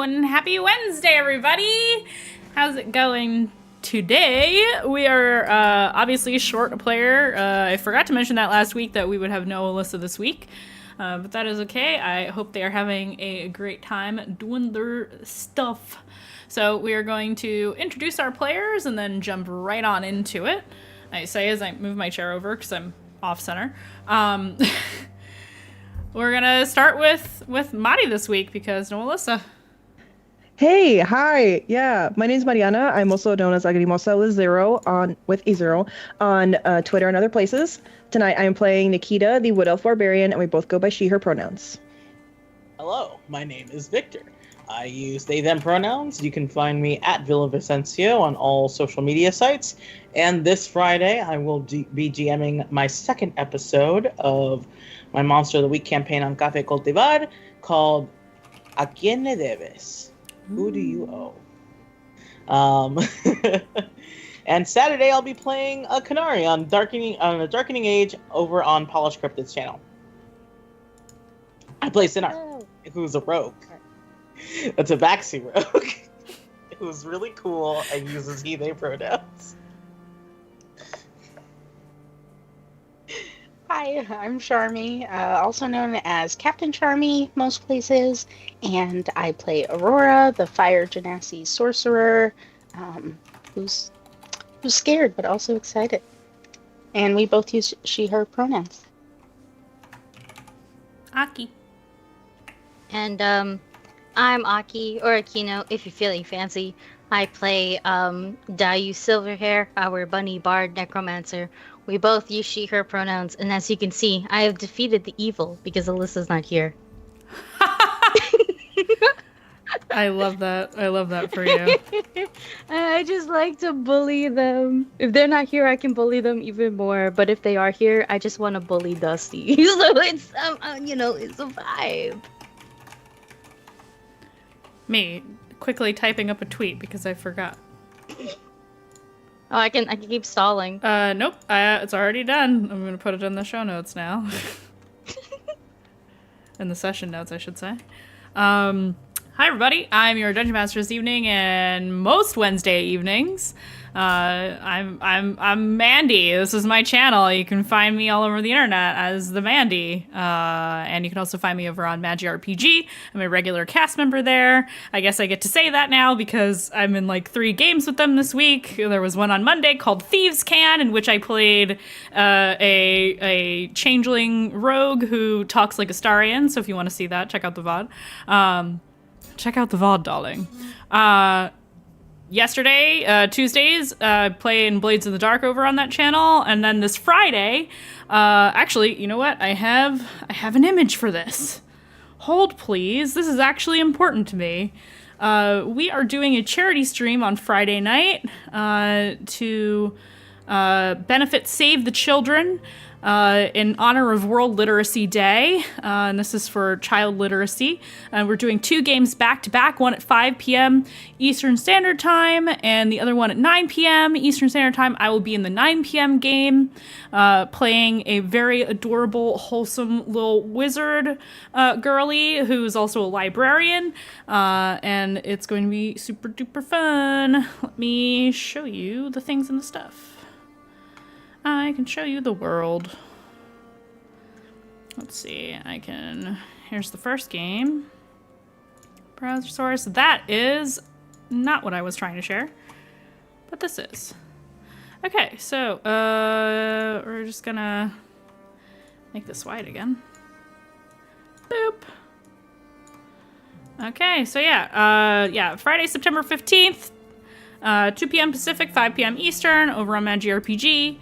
and happy Wednesday, everybody! How's it going today? We are obviously short a player. I forgot to mention that last week that we would have no Alyssa this week. But that is okay. I hope they are having a great time doing their stuff. So we are going to introduce our players and then jump right on into it. I say as I move my chair over because I'm off center. We're gonna start with Mari this week because no Alyssa. Hey, hi. Yeah, my name's Mariana. I'm also known as Lagrimosa with zero on Twitter and other places. Tonight I am playing Nikita, the Wood Elf Barbarian, and we both go by she, her pronouns. Hello, my name is Victor. I use they, them pronouns. You can find me at Villa Vicencio on all social media sites. And this Friday, I will be GMing my second episode of my Monster of the Week campaign on Café Cultivar called A Quien Le Debes? Who do you owe? And Saturday, I'll be playing a Canary on a Darkening Age over on Polished Cryptid's channel. I play Sinar, who's a rogue. A Tabaxi rogue. Who's really cool and uses he, they pronouns. Hi, I'm Charmy, also known as Captain Charmy most places, and I play Aurora, the Fire Genasi sorcerer, who's scared but also excited. And we both use she, her pronouns. Aki. And I'm Aki, or Akino, if you're feeling fancy. I play Dayu Silverhair, our bunny bard necromancer. We both use she, her pronouns, and as you can see, I have defeated the evil because Alyssa's not here. I love that. I love that for you. I just like to bully them. If they're not here, I can bully them even more. But if they are here, I just want to bully Dusty. So it's, it's a vibe. Me quickly typing up a tweet because I forgot. Oh, I can keep stalling. Nope. It's already done. I'm gonna put it in the show notes now. In the session notes, I should say. Hi everybody, I'm your Dungeon Master this evening, and most Wednesday evenings, I'm Mandy. This is my channel. You can find me all over the internet as the Mandy, and you can also find me over on Magi RPG. I'm a regular cast member there. I guess I get to say that now because I'm in like 3 games with them this week. There was one on Monday called Thieves' Can, in which I played a changeling rogue who talks like a Starian. So if you want to see that, check out the VOD. Check out the VOD, darling. Yesterday, Tuesdays, playing Blades in the Dark over on that channel. And then this Friday, actually, you know what? I have an image for this. Hold, please. This is actually important to me. We are doing a charity stream on Friday night to benefit Save the Children. In honor of World Literacy Day, and this is for child literacy. And we're doing 2 games back-to-back, one at 5 p.m. Eastern Standard Time, and the other one at 9 p.m. Eastern Standard Time. I will be in the 9 p.m. game, playing a very adorable, wholesome little wizard girly who's also a librarian, and it's going to be super-duper fun. Let me show you the things and the stuff. I can show you the world. Let's see, here's the first game. Browser source. That is not what I was trying to share, but this is. Okay, so, we're just gonna make this wide again. Boop. Okay, so yeah, Friday, September 15th, 2 p.m. Pacific, 5 p.m. Eastern, over on Magi RPG.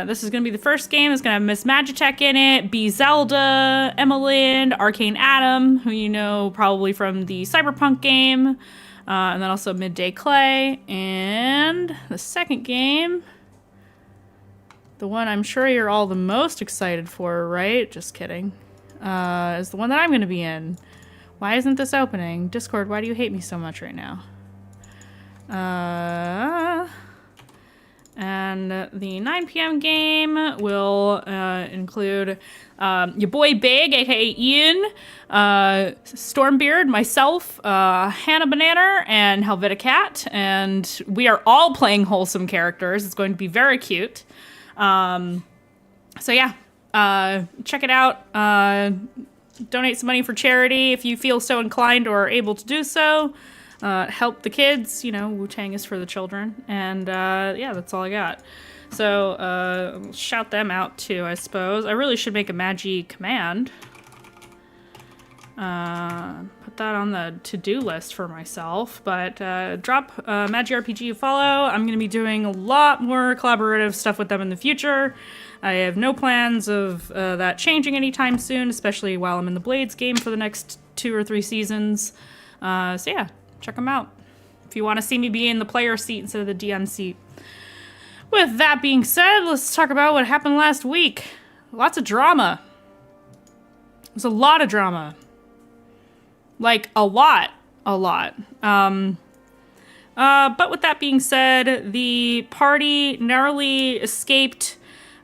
This is going to be the first game. It's going to have Miss Magitech in it, B. Zelda, Emmeline, Arcane Adam, who you know probably from the Cyberpunk game, and then also Midday Clay. And the second game, the one I'm sure you're all the most excited for, right? Just kidding. Is the one that I'm going to be in. Why isn't this opening? Discord, why do you hate me so much right now? And the 9 p.m. game will include your boy Big, aka Ian, Stormbeard, myself, Hannah Banana, and Helvetica Cat. And we are all playing wholesome characters. It's going to be very cute. So yeah, check it out. Donate some money for charity if you feel so inclined or are able to do so. Help the kids, Wu-Tang is for the children. And yeah, that's all I got. So shout them out too, I suppose. I really should make a Magi command. Put that on the to-do list for myself. But drop Magi RPG a follow. I'm going to be doing a lot more collaborative stuff with them in the future. I have no plans of that changing anytime soon, especially while I'm in the Blades game for the next 2 or 3 seasons. So yeah. Check them out if you want to see me be in the player seat instead of the DM seat. With that being said, let's talk about what happened last week. Lots of drama. There's a lot of drama. Like, a lot. But with that being said, the party narrowly escaped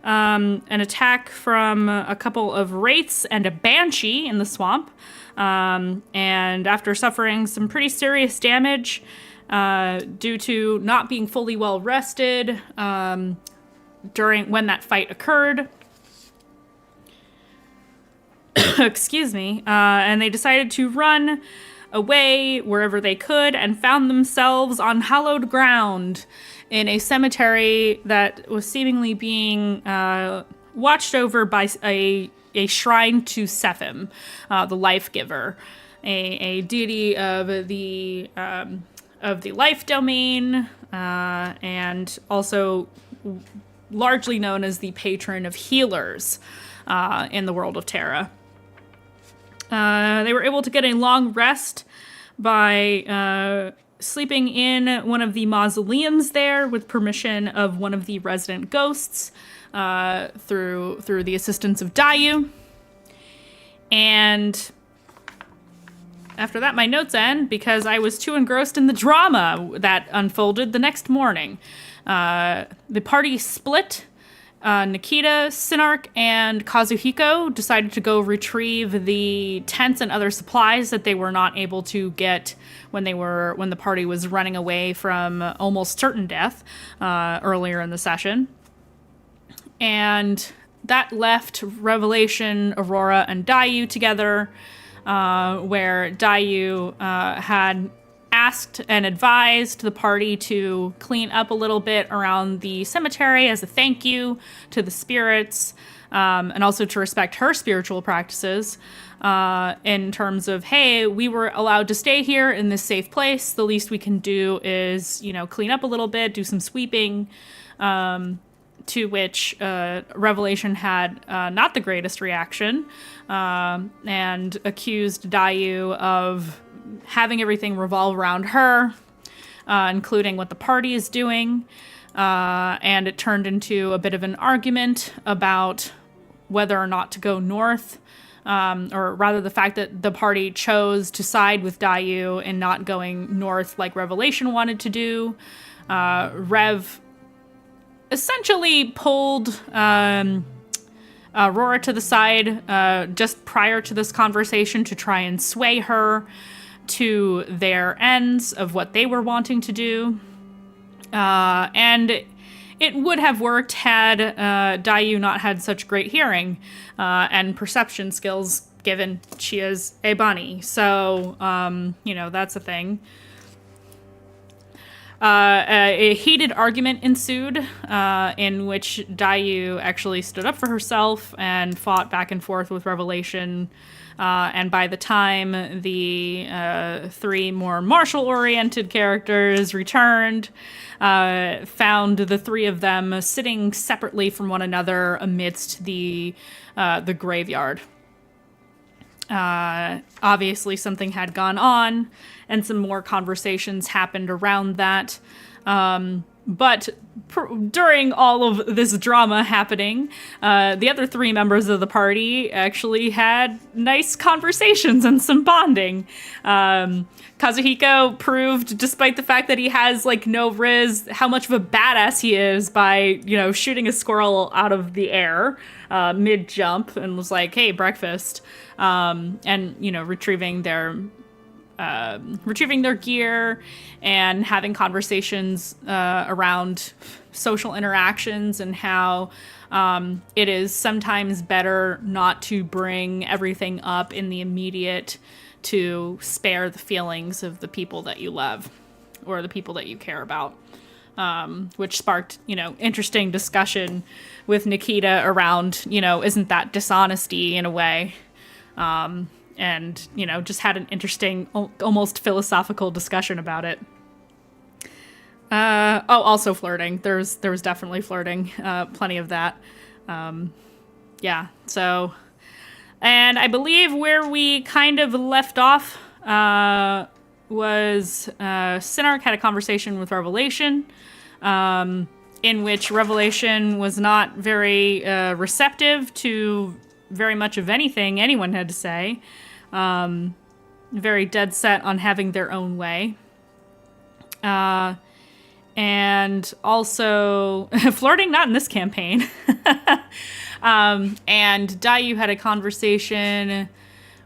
an attack from a couple of wraiths and a banshee in the swamp. And after suffering some pretty serious damage due to not being fully well rested during when that fight occurred, excuse me, and they decided to run away wherever they could and found themselves on hallowed ground in a cemetery that was seemingly being watched over by a shrine to Sephim, the life giver, a deity of the life domain, and also largely known as the patron of healers in the world of Terra. They were able to get a long rest by sleeping in one of the mausoleums there with permission of one of the resident ghosts. Through the assistance of Dayu. And after that, my notes end because I was too engrossed in the drama that unfolded the next morning. The party split. Nikita, Sinark, and Kazuhiko decided to go retrieve the tents and other supplies that they were not able to get when the party was running away from almost certain death earlier in the session. And that left Revelation, Aurora, and Dayu together, where Dayu had asked and advised the party to clean up a little bit around the cemetery as a thank you to the spirits, and also to respect her spiritual practices, in terms of, hey, we were allowed to stay here in this safe place. The least we can do is, clean up a little bit, do some sweeping, to which Revelation had not the greatest reaction, and accused Dayu of having everything revolve around her, including what the party is doing. And it turned into a bit of an argument about whether or not to go north, or rather the fact that the party chose to side with Dayu and not going north like Revelation wanted to do. Rev essentially pulled Aurora to the side just prior to this conversation to try and sway her to their ends of what they were wanting to do. And it would have worked had Dayu not had such great hearing and perception skills, given she is a bunny. So, that's a thing. A heated argument ensued, in which Dayu actually stood up for herself and fought back and forth with Revelation. And by the time the 3 more martial-oriented characters returned, found the 3 of them sitting separately from one another amidst the graveyard. Obviously, something had gone on, and some more conversations happened around that. But during all of this drama happening, the other three members of the party actually had nice conversations and some bonding. Kazuhiko proved, despite the fact that he has like no riz, how much of a badass he is by, shooting a squirrel out of the air mid-jump, and was like, hey, breakfast. And, retrieving their gear and having conversations around social interactions and how it is sometimes better not to bring everything up in the immediate to spare the feelings of the people that you love or the people that you care about, which sparked, interesting discussion with Nikita around, isn't that dishonesty in a way? And, just had an interesting, almost philosophical discussion about it. Also flirting. There was definitely flirting. Plenty of that. Yeah, so... And I believe where we kind of left off was Synarch had a conversation with Revelation, in which Revelation was not very receptive to very much of anything anyone had to say. Very dead set on having their own way. And also flirting, not in this campaign. And Dayu had a conversation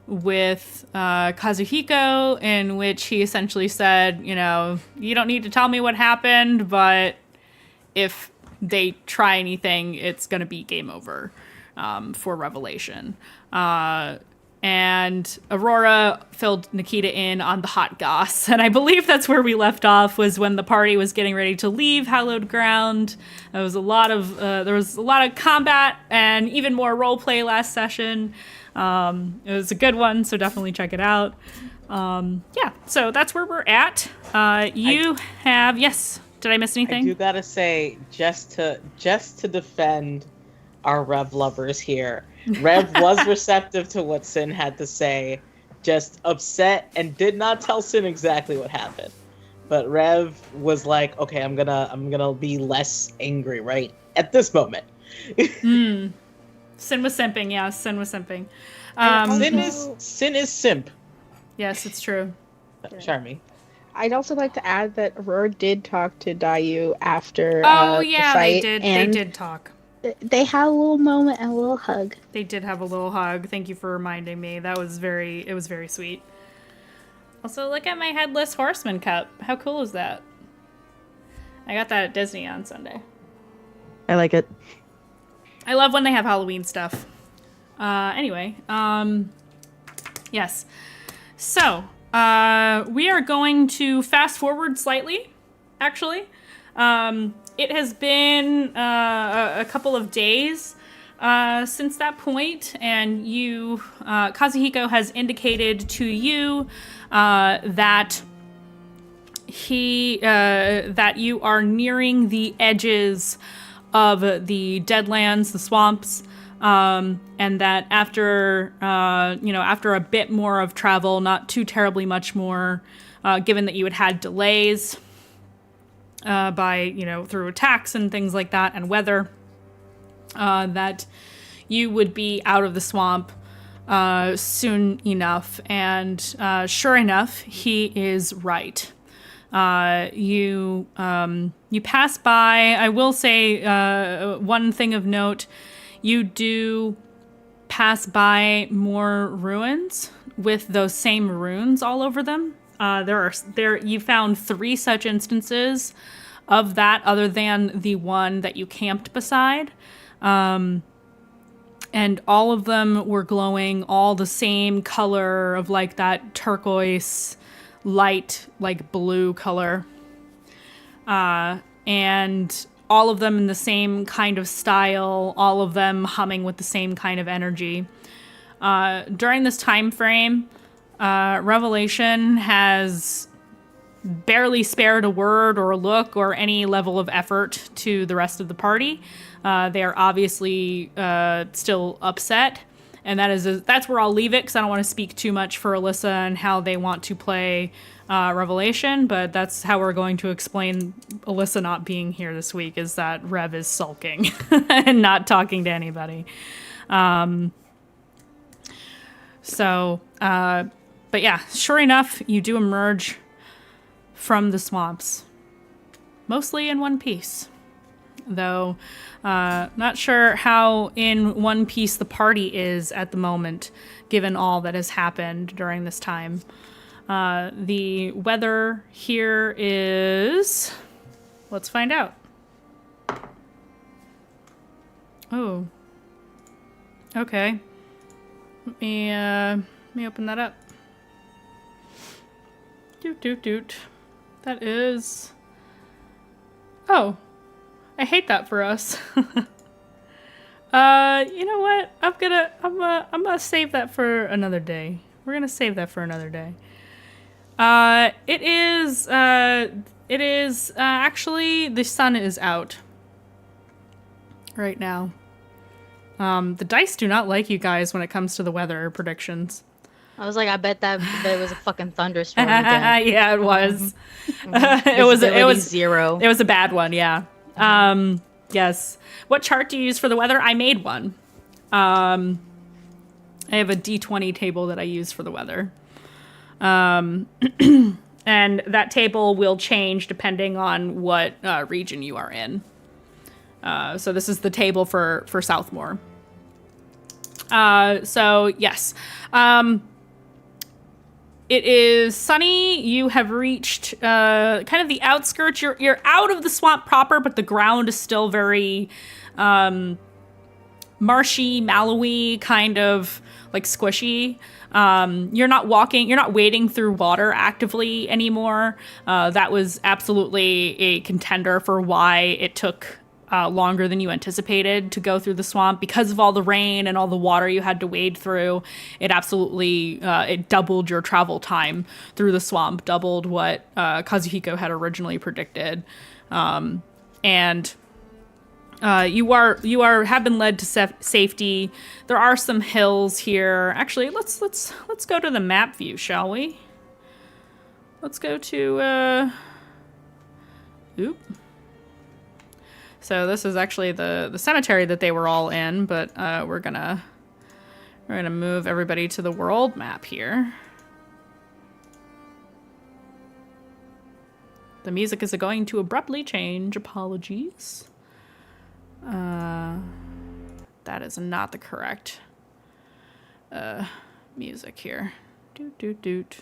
with Kazuhiko in which he essentially said, you don't need to tell me what happened, but if they try anything, it's going to be game over for Revelation. And Aurora filled Nikita in on the hot goss. And I believe that's where we left off, was when the party was getting ready to leave Hallowed Ground. There was a lot of combat and even more roleplay last session. It was a good one, so definitely check it out. So that's where we're at. Yes. Did I miss anything? I do gotta say, just to defend our Rev lovers here, Rev was receptive to what Sin had to say, just upset and did not tell Sin exactly what happened. But Rev was like, okay, I'm gonna be less angry right at this moment. Sin was simping, yeah, Sin was simping. Sin is simp. Yes, it's true. Charmy. I'd also like to add that Aurora did talk to Dayu after the they fight. did. They did talk. They had a little moment and a little hug. They did have a little hug. Thank you for reminding me. It was very sweet. Also, look at my Headless Horseman cup. How cool is that? I got that at Disney on Sunday. I like it. I love when they have Halloween stuff. Anyway, yes. So, we are going to fast forward slightly, actually. It has been a couple of days since that point, and Kazuhiko has indicated to you that you are nearing the edges of the Deadlands, the swamps, and that after a bit more of travel, not too terribly much more, given that you had delays through attacks and things like that, and weather, that you would be out of the swamp soon enough. And sure enough, he is right. You pass by. I will say one thing of note: you do pass by more ruins with those same runes all over them. You found 3 such instances of that, other than the one that you camped beside. And all of them were glowing all the same color of like that turquoise, light, like blue color. And all of them in the same kind of style, all of them humming with the same kind of energy. During this time frame, Revelation has barely spared a word or a look or any level of effort to the rest of the party. They are obviously still upset And that's where I'll leave it, because I don't want to speak too much for Alyssa and how they want to play Revelation, but that's how we're going to explain Alyssa not being here this week, is that Rev is sulking and not talking to anybody. But yeah, sure enough, you do emerge from the swamps, mostly in one piece. Though, not sure how in one piece the party is at the moment, given all that has happened during this time. The weather here is... Let's find out. Oh. Okay. Let me open that up. Doot. That is... Oh. I hate that for us. You know what? I'm gonna save that for another day. We're gonna save that for another day. It is actually, the sun is out right now. The dice do not like you guys when it comes to the weather predictions. I was like, I bet that was a fucking thunderstorm again. Yeah, it was. It was 0. It was a bad one, yeah. Yes. What chart do you use for the weather? I made one. I have a D20 table that I use for the weather. And that table will change depending on what region you are in. So this is the table for Southmore. So yes. It is sunny. You have reached kind of the outskirts. You're out of the swamp proper, but the ground is still very marshy, mallowy, kind of like squishy. You're not wading through water actively anymore. That was absolutely a contender for why it took longer than you anticipated to go through the swamp, because of all the rain and all the water you had to wade through. It absolutely it doubled your travel time through the swamp, doubled what Kazuhiko had originally predicted, and you have been led to safety. There are some hills here. Actually, let's go to the map view, shall we? Let's go to So this is actually the cemetery that they were all in, but we're gonna move everybody to the world map here. The music is going to abruptly change. Apologies. That is not the correct music here. Doot.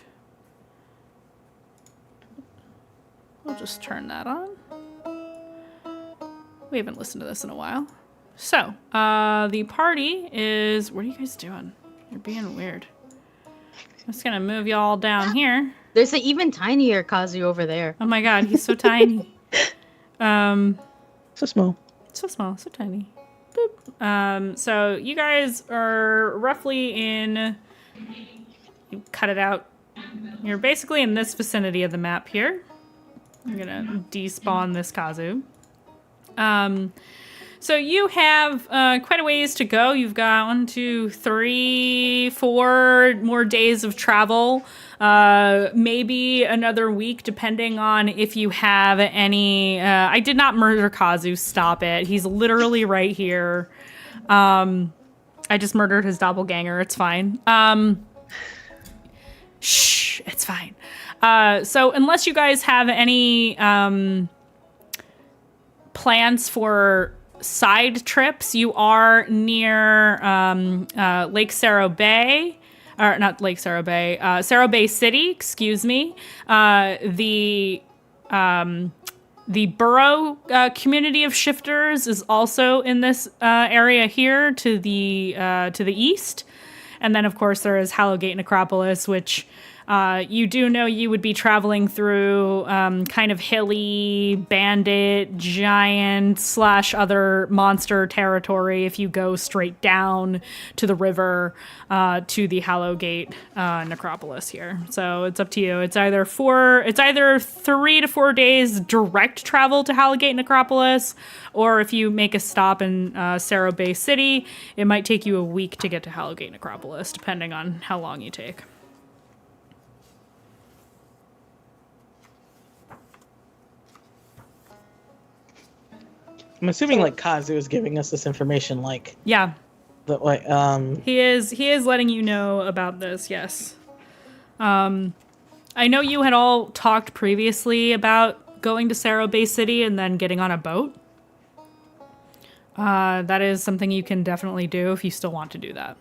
We'll just turn that on. We haven't listened to this in a while. So, the party is... What are you guys doing? You're being weird. I'm just gonna move y'all down here. There's an even tinier Kazu over there. Oh my god, he's so tiny. So small. So small, so tiny. Boop. So you guys are roughly in... You cut it out. You're basically in this vicinity of the map here. I'm gonna despawn this Kazu. So you have quite a ways to go. You've got 1, 2, 3, 4 more days of travel. Maybe another week, depending on if you have any... I did not murder Kazu. Stop it. He's literally right here. I just murdered his doppelganger. It's fine. Shh. It's fine. So unless you guys have any... plans for side trips, you are near Lake Cerro Bay, or not Lake Cerro Bay, Cerro Bay City, excuse me. The borough community of shifters is also in this area here to the east. And then, of course, there is Hallowgate Necropolis, which You do know you would be traveling through kind of hilly, bandit, giant / other monster territory if you go straight down to the river to the Hallowgate necropolis here. So it's up to you. It's either 3 to 4 days direct travel to Hallowgate necropolis, or if you make a stop in Cerro Bay City, it might take you a week to get to Hallowgate necropolis, depending on how long you take. I'm assuming like Kazu is giving us this information, like Yeah, he he is letting you know about this. Yes. I know you had all talked previously about going to Cerro Bay City and then getting on a boat. That is something you can definitely do if you still want to do that.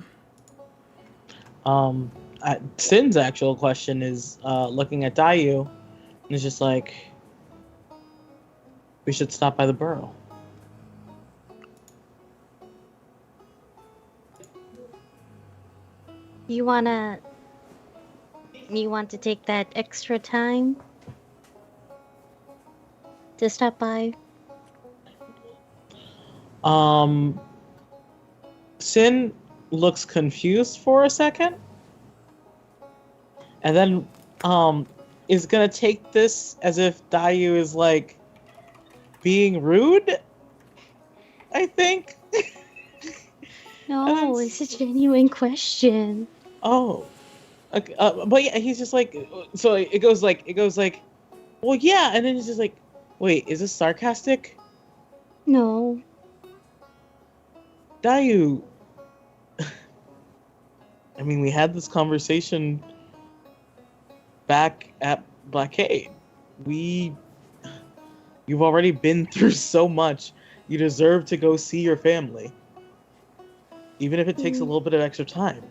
Sin's actual question is looking at Dayu, and it's just like, we should stop by the burrow. You want to take that extra time to stop by? Sin looks confused for a second, and then is gonna take this as if Dayu is like being rude, I think. No, it's a genuine question. Oh, okay, but yeah, he's just like, so it goes like, well, yeah, and then he's just like, wait, is this sarcastic? No. Dayu, I mean, we had this conversation back at Blockade. You've already been through so much. You deserve to go see your family. Even if it takes a little bit of extra time.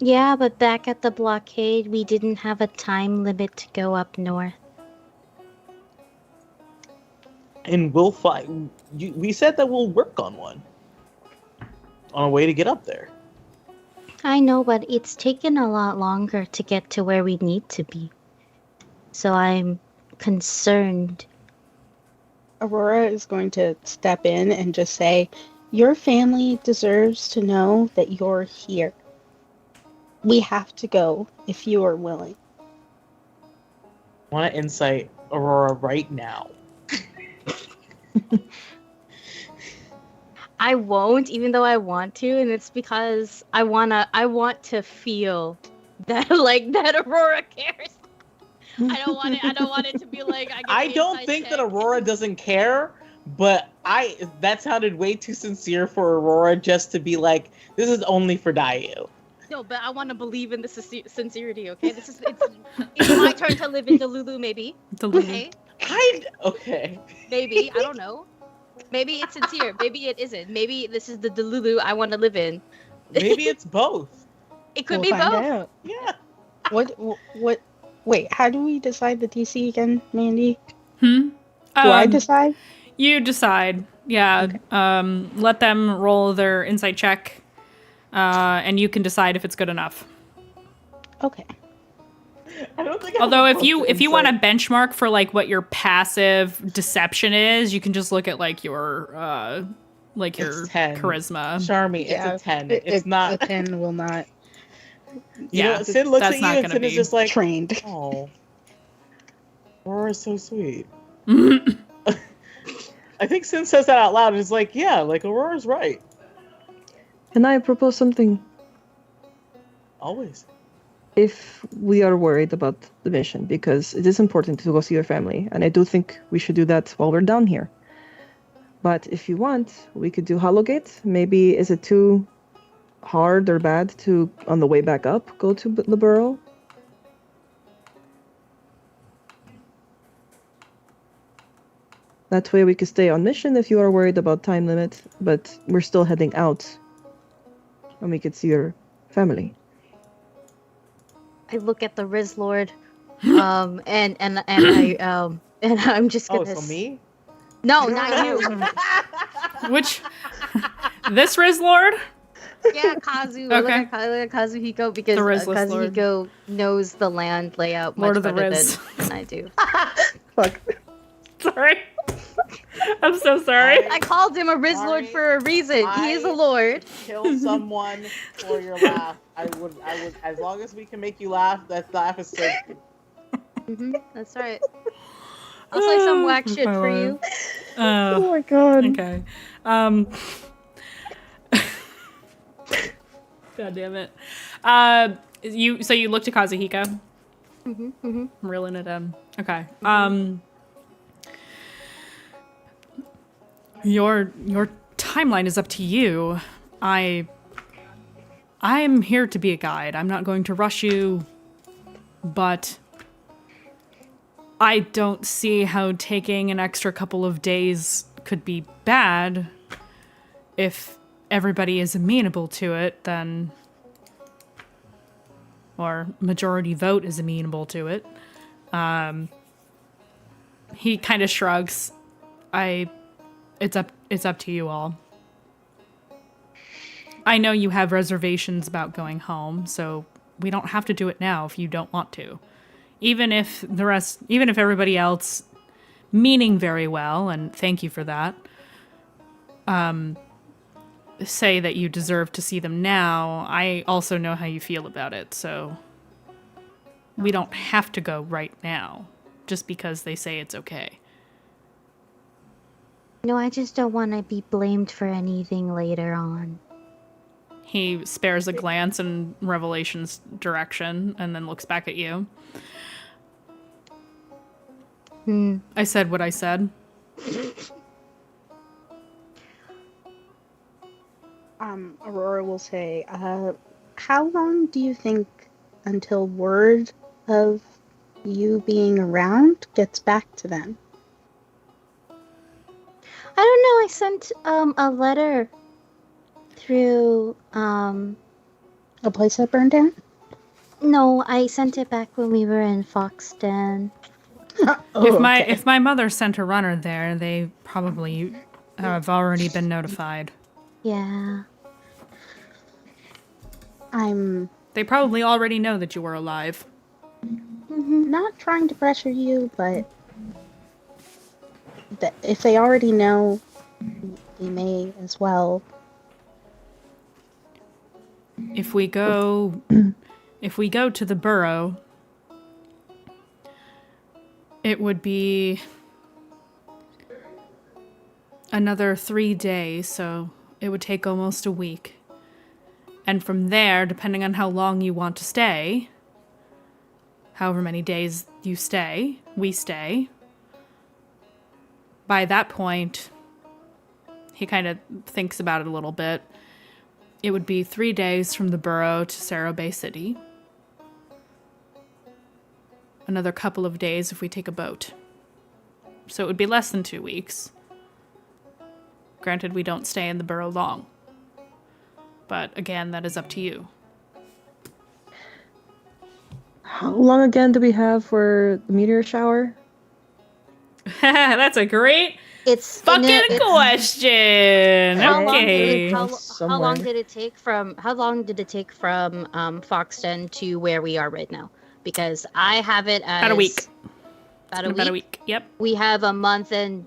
Yeah, but back at the blockade, we didn't have a time limit to go up north. And we'll find. We said that we'll work on one. On a way to get up there. I know, but it's taken a lot longer to get to where we need to be. So I'm concerned. Aurora is going to step in and just say, your family deserves to know that you're here. We have to go if you are willing. I want to insight Aurora right now. I won't, even though I want to, and it's because I want to feel that that Aurora cares. I don't want it to be like I don't think that Aurora doesn't care, but that sounded way too sincere for Aurora just to be like, this is only for Dayu. No, but I want to believe in the sincerity, okay? It's my turn to live in Delulu, maybe. Delulu. Okay? Okay. Maybe, I don't know. Maybe it's sincere. Maybe it isn't. Maybe this is the Delulu I want to live in. Maybe it's both. It could We'll be find both. out. Yeah. What? Wait, how do we decide the DC again, Mandy? Do Do I decide? You decide. Yeah. Okay. Let them roll their insight check, and you can decide if it's good enough. Okay. I don't think. Although if you want a benchmark for like what your passive deception is, you can just look at like your It's 10. charisma. Charmy, it's a 10. It's not. A 10 will not Yeah, Sin looks that's at not you and gonna Sin is be just like, trained. oh, Aurora's so sweet. I think Sin says that out loud and is like, yeah, like Aurora's right. Can I propose something? Always. If we are worried about the mission, because it is important to go see your family, and I do think we should do that while we're down here. But if you want, we could do Hollowgate. Maybe is it too hard or bad to, on the way back up, go to the burrow? That way we could stay on mission if you are worried about time limit, but we're still heading out, and we could see your family. I look at the Riz Lord, and I'm just gonna. Oh, so me? No, not you. Which this Riz Lord? Yeah, Kazu. Okay. Look at Kazuhiko because The Rizless Lord. Kazuhiko knows the land layout Lord much of the better Riz. than I do. Fuck. Sorry. I'm so sorry. I called him a Riz Lord Sorry. for a reason. He is a lord. Kill someone for your laugh. I would, as long as we can make you laugh, that laugh is so good. That's right. I'll say some whack That's shit my for life. you. Oh my god. Okay. God damn it. So you looked at Kazuhika? I'm reeling it in. Okay. Your timeline is up to you. I'm here to be a guide. I'm not going to rush you, but I don't see how taking an extra couple of days could be bad. If everybody is amenable to it, then... or majority vote is amenable to it. He kind of shrugs. It's up to you all. I know you have reservations about going home, so we don't have to do it now if you don't want to. Even if everybody else, meaning very well, and thank you for that, say that you deserve to see them now, I also know how you feel about it, so we don't have to go right now, just because they say it's okay. No, I just don't want to be blamed for anything later on. He spares a glance in Revelation's direction and then looks back at you. I said what I said. Aurora will say, how long do you think until word of you being around gets back to them? I don't know. I sent a letter through A place that burned down? No, I sent it back when we were in Foxden. If my mother sent a runner there, they probably have already been notified. Yeah. I'm They probably already know that you were alive. not trying to pressure you, but if they already know, we may as well. If we go to the burrow, it would be another 3 days, so it would take almost a week. And from there, depending on how long you want to stay, however many days you stay, we stay, by that point, he kind of thinks about it a little bit. It would be 3 days from the burrow to Cerro Bay City. Another couple of days if we take a boat. So it would be less than 2 weeks. Granted, we don't stay in the burrow long. But again, that is up to you. How long again do we have for the meteor shower? That's a great It's fucking question. How Okay. long did it take from Foxden to where we are right now? Because I have it as About a week. About a week. Yep. We have a month and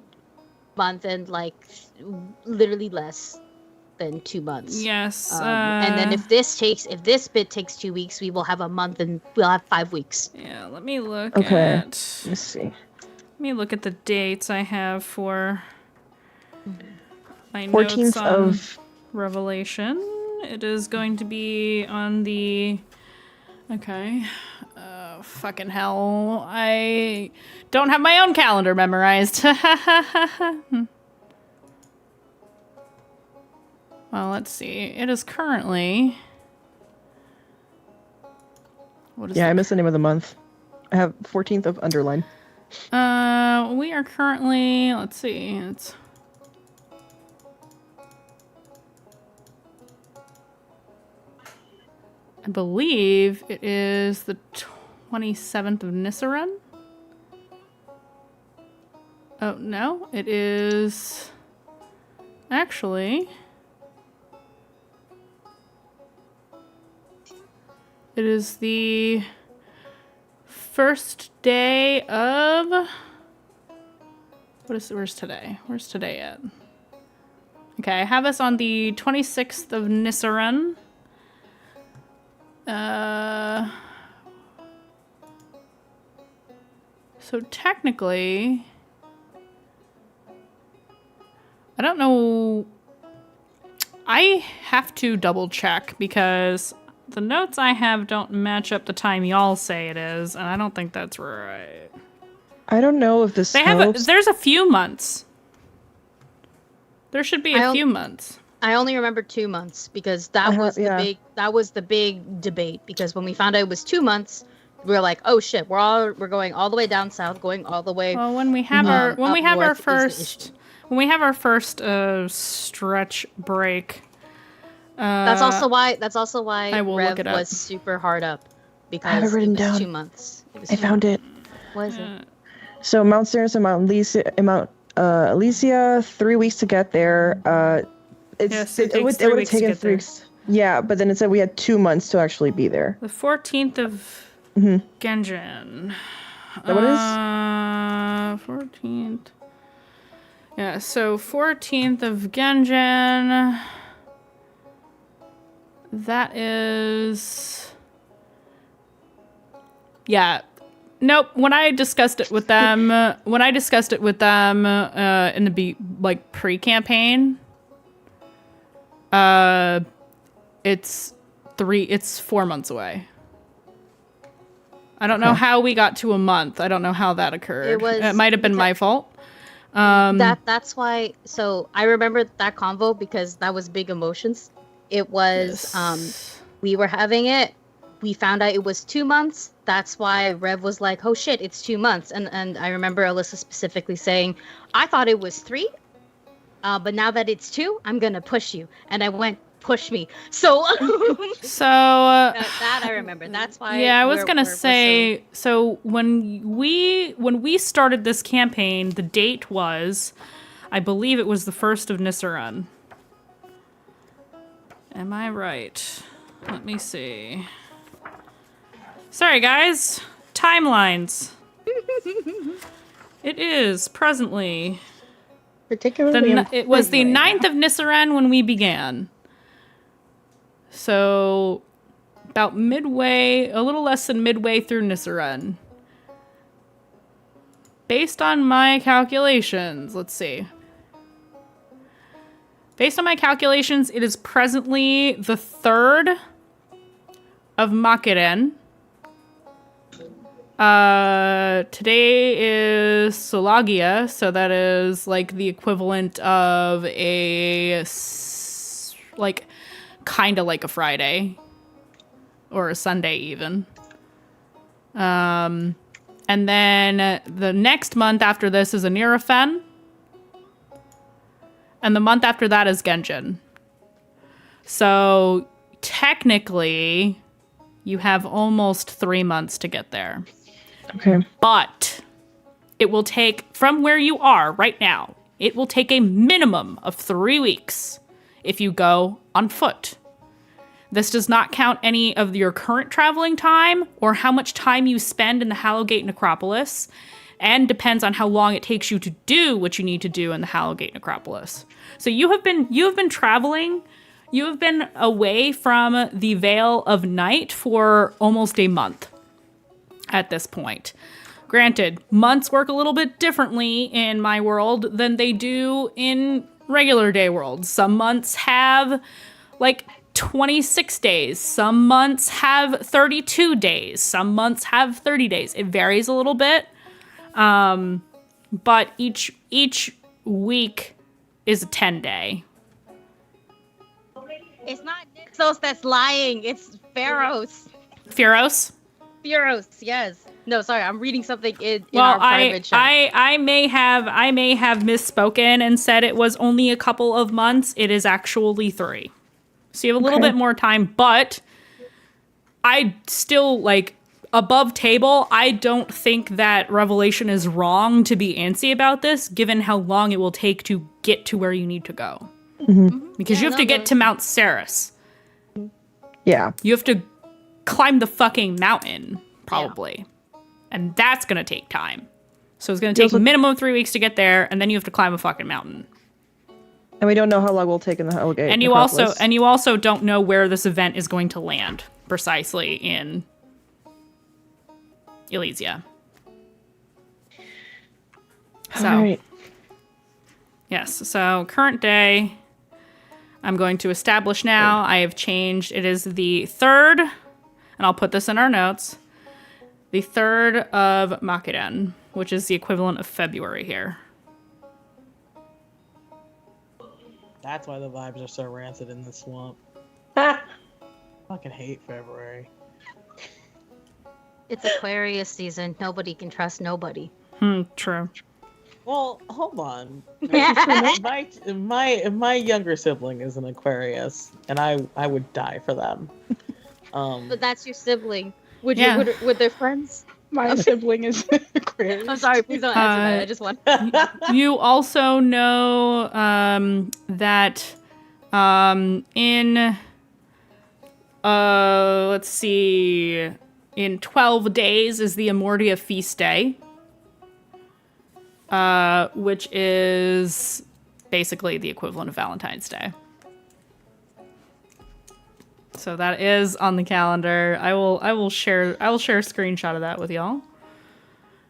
like literally less than 2 months. Yes. And then if this bit takes 2 weeks, we will have a month and we'll have 5 weeks. Yeah, let me look Okay. at... Let's see. Let me look at the dates I have for my 14th notes on of Revelation. It is going to be on the... Okay. Fucking hell. I don't have my own calendar memorized. Well, let's see. It is currently... What is Yeah, the... I missed the name of the month. I have 14th of underline. We are currently... Let's see. It's... I believe it is the 27th of Nisaran. Oh, no. It is... Actually... It is the first day of... Where's today? Where's today at? Okay, I have us on the 26th of Nisaran. So technically... I don't know... I have to double check because the notes I have don't match up the time y'all say it is, and I don't think that's right. I don't know if this There's a few months. There should be a few months. I only remember 2 months because that was the big debate, because when we found out it was 2 months, we were like, oh shit, we're going all the way down south, going all the way. Well, when we have our first stretch break. That's also why I will Rev look it up. was super hard up, because I have it written down. 2 months. I found it. What is it? So Mount Ceres and Mount Elysia, 3 weeks to get there. It would have taken 3 weeks. Yeah, but then it said we had 2 months to actually be there. The 14th of Genjin. Is that what it is? 14th. Yeah, so 14th of Genjin. That is... Yeah. Nope. When I discussed it with them, in the pre-campaign, it's 4 months away. I don't know how we got to a month. I don't know how that occurred. It might have been my fault. That's why. So I remember that convo because that was big emotions. It was we were having it. We found out it was 2 months. That's why Rev was like, "Oh shit, it's 2 months." And I remember Alyssa specifically saying, "I thought it was 3, but now that it's 2, I'm gonna push you." And I went, "Push me." So that I remember. That's why. Yeah, I was gonna say. So when we started this campaign, the date was, I believe it was the 1st of Nisaran. Am I right? Let me see. Sorry, guys. Timelines. It is presently. Particularly, It was the 9th of Nisaran when we began. So, about midway, a little less than midway through Nisaran. Based on my calculations, let's see. Based on my calculations, it is presently the 3rd of Makiren. Today is Solagia, so that is like the equivalent of kind of like a Friday or a Sunday even. And then the next month after this is Anirafen. And the month after that is Genjin. So technically, you have almost 3 months to get there. Okay. But it will take, from where you are right now, it will take a minimum of 3 weeks if you go on foot. This does not count any of your current traveling time or how much time you spend in the Hallowgate Necropolis, and depends on how long it takes you to do what you need to do in the Hallowgate Necropolis. So you have been traveling, you have been away from the Vale of Night for almost a month at this point. Granted, months work a little bit differently in my world than they do in regular day worlds. Some months have like 26 days. Some months have 32 days. Some months have 30 days. It varies a little bit. But each week is a 10-day. It's not Nixos that's lying. It's Pharos. Pharos? Pharos, yes. No, sorry, I'm reading something in our private chat. I may have misspoken and said it was only a couple of months. It is actually 3. So you have a little bit more time, but I still, like, above table, I don't think that Revelation is wrong to be antsy about this, given how long it will take to get to where you need to go. Because you have to get to Mount Ceres. Yeah. You have to climb the fucking mountain, probably. And that's going to take time. So it's going to take a minimum of 3 weeks to get there, and then you have to climb a fucking mountain. And we don't know how long we'll take in the Hellgate. And you also don't know where this event is going to land precisely in Elysia. So, all right. yes. So current day, I'm going to establish now. I have changed. It is the 3rd, and I'll put this in our notes. The 3rd of Makiden, which is the equivalent of February here. That's why the vibes are so rancid in the swamp. Fucking hate February. It's Aquarius season. Nobody can trust nobody. True. Well, hold on. my younger sibling is an Aquarius, and I would die for them. But that's your sibling. Would their friends? My sibling is Aquarius. I'm sorry, please don't answer that. I just want. You also know that in let's see, in 12 days is the Immortia feast day, which is basically the equivalent of Valentine's Day. So that is on the calendar. I will share a screenshot of that with y'all,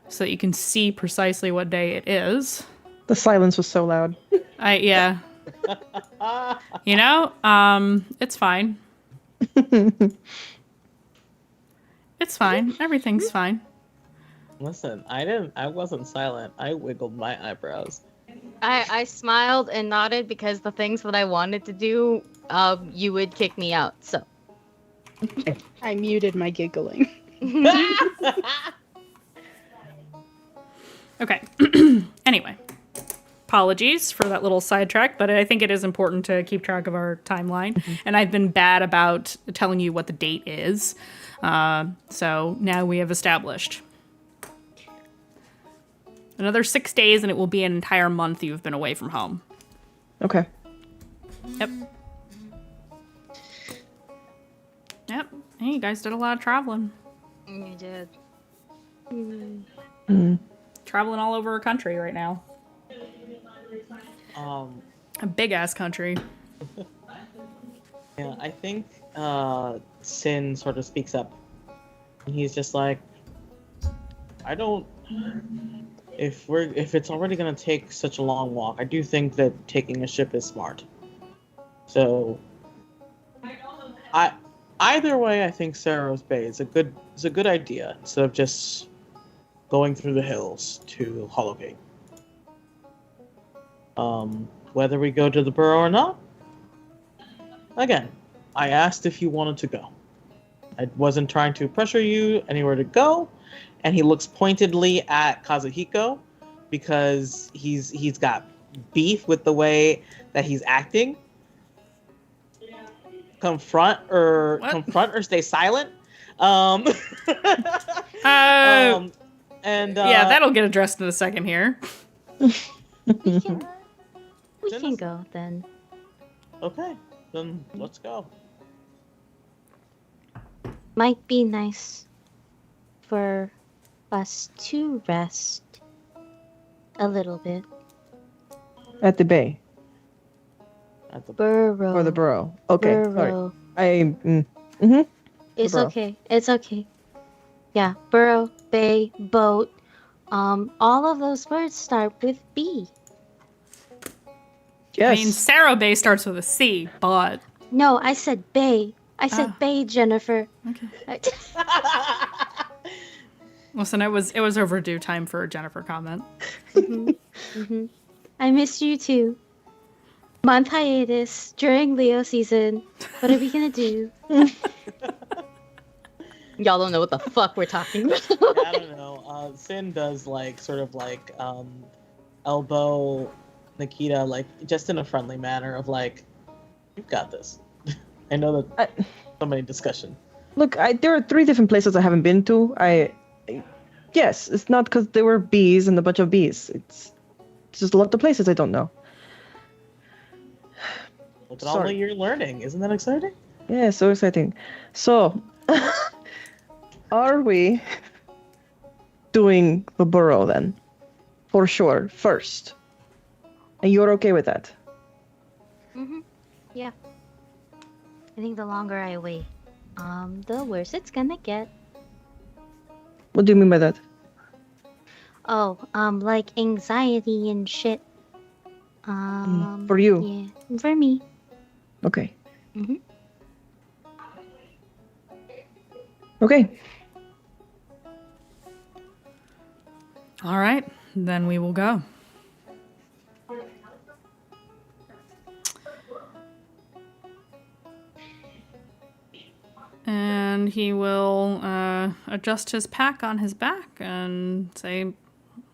so that you can see precisely what day it is. The silence was so loud. Yeah. It's fine. It's fine. Everything's fine. Listen, I wasn't silent. I wiggled my eyebrows. I smiled and nodded because the things that I wanted to do, you would kick me out. So I muted my giggling. Okay. Anyway, apologies for that little sidetrack, but I think it is important to keep track of our timeline. And I've been bad about telling you what the date is. So now we have established. Another 6 days, and it will be an entire month you've been away from home. Okay. Yep. Yep. Hey, you guys did a lot of traveling. you did. Traveling all over a country right now. A big-ass country. Yeah, I think Sin sort of speaks up. And he's just like, if it's already gonna take such a long walk, I do think that taking a ship is smart. So either way, I think Saros Bay is a good idea instead of just going through the hills to Hollowgate. Whether we go to the burrow or not, again, I asked if you wanted to go. I wasn't trying to pressure you anywhere to go. And he looks pointedly at Kazuhiko because he's got beef with the way that he's acting. Confront or stay silent. Yeah, that'll get addressed in a second here. We can go then. Okay, then let's go. Might be nice for us to rest a little bit. At the bay. At the Burrow. Or the burrow. Okay. Burrow. Sorry. It's burrow. okay. It's okay. Yeah, burrow, bay, boat. All of those words start with B. Yes. I mean, Sarah Bay starts with a C, but... No, I said bay. I said bay, Jennifer. Okay. Listen, it was overdue time for a Jennifer comment. I missed you too. Month hiatus during Leo season. What are we gonna do? Y'all don't know what the fuck we're talking about. I don't know. Sin does elbow Nikita just in a friendly manner of you've got this. I know that so many discussion. Look, there are 3 different places I haven't been to. Yes, it's not because there were bees and a bunch of bees. It's just a lot of places I don't know. Look at all that you're learning. Isn't that exciting? Yeah, so exciting. So, Are we doing the burrow then? For sure, first. And you're okay with that? Yeah. I think the longer I wait, the worse it's gonna get. What do you mean by that? Oh, like anxiety and shit. For you? Yeah, for me. Okay. Mhm. Okay. All right, then we will go. And he will adjust his pack on his back and say,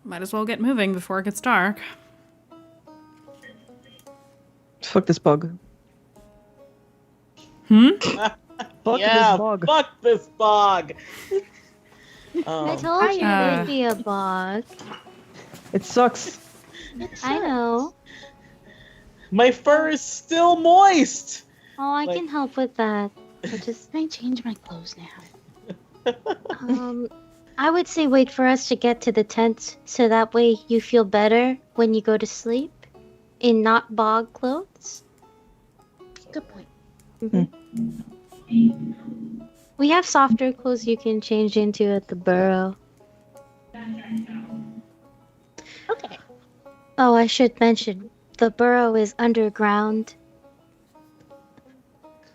might as well get moving before it gets dark. Fuck this bug. Fuck Yeah, this bug. fuck this bog. I told you it would be a bug. It sucks. I know. My fur is still moist. Oh, I Like- can help with that. I just, Can I change my clothes now? I would say wait for us to get to the tent so that way you feel better when you go to sleep in not bog clothes. Good point. We have softer clothes you can change into at the burrow. Okay. Oh, I should mention, the burrow is underground.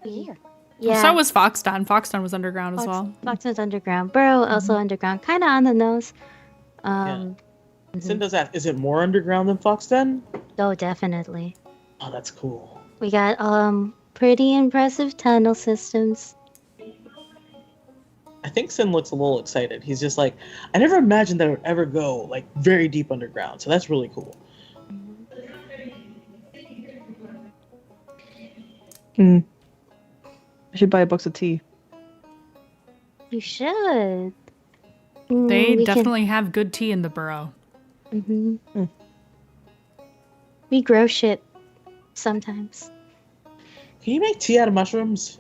Here. Yeah. So was Foxton. Foxton was underground as well. Foxton's underground. Burrow also underground. Kind of on the nose. Sin does ask, is it more underground than Foxden? Oh, definitely. Oh, that's cool. We got pretty impressive tunnel systems. I think Sin looks a little excited. He's just like, I never imagined that it would ever go like very deep underground. So that's really cool. I should buy a box of tea. You should. They we definitely have good tea in the burrow. We grow shit sometimes. Can you make tea out of mushrooms?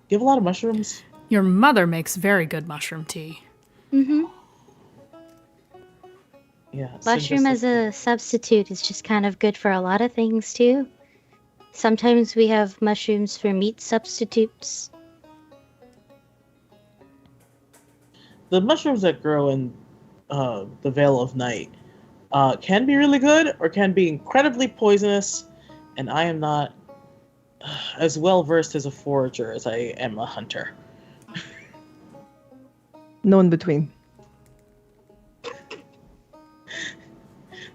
You have a lot of mushrooms? Your mother makes very good mushroom tea. Yeah. Sin Mushroom just as a substitute is just kind of good for a lot of things too. Sometimes we have mushrooms for meat substitutes. the mushrooms that grow in the Veil of Night can be really good or can be incredibly poisonous, and I am not as well versed as a forager as I am a hunter. No in between.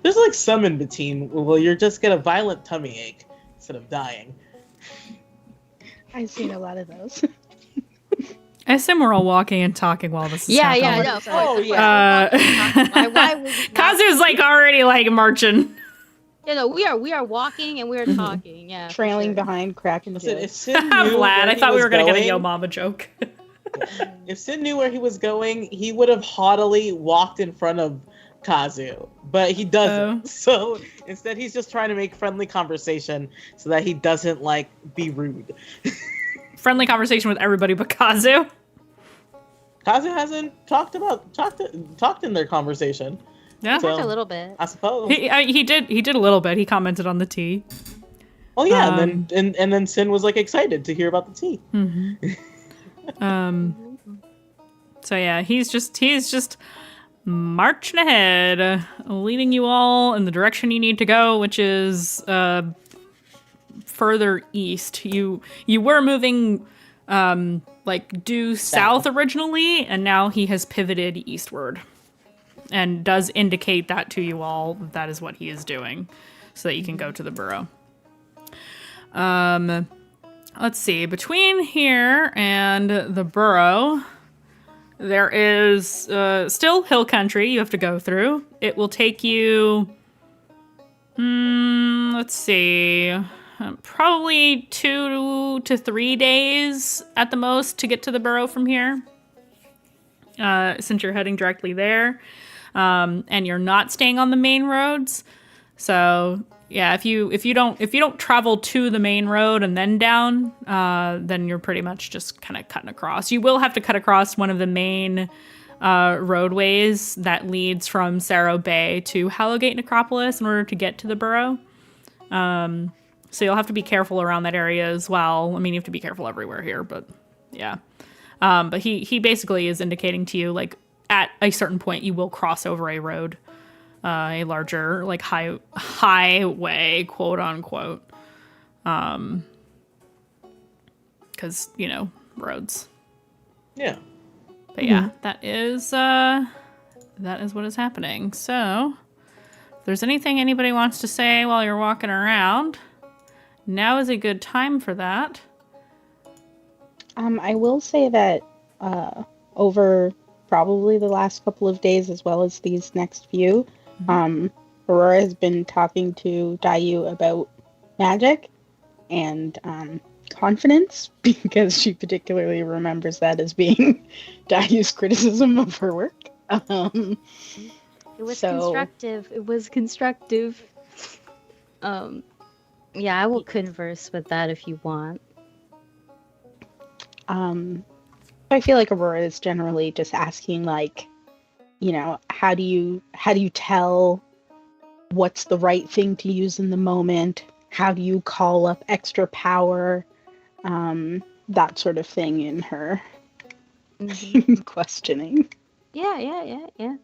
There's like some in between where you just get a violent tummy ache instead of dying. I've seen a lot of those. I assume we're all walking and talking while this is happening. no. Oh, yeah. Why would we not- Kazu's like already like marching. You know, we are walking and we are talking. Yeah, for Trailing sure. behind cracking Listen, jokes. if Sin knew Vlad, where I he thought we was were gonna get a going- Yo Mama joke. If Sin knew where he was going, he would have haughtily walked in front of Kazu, but he doesn't. Oh. So instead, he's just trying to make friendly conversation so that he doesn't like be rude. Friendly conversation with everybody but Kazu. Kazu hasn't talked in their conversation. Yeah, So- Talked a little bit. I suppose. he did a little bit. He commented on the tea. Oh yeah, and then Sin was like excited to hear about the tea. So yeah, he's just marching ahead, leading you all in the direction you need to go, which is further east. You were moving like due south originally, and now he has pivoted eastward, and does indicate that to you all that is what he is doing, so that you can go to the burrow. Let's see, between here and the burrow, there is still hill country you have to go through. It will take you, let's see, probably 2 to 3 days at the most to get to the burrow from here, since you're heading directly there, and you're not staying on the main roads. So yeah, if you don't travel to the main road and then down, then you're pretty much just kind of cutting across. You will have to cut across one of the main roadways that leads from Sarrow Bay to Hallowgate Necropolis in order to get to the borough. So you'll have to be careful around that area as well. I mean, you have to be careful everywhere here, but yeah. But he basically is indicating to you, like, at a certain point you will cross over a road, a larger, like, highway, quote unquote. Because, you know, roads. Yeah. But yeah, that is what is happening. So, if there's anything anybody wants to say while you're walking around, now is a good time for that. I will say that over probably the last couple of days, as well as these next few, Aurora has been talking to Dayu about magic and confidence, because she particularly remembers that as being Dayu's criticism of her work. It was constructive. It was constructive. Yeah, I will converse with that if you want. I feel like Aurora is generally just asking, like, you know, how do you tell what's the right thing to use in the moment? How do you call up extra power? That sort of thing in her questioning. Yeah.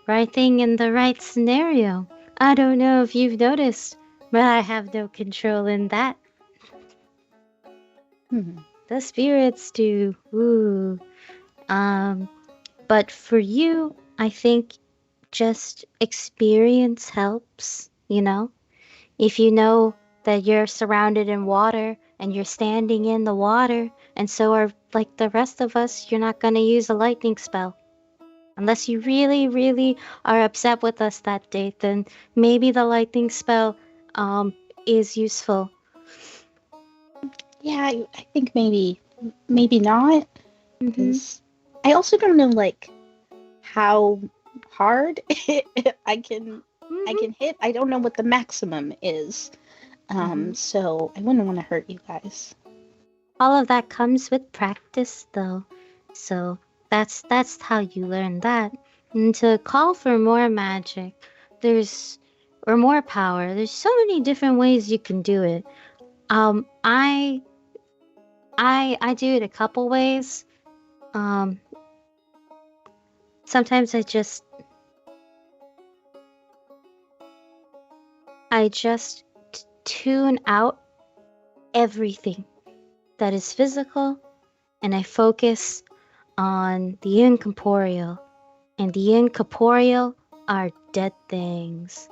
Right thing in the right scenario. I don't know if you've noticed, but I have no control in that. The spirits do. Ooh. But for you, I think just experience helps, you know? If you know that you're surrounded in water and you're standing in the water, and so are like the rest of us, you're not going to use a lightning spell. Unless you really, really are upset with us that day, then maybe the lightning spell is useful. Yeah, I think maybe not. Because I also don't know, like, how hard I can hit. I don't know what the maximum is. So I wouldn't want to hurt you guys. All of that comes with practice, though. So that's how you learn that. And to call for more magic, or more power, there's so many different ways you can do it. I do it a couple ways. Sometimes I just tune out everything that is physical, and I focus on the incorporeal. And the incorporeal are dead things.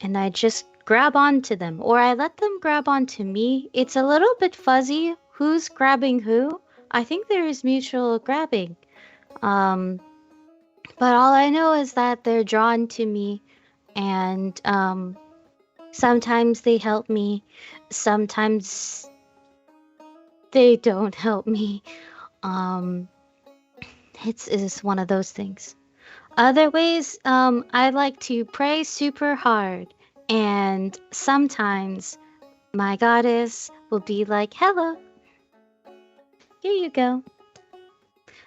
And I just grab onto them, or I let them grab onto me. It's a little bit fuzzy who's grabbing who. I think there is mutual grabbing. But all I know is that they're drawn to me, and sometimes they help me, sometimes they don't help me. It's one of those things. Other ways, I like to pray super hard, and sometimes my goddess will be like, hello, here you go.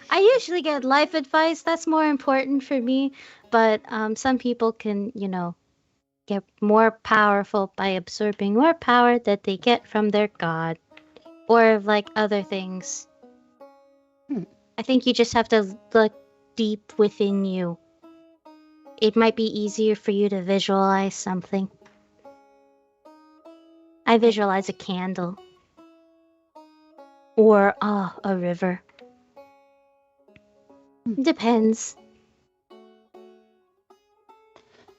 I usually get life advice. That's more important for me. But some people can, you know, get more powerful by absorbing more power that they get from their god. Or like other things. I think you just have to look deep within you. It might be easier for you to visualize something. I visualize a candle. Or a river. Depends.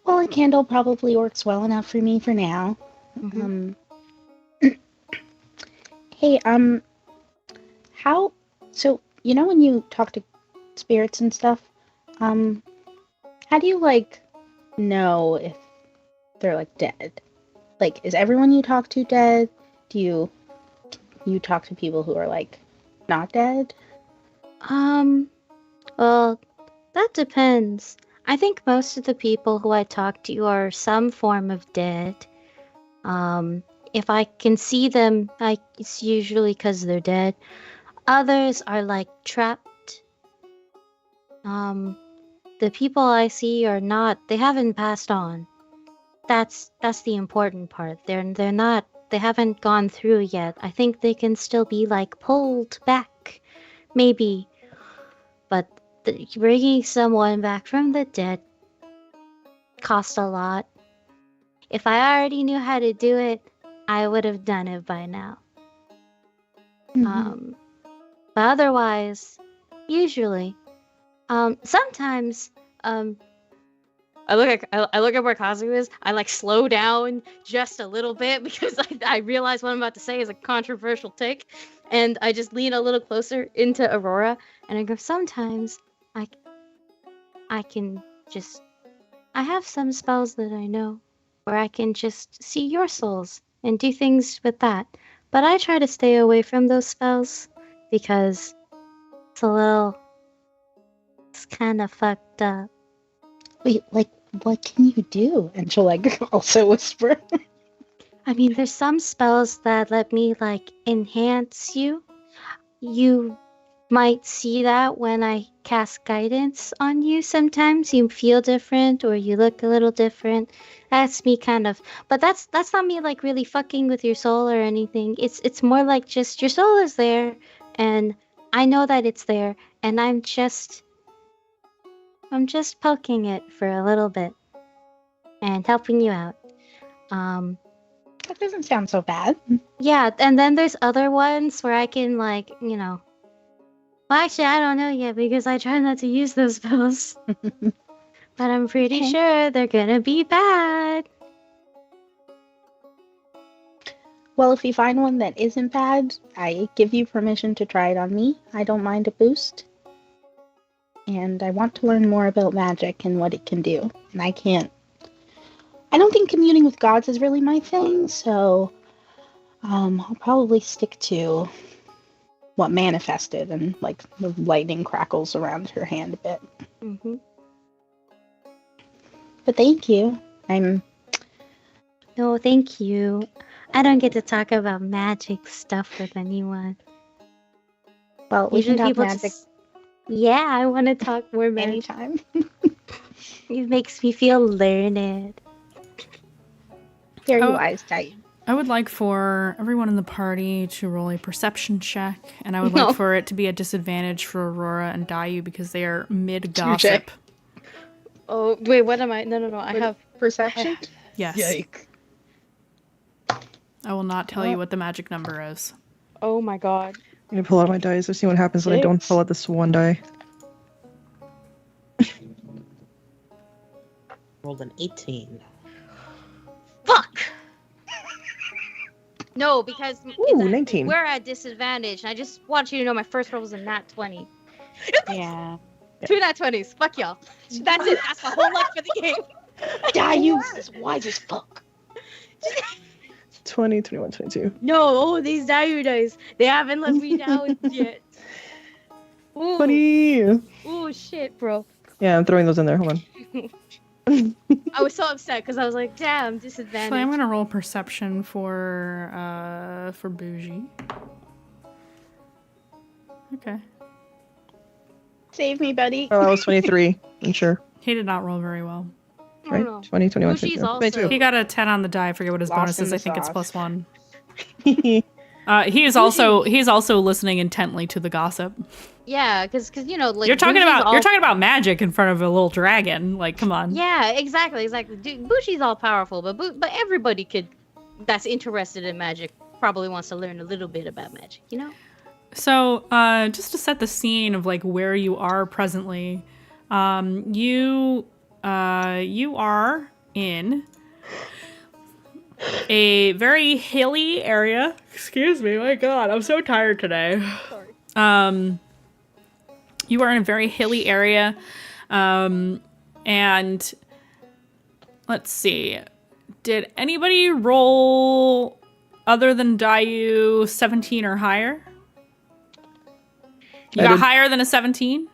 Well, a candle probably works well enough for me for now. Hey, how? So you know when you talk to spirits and stuff, how do you like know if they're like dead? Like, is everyone you talk to dead? Do you talk to people who are like not dead? Well, that depends. I think most of the people who I talk to are some form of dead. If I can see them, it's usually because they're dead. Others are like trapped. The people I see are not. They haven't passed on. That's the important part. They're not. They haven't gone through yet. I think they can still be like pulled back, maybe. But bringing someone back from the dead costs a lot. If I already knew how to do it, I would have done it by now. Mhm. But otherwise, usually, sometimes, I look at where Kazu is. I like slow down just a little bit because I realize what I'm about to say is a controversial take, and I just lean a little closer into Aurora, and I go. Sometimes I can just. I have some spells that I know where I can just see your souls and do things with that. But I try to stay away from those spells because it's kind of fucked up. Wait, like, what can you do? And she'll, like, also whisper. I mean, there's some spells that let me, like, enhance you. You might see that when I cast guidance on you sometimes. You feel different or you look a little different. That's me kind of, but that's not me like really fucking with your soul or anything. It's more like just your soul is there and I know that it's there and I'm just poking it for a little bit and helping you out. That doesn't sound so bad. Yeah, and then there's other ones where I can like, well, actually, I don't know yet because I try not to use those spells. But I'm pretty Okay. sure they're gonna be bad. Well, if you find one that isn't bad, I give you permission to try it on me. I don't mind a boost. And I want to learn more about magic and what it can do. And I don't think communing with gods is really my thing, so I'll probably stick to what manifested and like the lightning crackles around her hand a bit. Mm-hmm. But thank you. No, thank you. I don't get to talk about magic stuff with anyone. Well, we can talk people magic Yeah, I want to talk more magic. anytime. It makes me feel learned. Very Oh. wise, Diane. I would like for everyone in the party to roll a perception check, and I would No. like for it to be a disadvantage for Aurora and Dayu because they are mid-gossip. Oh, wait, what am I? No, I have... Perception? Yes. Yike. I will not tell you what the magic number is. Oh my god. I'm gonna pull out my dice to see what happens when I don't pull out this one die. Rolled an 18. Fuck! No, because Ooh, 19. we're at disadvantage. And I just want you to know my first roll was a nat 20. Yeah. 2 nat 20s. Fuck y'all. That's it. That's my whole life for the game. Dayu is wise as fuck. 20, 21, 22. No, these Dayu dice. They haven't let me down yet. Ooh. 20! Ooh, shit, bro. Yeah, I'm throwing those in there. Hold on. I was so upset because I was like, damn, disadvantage. So I'm gonna roll perception for Bougie. Okay. Save me, buddy. Oh, I was 23. I'm sure. He did not roll very well. I Right? don't know. 20, 21, Bougie's 22. also- 22. He got a 10 on the die. I forget what his Lost bonus in is. the I think it's sauce. +1. He is also listening intently to the gossip. Yeah, because like you're talking Bougie's about all- you're talking about magic in front of a little dragon. Like, come on. Yeah, exactly. Dude, Bougie's all powerful, but everybody that's interested in magic probably wants to learn a little bit about magic, you know? So, just to set the scene of like where you are presently, you are in a very hilly area. Excuse me, my God, I'm so tired today. Sorry. You are in a very hilly area, and let's see. Did anybody roll other than Dayu 17 or higher? You I got did. higher than a 17?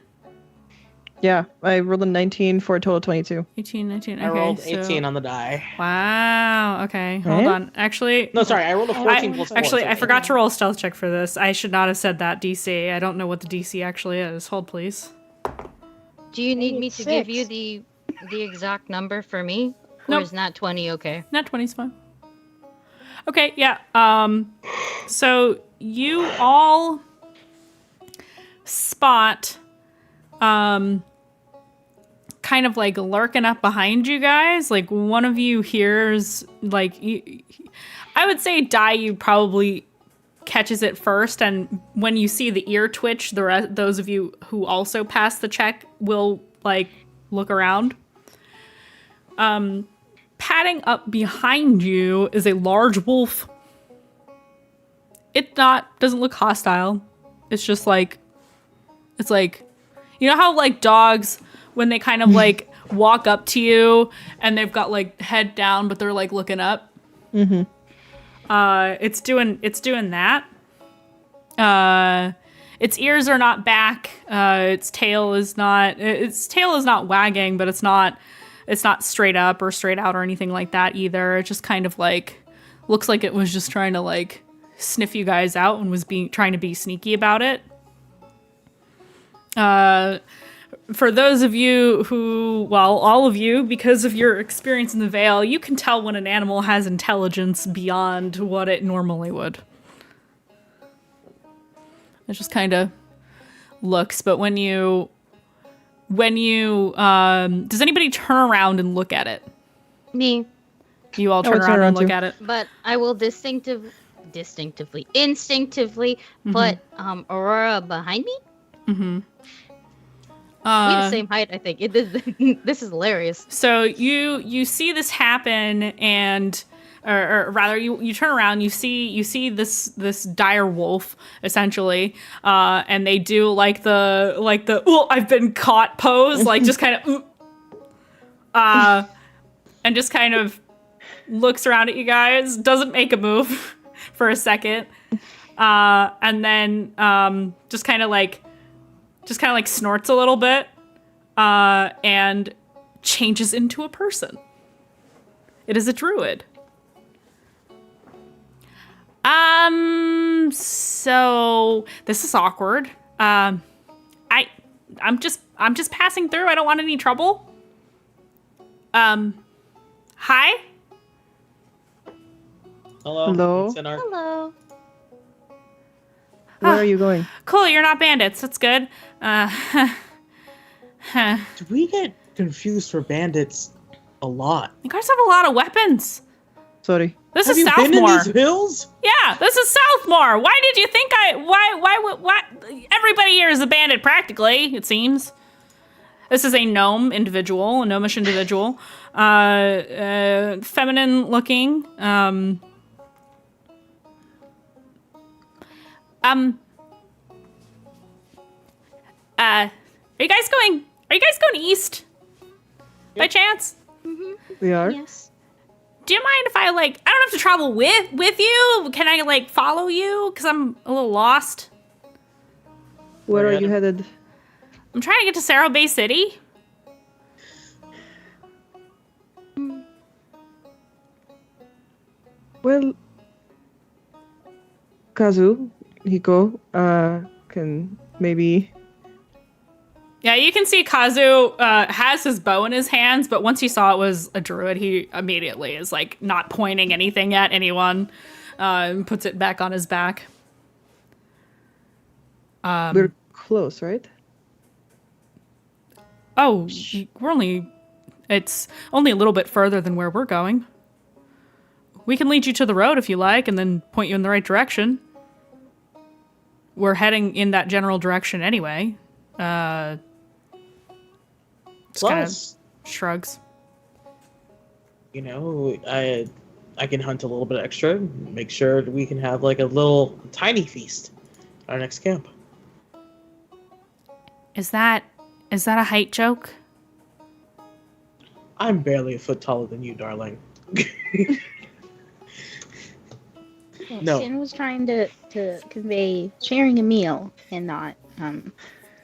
Yeah, I rolled a 19 for a total of 22. 18, 19. Okay, I rolled so- 18 on the die. Wow. Okay, hold Right? on. Actually, No, sorry, I rolled a 14 plus 4. actually, so I forgot 18. to roll a stealth check for this. I should not have said that DC. I don't know what the DC actually is. Hold, please. Do you need Maybe me it's to give you 6. the exact number for me? Or Nope. is not 20 okay? Not 20's fine. Okay, yeah. So you all spot, kind of like lurking up behind you guys. Like one of you hears, like, I would say you probably catches it first, and when you see the ear twitch, those of you who also pass the check will like look around. Padding up behind you is a large wolf. It doesn't look hostile. It's just like, it's like, you know how like dogs, when they kind of like walk up to you and they've got like head down but they're like looking up. Mm-hmm. It's doing that. Its ears are not back. Its tail is not wagging, but it's not straight up or straight out or anything like that either. It just kind of like looks like it was just trying to like sniff you guys out and was trying to be sneaky about it. For those of you who, well, all of you, because of your experience in the Vale, you can tell when an animal has intelligence beyond what it normally would. It just kind of looks, but when you does anybody turn around and look at it? Me. You all I would turn turn around around and look too. at it. But I will instinctively put Aurora behind me. Mm-hmm. We're the same height, I think. This is hilarious. So you see this happen, and or rather, you turn around, you see this dire wolf essentially, and they do like the "oh, I've been caught" pose, like just kind of, and just kind of looks around at you guys, doesn't make a move for a second, and then just kind of like snorts a little bit, and changes into a person. It is a druid. So this is awkward. I'm just passing through. I don't want any trouble. Hi. Hello. Hello? It's in our- Hello. Where are you going? Cool, you're not bandits. That's good. Do we get confused for bandits a lot? You guys have a lot of weapons. Sorry. This Have is you been in Southmore. these hills? Yeah, this is Southmore. Why did you think why everybody here is a bandit practically, it seems. This is a gnomish individual. Feminine looking. Are you guys going east? By chance? We are? Yes. Do you mind if I I don't have to travel with you? Can I follow you? Cause I'm a little lost. Where are you headed? headed? I'm trying to get to Cerro Bay City. Well, Kazu, Hiko, can maybe... Yeah, you can see Kazu has his bow in his hands, but once he saw it was a druid, he immediately is not pointing anything at anyone, and puts it back on his back. We're close, right? Oh, it's only a little bit further than where we're going. We can lead you to the road if you like, and then point you in the right direction. We're heading in that general direction anyway. Just kind of Plus, shrugs. I can hunt a little bit extra, make sure that we can have a little tiny feast at our next camp. Is that a height joke? I'm barely a foot taller than you, darling. No. Sin was trying to convey sharing a meal and not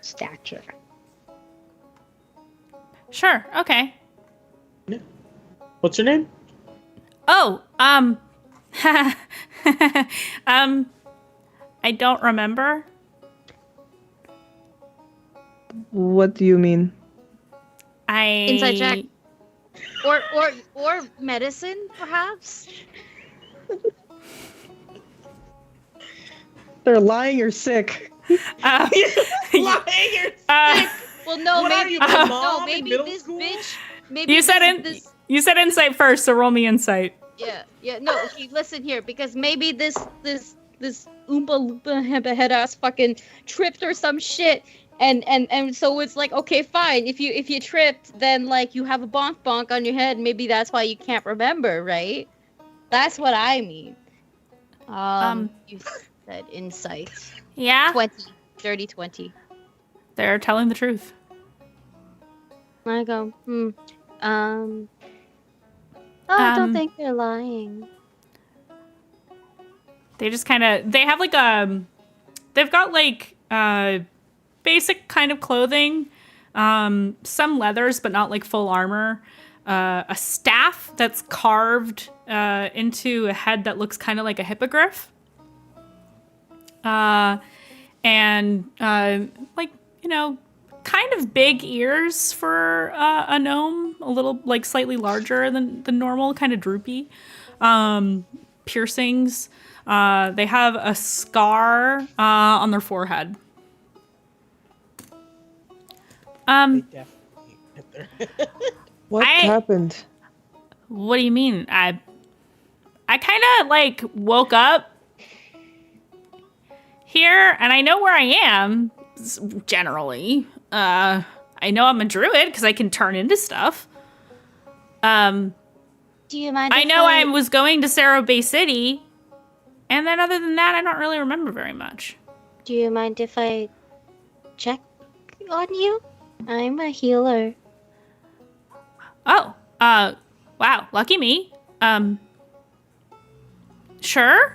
stature. Sure. Okay. What's your name? Oh, I don't remember. What do you mean? Inside check. Or medicine, perhaps? They're lying or sick. Uh, Lying, you're sick. Well, no, What are maybe you, my mom no, in maybe middle this school? bitch. Maybe you said this. You said insight first, so roll me insight. Yeah. No, okay, listen here, because maybe this Oompa Loompa head ass fucking tripped or some shit, and so it's like, okay, fine. If you tripped, then like you have a bonk on your head. Maybe that's why you can't remember, right? That's what I mean. You said insight. Yeah. 30, 20. They're telling the truth. I go, I don't think they're lying. They just kind of, they have like they've got like basic kind of clothing, some leathers, but not like full armor, a staff that's carved into a head that looks kind of like a hippogriff, and like, you know, kind of big ears for a gnome, a little like slightly larger than the normal, kind of droopy, piercings. They have a scar on their forehead. They definitely hit their What happened? What do you mean? I kind of like woke up here, and I know where I am generally. I know I'm a druid because I can turn into stuff. Do you mind? I know I was going to Cerro Bay City, and then other than that, I don't really remember very much. Do you mind if I check on you? I'm a healer. Oh, wow, lucky me. Sure.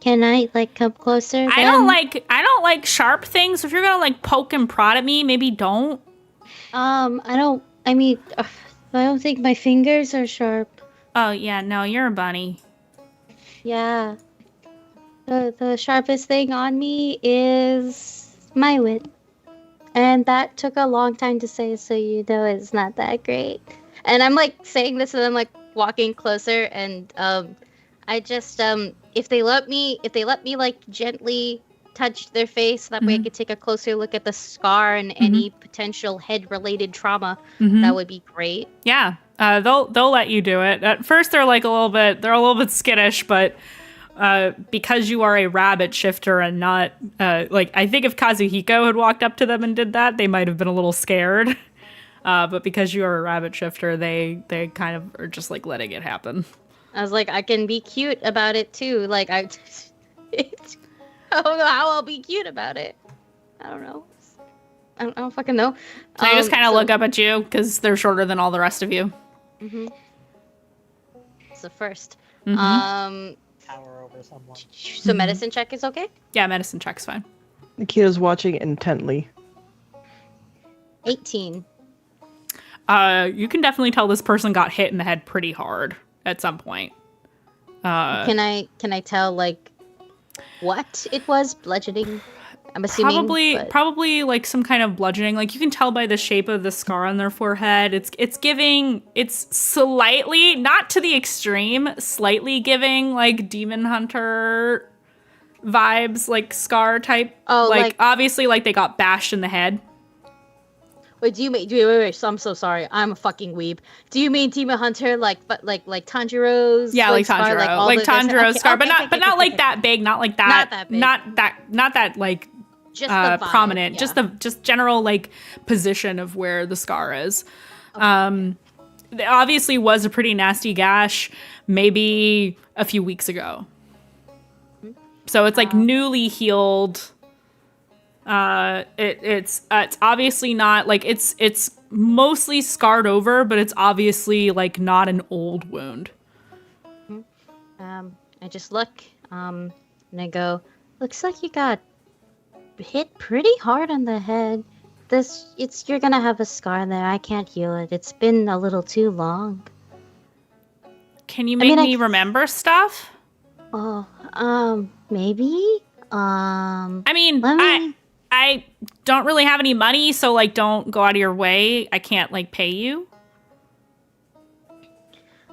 Can I like come closer? I don't like sharp things. So if you're gonna like poke and prod at me, maybe don't. I don't think my fingers are sharp. Oh yeah, no, you're a bunny. Yeah. The sharpest thing on me is my wit. And that took a long time to say, so you know it's not that great. And I'm like saying this and I'm like walking closer, and I just if they let me like gently touch their face, that way I could take a closer look at the scar and any potential head related trauma, that would be great. Yeah. They'll let you do it. At first they're a little bit skittish, but because you are a rabbit shifter and not I think if Kazuhiko had walked up to them and did that, they might have been a little scared. But because you are a rabbit shifter, they kind of are just like letting it happen. I was like, I can be cute about it too. Like I don't know how I'll be cute about it. I don't know. I don't fucking know. So they just kind of look up at you because they're shorter than all the rest of you. It's the first. tower over someone. So medicine check is okay? Yeah, medicine check's fine. Nikita's watching intently. 18. You can definitely tell this person got hit in the head pretty hard at some point. Can I tell like what it was? Bludgeoning? I'm assuming. Probably like some kind of bludgeoning. Like you can tell by the shape of the scar on their forehead. It's slightly, not to the extreme, slightly giving like demon hunter vibes, like scar type. Oh, like obviously like they got bashed in the head. Wait, wait, so I'm so sorry. I'm a fucking weeb. Do you mean Demon Hunter like Tanjiro's? Yeah, like Tanjiro. Scar, like Tanjiro's scar, but not okay. that big, not like that. Not that like just the vibe, prominent. Yeah. Just general like position of where the scar is. Okay. There obviously was a pretty nasty gash maybe a few weeks ago. So it's like newly healed. It's obviously not like it's mostly scarred over, but it's obviously like not an old wound. I just look, and I go, looks like you got hit pretty hard on the head. you're gonna have a scar there. I can't heal it. It's been a little too long. Can you make mean, me remember stuff? Oh, maybe. I mean, let me. I don't really have any money, so like, don't go out of your way. I can't like pay you.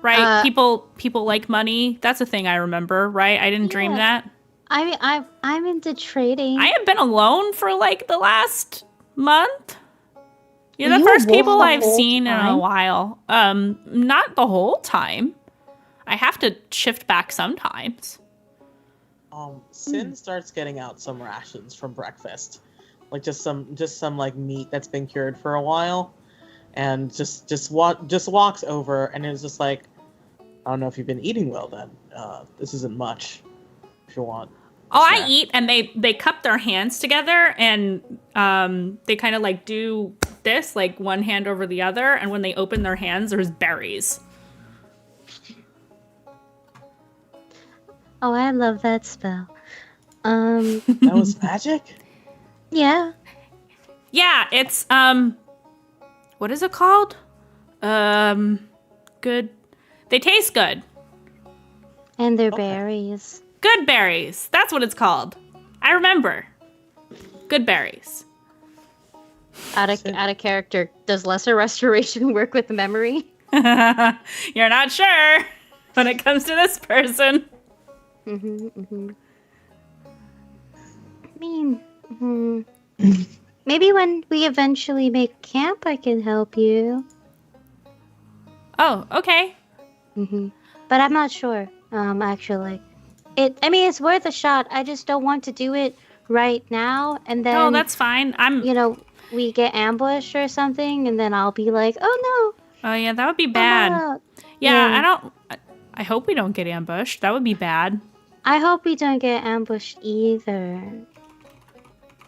Right? People like money. That's a thing I remember, right? I didn't dream that. I mean, I'm into trading. I have been alone for like the last month. You're Were the you first a wolf people the I've whole seen in a time? while. Not the whole time. I have to shift back sometimes. Sin starts getting out some rations from breakfast, like just some like meat that's been cured for a while, and just walks over and is just like, I don't know if you've been eating well then. This isn't much. If you want. Oh, I eat, and they cup their hands together, and they kind of like do this, like one hand over the other, and when they open their hands, there's berries. Oh, I love that spell. That was magic? Yeah. Yeah, it's what is it called? Good. They taste good. And they're Okay. berries. Good berries. That's what it's called. I remember. Good berries. Out of character. Does lesser restoration work with memory? You're not sure when it comes to this person. I mean, maybe when we eventually make camp, I can help you. Oh, okay. But I'm not sure. Actually, it's worth a shot. I just don't want to do it right now, and then Oh, that's fine. we get ambushed or something, and then I'll be like, oh Oh yeah, that would be no, I'm bad. out. Yeah, I hope we don't get ambushed. That would be bad. I hope we don't get ambushed either.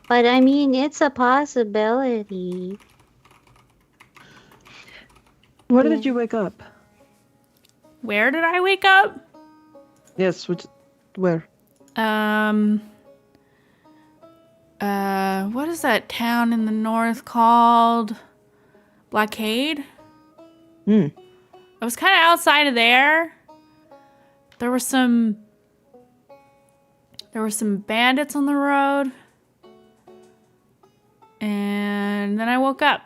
But I mean, it's a possibility. Where did you wake up? Where did I wake up? Yes, where? What is that town in the north called? Blockade? I was kind of outside of there. There were some bandits on the road. And then I woke up.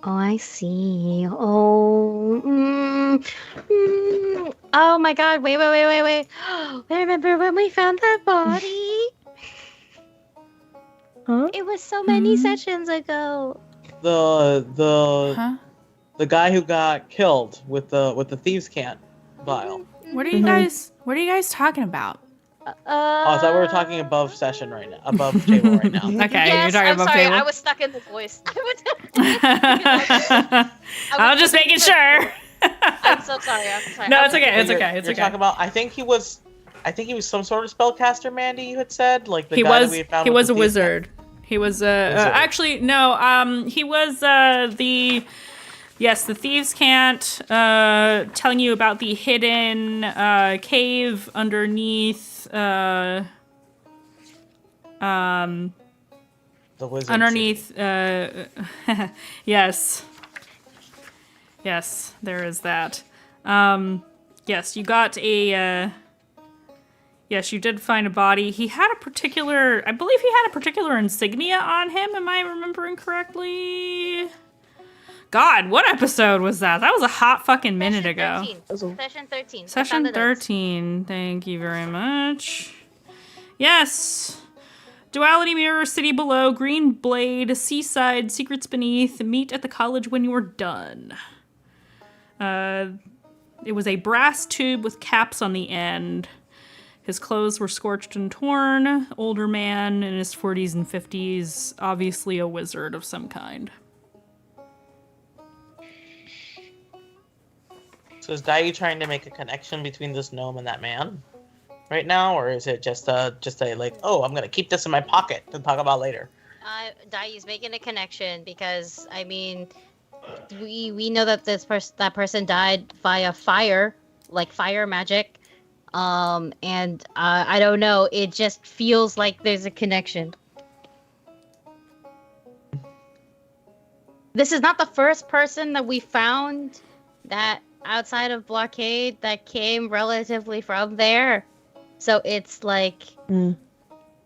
Oh, I see. Oh, oh my God! Wait! I remember when we found that body. Huh? It was so many sessions ago. Huh? The guy who got killed with the thieves' cant vial. What are you guys talking about? Oh, I thought we were talking above table right now. Okay, Yes, you're talking I'm about sorry. table. I was stuck in the voice. I was just making sure. I'm so sorry. No, it's okay. It's okay. It's You're okay. talking about. I think he was some sort of spellcaster. Mandy, you had said like the He guy that was we had found. he with was the a thieves' wizard. He was actually no. He was the thieves can't telling you about the hidden cave underneath The wizard. underneath yes, there is that. Yes, you got a yes, you did find a body. He had a particular, I believe he had a particular insignia on him. Am I remembering correctly? God, what episode was that? That was a hot fucking minute ago. Session 13. Session 13. Thank you very much. Yes. Duality Mirror, City Below, Green Blade, Seaside, Secrets Beneath, Meet at the College When You're Done. It was a brass tube with caps on the end. His clothes were scorched and torn. Older man in his 40s and 50s, obviously a wizard of some kind. So is Dai trying to make a connection between this gnome and that man right now, or is it just a like, oh, I'm gonna keep this in my pocket to talk about later? Dai's making a connection because I mean, we know that that person died via fire, like fire magic, and I don't know. It just feels like there's a connection. this is not the first person that we found that outside of blockade that came relatively from there. So it's like, Mm.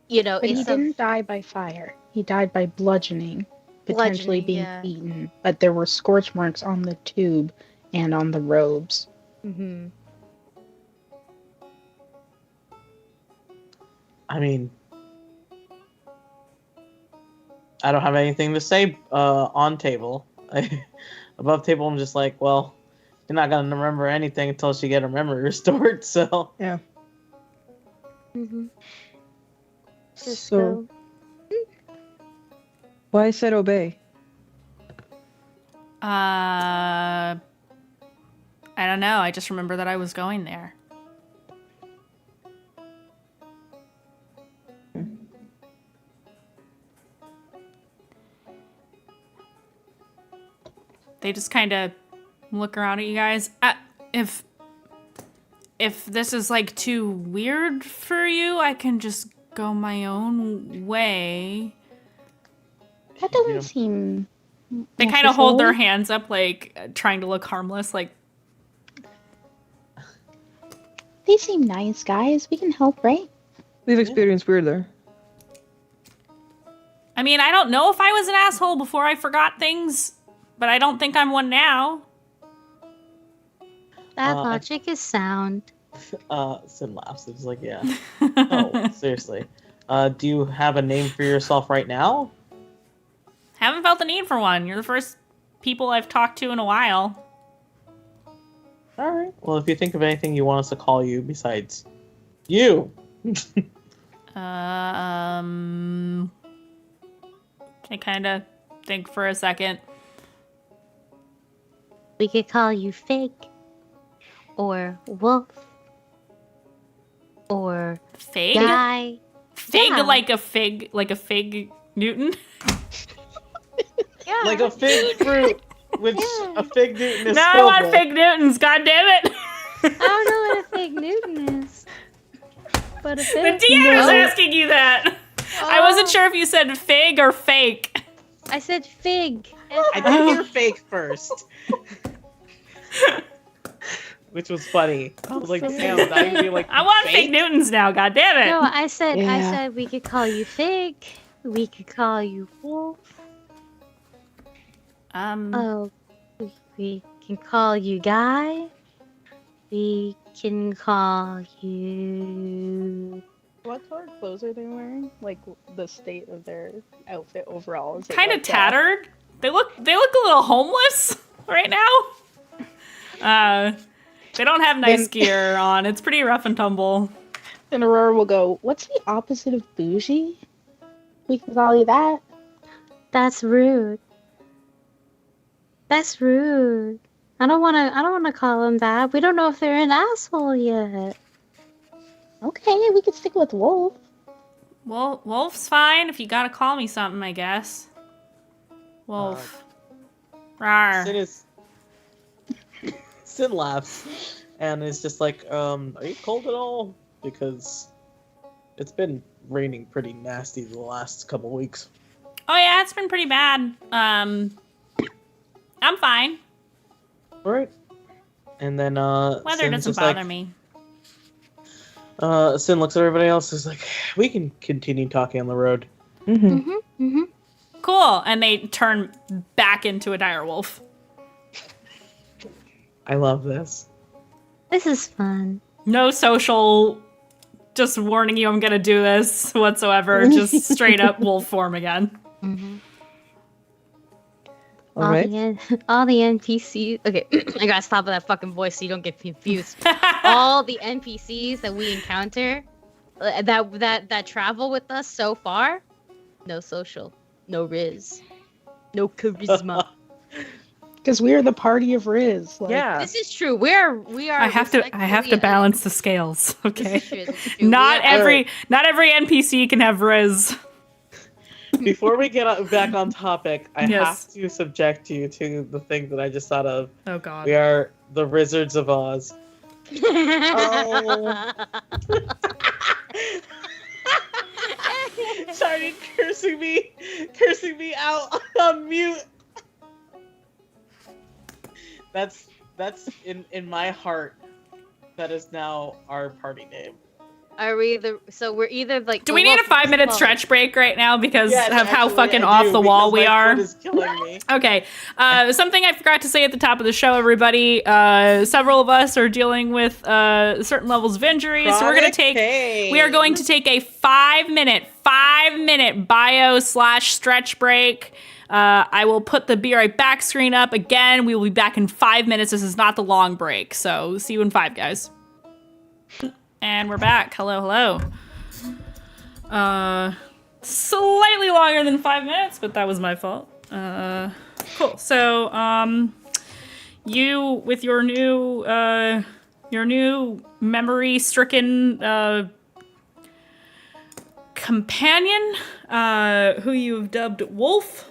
you know, But he it's didn't die by fire. He died by bludgeoning, potentially being yeah. eaten. But there were scorch marks on the tube and on the robes. Mm-hmm. I mean, I don't have anything to say on table. Above table, I'm just like, well, you're not gonna remember anything until she get her memory restored. So Yeah. Mm-hmm. So, why I said obey? I don't know. I just remember that I was going there. They just kind of look around at you guys. If this is like too weird for you, I can just go my own way. That doesn't seem. They kind of hold their necessary. hands up, like trying to look harmless. Like, They seem nice guys. We can help, right? We've experienced weird there. I mean, I don't know if I was an asshole before I forgot things, but I don't think I'm one now. That logic is sound. Sid laughs. It's like, yeah. No, seriously. Do you have a name for yourself right now? Haven't felt the need for one. You're the first people I've talked to in a while. All right. Well, if you think of anything you want us to call you besides you. I kind of think for a second. We could call you Fig, or Wolf, or Fig? Guy. Fig Yeah. like a fig Newton? Yeah. Like a fig fruit, which a fig Newton is No, I filled want with. fig Newtons, god damn it! I don't know what a Fig Newton is. But a The Fig. DM is No. asking you that. I wasn't sure if you said fig or fake. I said Fig. I did hear fake first. Which was funny. I was like, damn, I would be like, I want fig fake? Newtons now, god damn it! No, I said Yeah. we could call you Fig. We could call you Wolf. Oh, we can call you Guy. We can call you. What color clothes are they wearing? Like the state of their outfit overall? Is it Kind of like, tattered. They look a little homeless right now. They don't have nice gear on. It's pretty rough and tumble. And Aurora will go, what's the opposite of bougie? We can call you that. That's rude. That's rude. I don't wanna call him that. We don't know if they're an asshole yet. Okay, we could stick with Wolf. Well, Wolf's fine if you gotta call me something, I guess. Wolf. Rawr. Sid laughs and is just like, are you cold at all? Because it's been raining pretty nasty the last couple weeks. Oh yeah, it's been pretty bad. I'm fine. Alright. And then Weather Sin doesn't just bother like, me. Sin looks at everybody else and is like, we can continue talking on the road. Mm-hmm. Cool. And they turn back into a dire wolf. I love this. This is fun. No social, just warning you I'm gonna do this whatsoever. Just straight up wolf form again. All right. All the NPCs. Okay, I gotta stop with that fucking voice so you don't get confused. All the NPCs that we encounter, that travel with us so far, no social, no riz, no charisma. Because we're the party of Riz. Like, Yeah. This is true. We are. I have to balance the scales. Okay. This is true, this is true. Not We are- every NPC can have Riz. Before we get back on topic, I Yes. have to subject you to the thing that I just thought of. Oh god. We are the Wizards of Oz. Oh. Started cursing me out on mute. That's in my heart. That is now our party name. Are we we're either like. Do we need a 5-minute stretch break right now because Yes, of how actually, fucking I off do, the wall because we my are? foot is killing me. Okay. Something I forgot to say at the top of the show, everybody. Several of us are dealing with certain levels of injury, so we are going to take a 5-minute bio/stretch break. I will put the Be Right Back screen up again. We will be back in 5 minutes. This is not the long break, so see you in 5, guys. And we're back. Hello. Slightly longer than 5 minutes, but that was my fault. Cool. So, you with your new memory-stricken companion, who you've dubbed Wolf,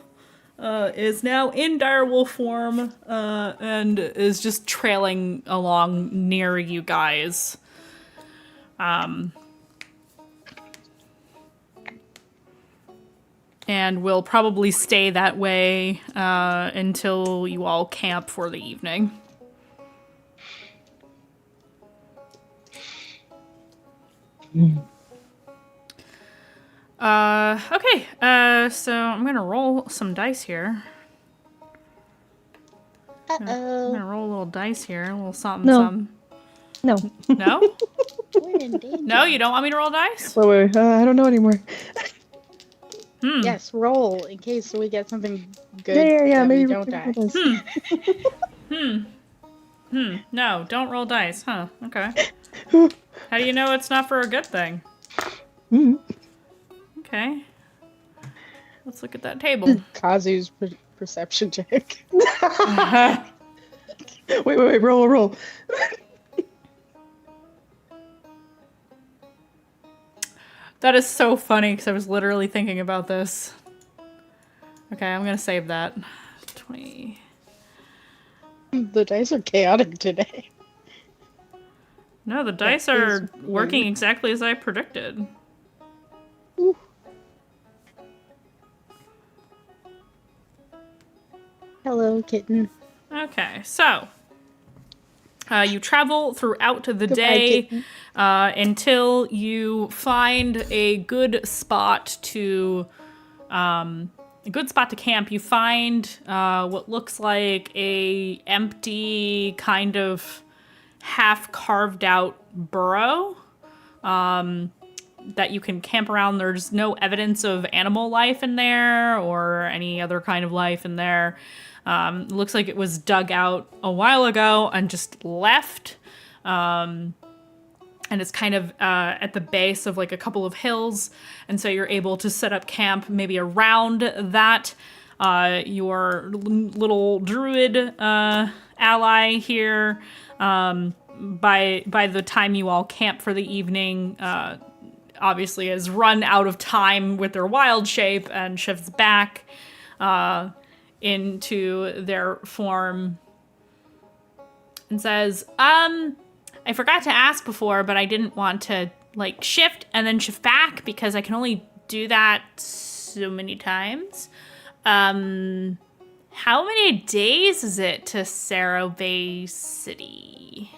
is now in dire wolf form and is just trailing along near you guys. And will probably stay that way until you all camp for the evening. Okay, so I'm gonna roll some dice here. I'm gonna roll a little dice here, a little something, something. No. No? We're in danger. No, you don't want me to roll dice? Wait, I don't know anymore. Yes, roll in case we get something good. Yeah, that maybe we don't die. No, don't roll dice, huh? Okay. How do you know it's not for a good thing? Okay. Let's look at that table. Kazu's perception check. Wait, roll. That is so funny because I was literally thinking about this. Okay, I'm gonna save that. 20. The dice are chaotic today. No, the dice are working exactly as I predicted. Ooh. Hello, kitten. Okay, so you travel throughout the Goodbye, day kitten. until you find a good spot to camp. You find what looks like a empty kind of half carved out burrow that you can camp around. There's no evidence of animal life in there or any other kind of life in there. It looks like it was dug out a while ago and just left. And it's kind of at the base of like a couple of hills. And so you're able to set up camp maybe around that. Your little druid ally here, by the time you all camp for the evening, obviously has run out of time with their wild shape and shifts back into their form and says, I forgot to ask before, but I didn't want to like shift and then shift back because I can only do that so many times. How many days is it to Sarrow Bay City?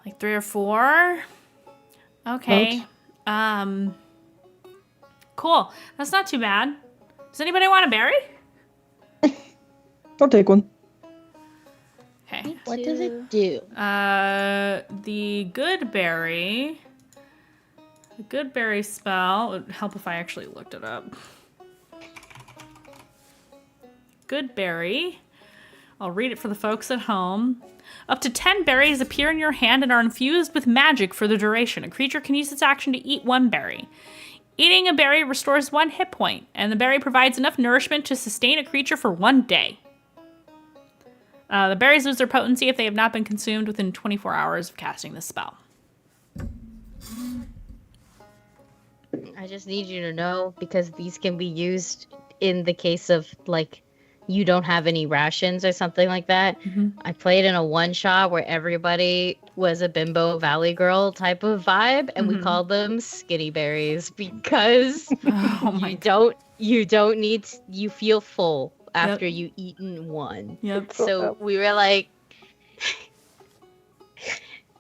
Like 3 or 4? Okay. Cool. That's not too bad. Does anybody want a berry? I'll take one. Okay. What does it do? The good berry spell would help if I actually looked it up. Good berry. I'll read it for the folks at home. Up to 10 berries appear in your hand and are infused with magic for the duration. A creature can use its action to eat 1 berry. Eating a berry restores 1 hit point, and the berry provides enough nourishment to sustain a creature for 1 day. The berries lose their potency if they have not been consumed within 24 hours of casting the spell. I just need you to know, because these can be used in the case of, like, you don't have any rations or something like that. Mm-hmm. I played in a one-shot where everybody was a Bimbo Valley Girl type of vibe, and we called them skinny berries because you don't need, you feel full after you eaten one. Yep. So we were like,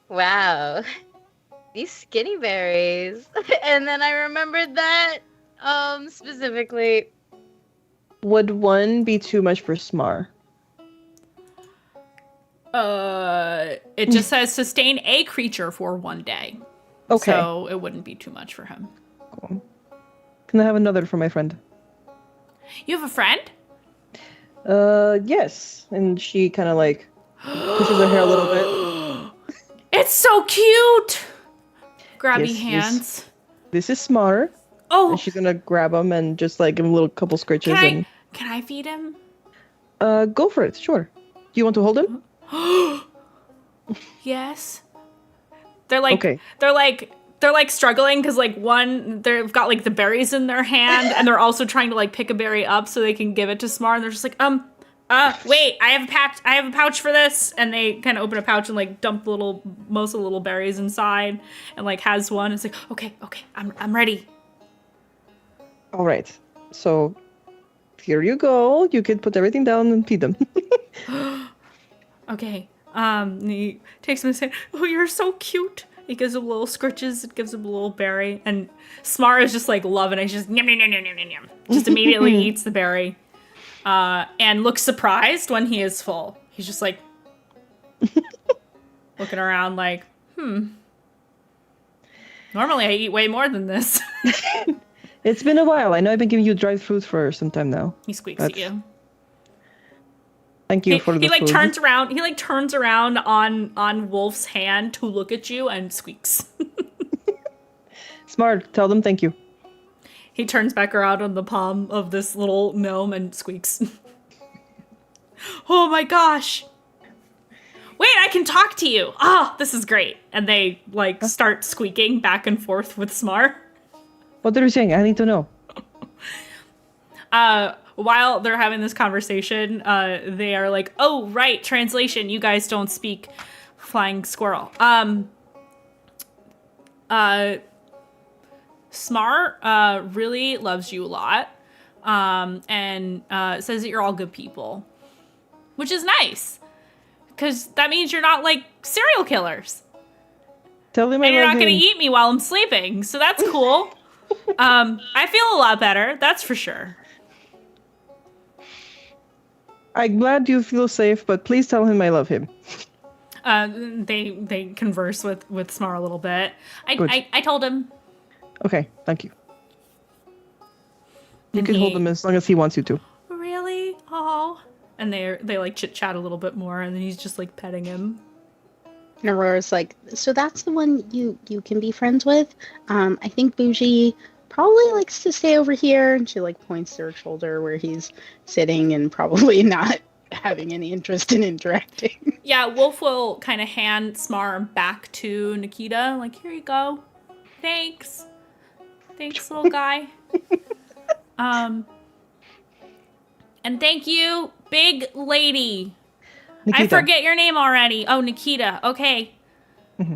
wow, these skinny berries. And then I remembered that specifically. Would one be too much for Smar? It just says sustain a creature for 1 day. Okay. So it wouldn't be too much for him. Cool. Can I have another for my friend? You have a friend? Yes. And she kind of like pushes her hair a little bit. It's so cute! Grabby Yes, hands. This is Smar. Oh! And she's gonna grab him and just like give him a little couple scritches. Can I feed him? Go for it, sure. Do you want to hold him? Yes. They're like, Okay. they're like struggling because like they've got like the berries in their hand and they're also trying to like pick a berry up so they can give it to Smar, and they're just like, wait, I have a pouch for this, and they kind of open a pouch and like dump most of the little berries inside, and like has one. It's like, okay, I'm ready. All right. So here you go. You can put everything down and feed them. Okay. And he takes him and says, "Oh, you're so cute." He gives him little scritches. It gives him a little berry, and Smar is just like loving it. He's just yum yum yum yum yum yum. Just immediately eats the berry, and looks surprised when he is full. He's just like looking around, like, Normally I eat way more than this. It's been a while. I know I've been giving you dried fruit for some time now. He squeaks at you. Thank you for the He like food. turns around. He like turns around on Wolf's hand to look at you and squeaks. Smart. Tell them thank you. He turns back around on the palm of this little gnome and squeaks. Oh my gosh. Wait, I can talk to you. Ah, this is great. And they like start squeaking back and forth with Smar. What are you saying? I need to know. While they're having this conversation, they are like, "Oh, right, translation. You guys don't speak flying squirrel." Smar really loves you a lot, and says that you're all good people, which is nice, because that means you're not like serial killers, Tell him I and you're love not going to him. eat me while I'm sleeping. So that's cool. I feel a lot better, that's for sure. I'm glad you feel safe, but please tell him I love him. They converse with Smar a little bit. Good. I told him. Okay, thank you. You And can hold him as long as he wants you to. Really? Oh. And they like chit chat a little bit more, and then he's just like petting him. And Aurora's like, so that's the one you can be friends with? I think Bougie probably likes to stay over here. And she like points to her shoulder where he's sitting and probably not having any interest in interacting. Yeah, Wolf will kind of hand Smar back to Nikita. Like, here you go. Thanks. Thanks, little guy. And thank you, big lady. Nikita. I forget your name already. Oh, Nikita. Okay.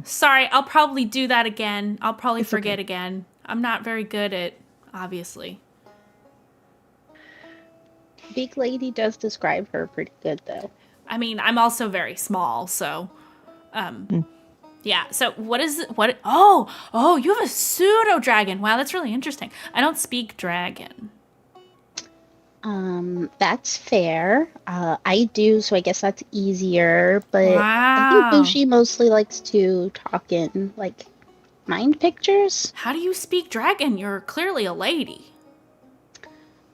Sorry, I'll probably do that again. I'll probably forget again. I'm not very good at, obviously. Big lady does describe her pretty good, though. I mean, I'm also very small, so, yeah. So oh, you have a pseudo dragon. Wow, that's really interesting. I don't speak dragon. That's fair. I do, so I guess that's easier, but I Wow. think Bushi mostly likes to talk in, like, mind pictures. How do you speak dragon? You're clearly a lady.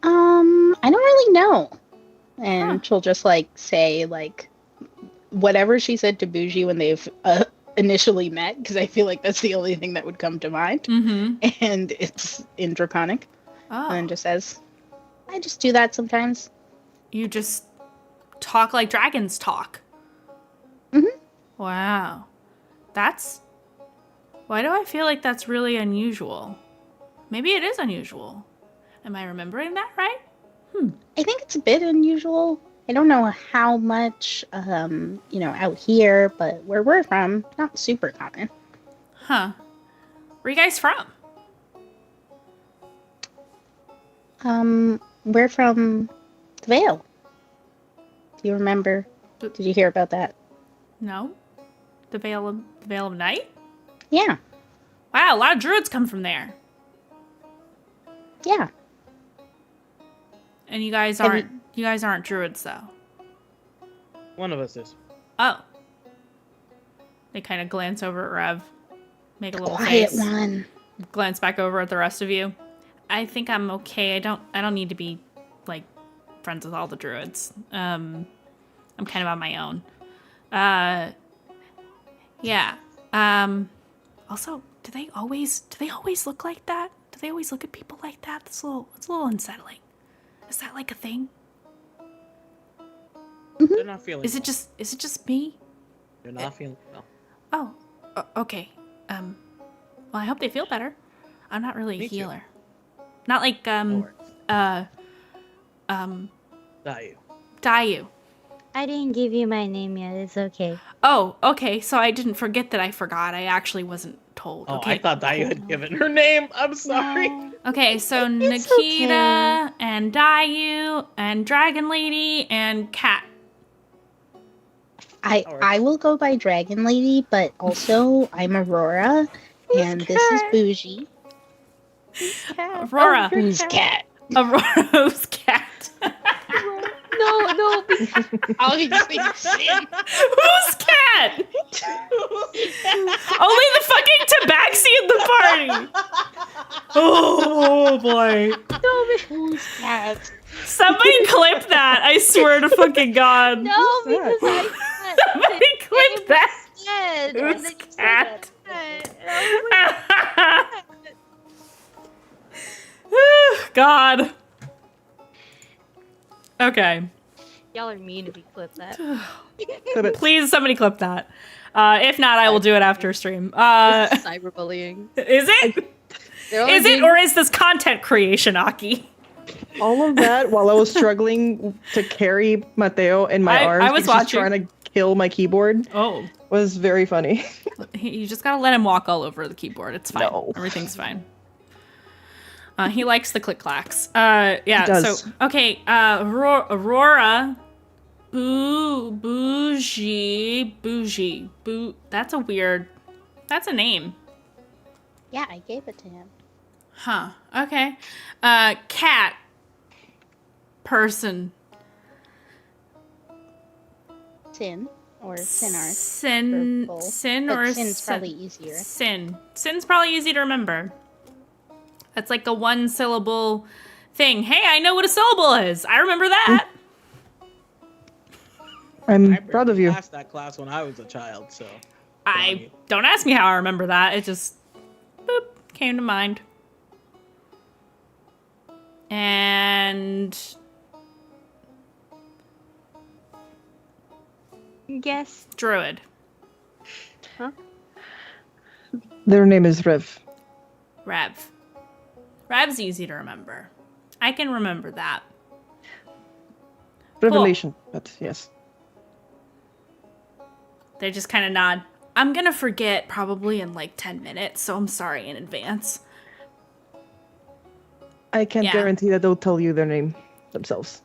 I don't really know. And Huh. she'll just, like, say, like, whatever she said to Bougie when they've initially met, because I feel like that's the only thing that would come to mind. Mm-hmm. And it's in Draconic. Oh. And just says, I just do that sometimes. You just talk like dragons talk. Mhm. Wow. Why do I feel like that's really unusual? Maybe it is unusual. Am I remembering that right? I think it's a bit unusual. I don't know how much, out here, but where we're from, not super common. Huh. Where you guys from? We're from the Vale. Do you remember? Did you hear about that? No? The Veil of Night? Yeah. Wow, a lot of druids come from there. Yeah. And you guys Have aren't druids though. One of us is. Oh. They kind of glance over at Rev. Make a little Quiet face. one. Glance back over at the rest of you. I think I'm okay. I don't need to be like friends with all the druids. I'm kind of on my own. Yeah. Also, do they always look like that? Do they always look at people like that? It's a little unsettling. Is that like a thing? They're not feeling. Is it just me? They're not feeling well. Oh, okay. Well, I hope they feel better. I'm not really a Me too. healer. Not like No worries. Dayu. I didn't give you my name yet. It's okay. Oh, okay. So I didn't forget that I forgot. I actually wasn't told. Oh, Okay. I thought Dayu had given her name. I'm sorry. No. Okay, so It's Nikita okay. and Dayu and Dragon Lady and Cat. I will go by Dragon Lady, but also I'm Aurora, and this is Bougie. Aurora. Who's Cat? Aurora's Cat. No, obviously Sin. Who's Cat? Only the fucking tabaxi in the party. Oh boy. Who's Cat? Somebody clip that. I swear to fucking God. No, Who's that? because I Somebody clip that. said. Who's Cat? God. Okay. Y'all are mean if you clip that. Please, somebody clip that. If not, I will do it after stream. Cyberbullying. Is it? Is it, or is this content creation, Aki? All of that while I was struggling to carry Mateo in my arms. I was because he's watching. trying to kill my keyboard. Oh. Was very funny. You just gotta let him walk all over the keyboard. It's fine. No. Everything's fine. He likes the click clacks. Yeah. He does. So okay. Aurora, bougie. That's a weird. That's a name. Yeah, I gave it to him. Huh. Okay. Cat. Person. Sin or Sinart. Sin. Purple. Sin But or Sin's sin. probably easier. Sin. Sin's probably easy to remember. That's like a one syllable thing. Hey, I know what a syllable is. I remember that. I'm I proud of you. passed that class when I was a child, so. Don't ask me how I remember that. It just boop, came to mind. And Guess. druid. Their name is Rev. Rev. Rev's easy to remember. I can remember that. Revelation, but yes. They just kind of nod. I'm gonna forget probably in like 10 minutes, so I'm sorry in advance. I can't Yeah. guarantee that they'll tell you their name themselves.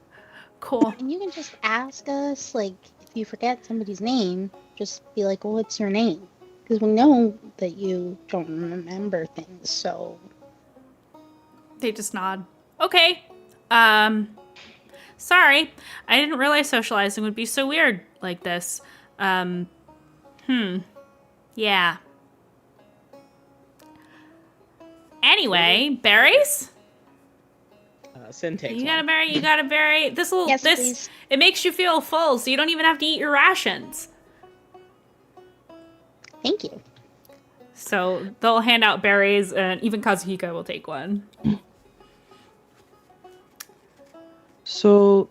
Cool. And you can just ask us, like, if you forget somebody's name, just be like, well, what's your name? Because we know that you don't remember things, so. They just nod. Okay. Sorry. I didn't realize socializing would be so weird like this. Yeah. Anyway, berries? Sin takes You one. got a berry, you got a berry. This will Yes, please. it makes you feel full, so you don't even have to eat your rations. Thank you. So they'll hand out berries, and even Kazuhika will take one. So,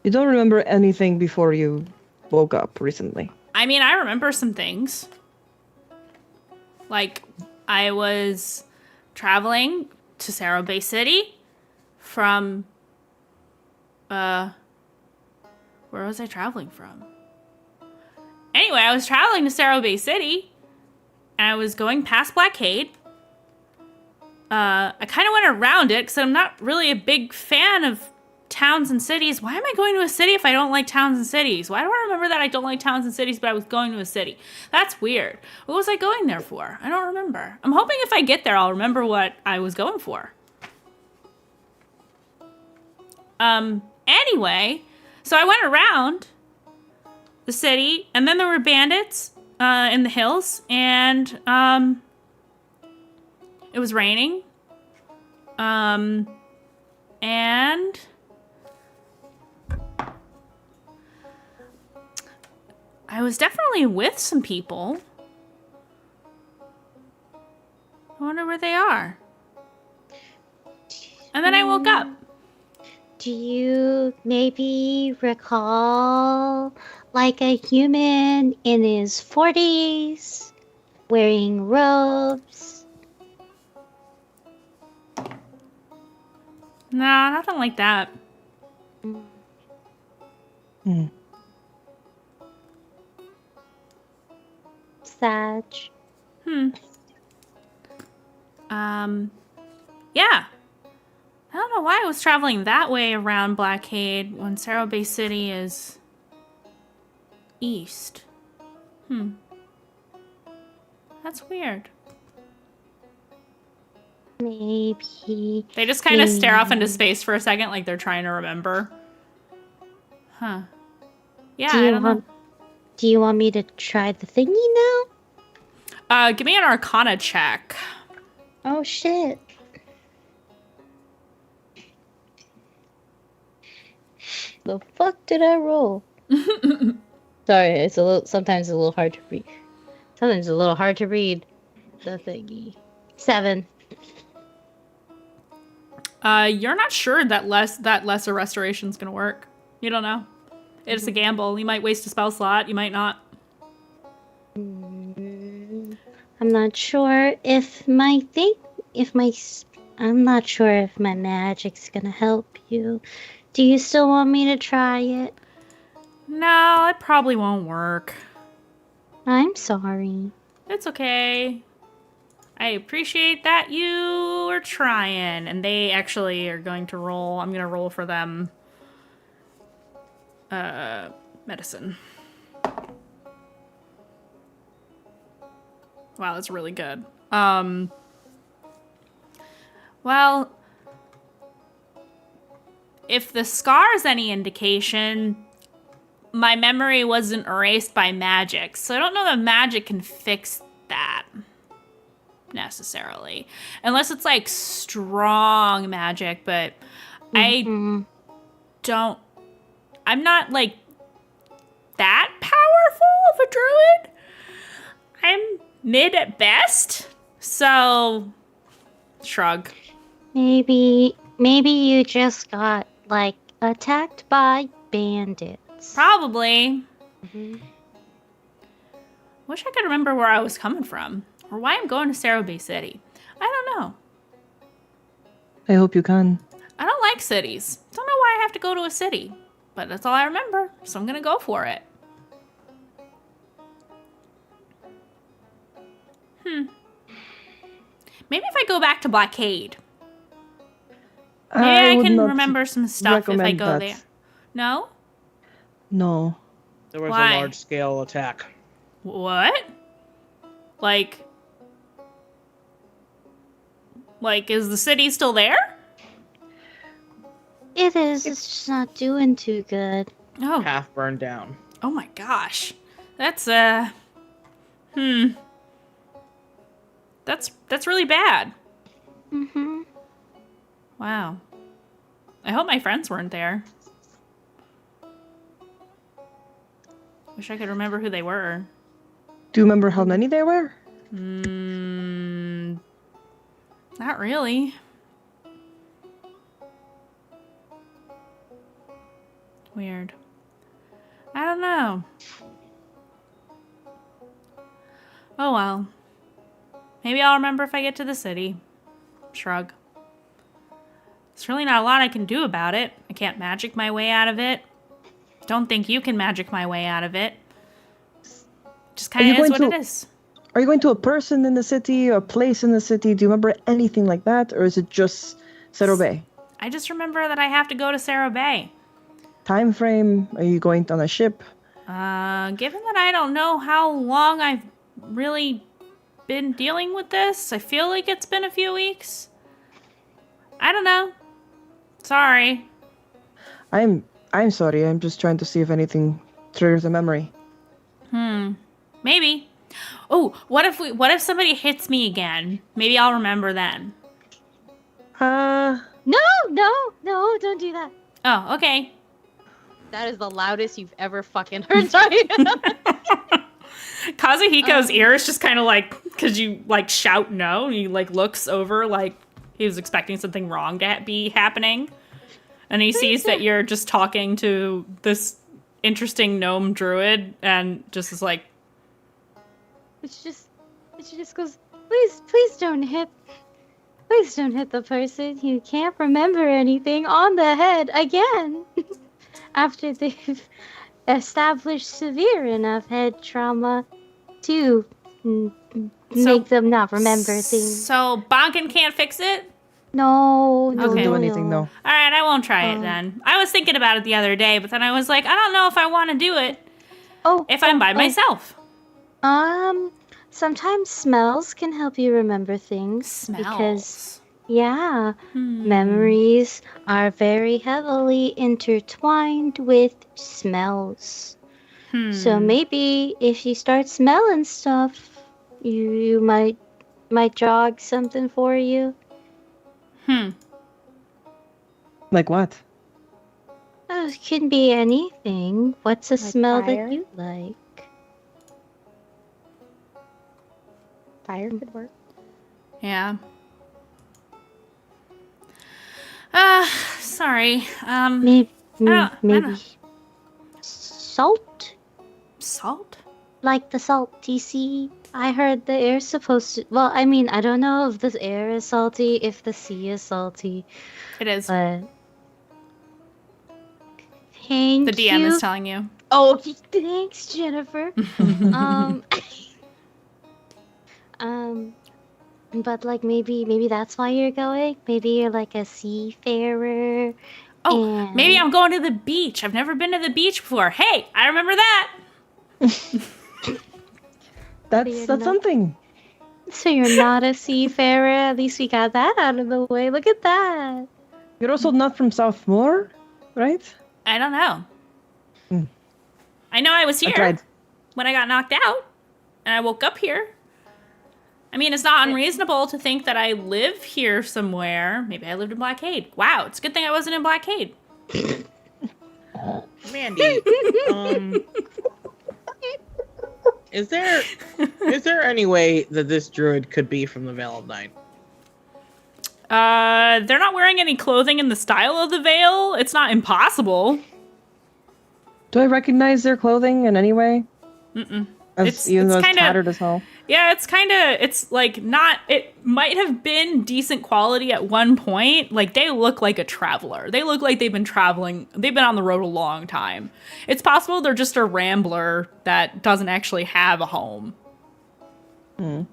you don't remember anything before you woke up recently? I mean, I remember some things. Like, I was traveling to Cerro Bay City from, where was I traveling from? Anyway, I was traveling to Cerro Bay City, and I was going past Blackade. I kind of went around it, because I'm not really a big fan of towns and cities. Why am I going to a city if I don't like towns and cities? Why do I remember that I don't like towns and cities, but I was going to a city? That's weird. What was I going there for? I don't remember. I'm hoping if I get there, I'll remember what I was going for. Anyway, so I went around the city, and then there were bandits in the hills, and it was raining. And I was definitely with some people. I wonder where they are. And then I woke up. Do you maybe recall like a human in his 40s wearing robes? No, nothing like that. Sag. Yeah. I don't know why I was traveling that way around Blackade when Cerro Bay City is east. That's weird. Maybe. They just kind of stare off into space for a second like they're trying to remember. Huh. Yeah, I don't know. Do you want me to try the thingy now? Give me an Arcana check. Oh shit. The fuck did I roll? Sorry, it's sometimes a little hard to read. Sometimes a little hard to read the thingy. 7. You're not sure that lesser restoration's gonna work. You don't know. It's a gamble. You might waste a spell slot. You might not. I'm not sure if I'm not sure if my magic's gonna help you. Do you still want me to try it? No, it probably won't work. I'm sorry. It's okay. I appreciate that you are trying. And they actually are going to roll. I'm going to roll for them. Medicine. Wow, that's really good. Well, if the scar's any indication, my memory wasn't erased by magic. So I don't know that magic can fix that necessarily. Unless it's like strong magic, but I'm not like that powerful of a druid. I'm mid at best. So shrug. Maybe you just got like attacked by bandits. Probably. Wish I could remember where I was coming from. Or why I'm going to Cerro Bay City. I don't know. I hope you can. I don't like cities. Don't know why I have to go to a city. But that's all I remember. So I'm going to go for it. Maybe if I go back to Blockade. Maybe I would can not remember some stuff if I recommend go that. there. No? No. There was Why? a large-scale attack. What? Like, is the city still there? It is. It's just not doing too good. Oh. Half burned down. Oh my gosh. That's That's really bad. Wow. I hope my friends weren't there. Wish I could remember who they were. Do you remember how many there were? Not really. Weird. I don't know. Oh well. Maybe I'll remember if I get to the city. Shrug. There's really not a lot I can do about it. I can't magic my way out of it. Don't think you can magic my way out of it. Just kind of is what it is. Are you going to a person in the city or a place in the city? Do you remember anything like that? Or is it just Cerro Bay? I just remember that I have to go to Sarah Bay. Time frame? Are you going on a ship? Given that I don't know how long I've really been dealing with this, I feel like it's been a few weeks. I don't know. Sorry. I'm sorry. I'm just trying to see if anything triggers a memory. Maybe. Oh, what if somebody hits me again? Maybe I'll remember then. No, don't do that. Oh, okay. That is the loudest you've ever fucking heard. Sorry. Kazuhiko's ears just kind of like, because you like shout no, and he like looks over like he was expecting something wrong to be happening. And he sees that you're just talking to this interesting gnome druid and just is like, She just goes, please don't hit the person who can't remember anything on the head again after they've established severe enough head trauma to make them not remember things. So Bonkin can't fix it? No, Doesn't do anything, no. though. All right, I won't try it then. I was thinking about it the other day, but then I was like, I don't know if I want to do it if I'm by myself. Sometimes smells can help you remember things. Because, yeah, memories are very heavily intertwined with smells. So maybe if you start smelling stuff, you might jog something for you. Like what? Oh, it can be anything. What's a smell fire? that you like? Fire could work. Yeah. Sorry. Maybe don't- salt? Salt? Like the salt you see? I heard the air's supposed to... Well, I mean, I don't know if the air is salty, if the sea is salty, It is. but... Thank The DM you. is telling you. Oh, thanks, Jennifer. But like maybe that's why you're going. Maybe you're like a seafarer. Oh, maybe I'm going to the beach. I've never been to the beach before. Hey, I remember that. That's something. So you're not a seafarer. At least we got that out of the way. Look at that. You're also not from Southmore, right? I don't know. I know I was I here tried. when I got knocked out, and I woke up here. I mean, it's not unreasonable to think that I live here somewhere. Maybe I lived in Blockade. Wow, it's a good thing I wasn't in Blockade. Mandy, is there any way that this druid could be from the Vale of Night? They're not wearing any clothing in the style of the Veil. It's not impossible. Do I recognize their clothing in any way? Mm-mm. Even though it's kinda- tattered as hell. Yeah, it's like not, it might have been decent quality at one point. Like, they look like a traveler. They look like they've been on the road a long time. It's possible they're just a rambler that doesn't actually have a home. Their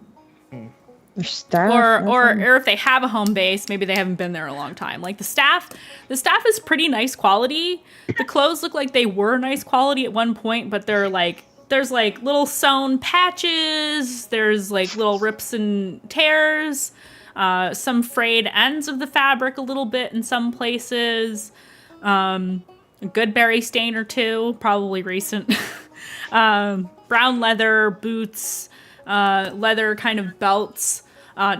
staff? Or if they have a home base, maybe they haven't been there a long time. Like the staff is pretty nice quality. The clothes look like they were nice quality at one point, but they're like, there's like little sewn patches, there's like little rips and tears, some frayed ends of the fabric a little bit in some places, a good berry stain or two, probably recent, brown leather boots, leather kind of belts,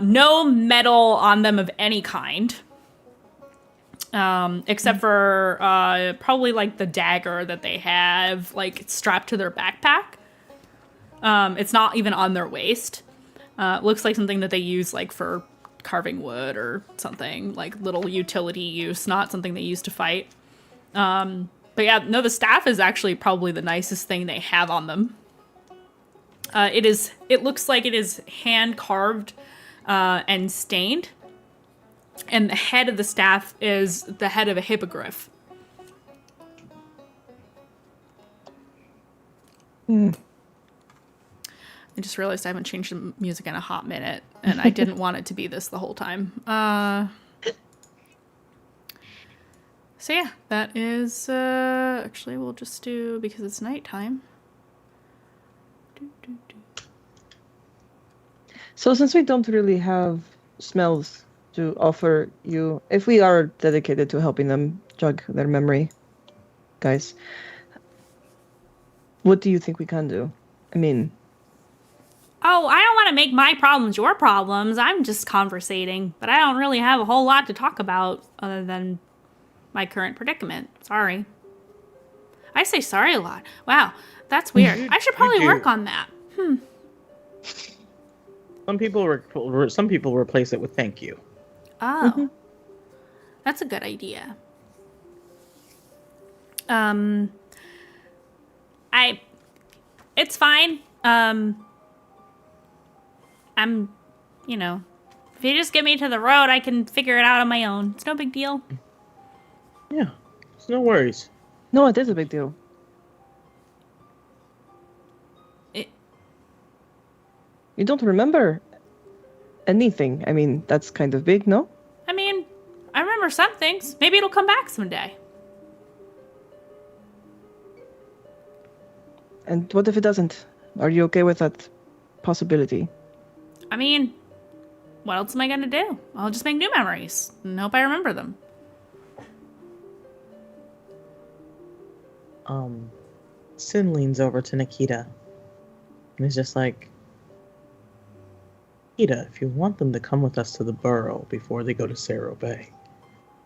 no metal on them of any kind. Except for probably like the dagger that they have like strapped to their backpack. It's not even on their waist. Looks like something that they use like for carving wood or something, like little utility use, not something they use to fight. But yeah, no, the staff is actually probably the nicest thing they have on them. It looks like it is hand carved and stained. And the head of the staff is the head of a hippogriff. I just realized I haven't changed the music in a hot minute, and I didn't want it to be this the whole time. So yeah, that is, actually we'll just do, because it's nighttime. So since we don't really have smells to offer you, if we are dedicated to helping them jog their memory, guys, what do you think we can do? I mean, Oh, I don't want to make my problems your problems. I'm just conversating, but I don't really have a whole lot to talk about other than my current predicament. Sorry. I say sorry a lot. Wow, that's weird. I should probably work on that. Some people replace it with thank you. Oh. That's a good idea. It's fine. I'm, if you just get me to the road, I can figure it out on my own. It's no big deal. Yeah, it's no worries. no, it is a big deal. You don't remember anything. I mean, that's kind of big, no? I mean, I remember some things. Maybe it'll come back someday. And what if it doesn't? Are you okay with that possibility? I mean, what else am I gonna do? I'll just make new memories and hope I remember them. Sin leans over to Nikita and is just like, Nikita, if you want them to come with us to the burrow before they go to Cerro Bay,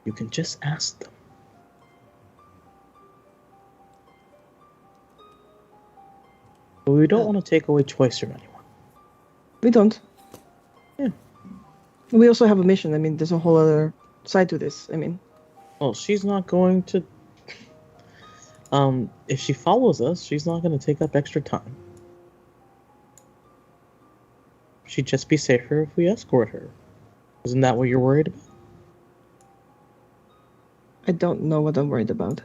you can just ask them. But we don't want to take away choice from anyone. We don't. Yeah. We also have a mission. I mean, there's a whole other side to this. I mean, Well, she's not going to... if she follows us, she's not going to take up extra time. She'd just be safer if we escort her. Isn't that what you're worried about? I don't know what I'm worried about.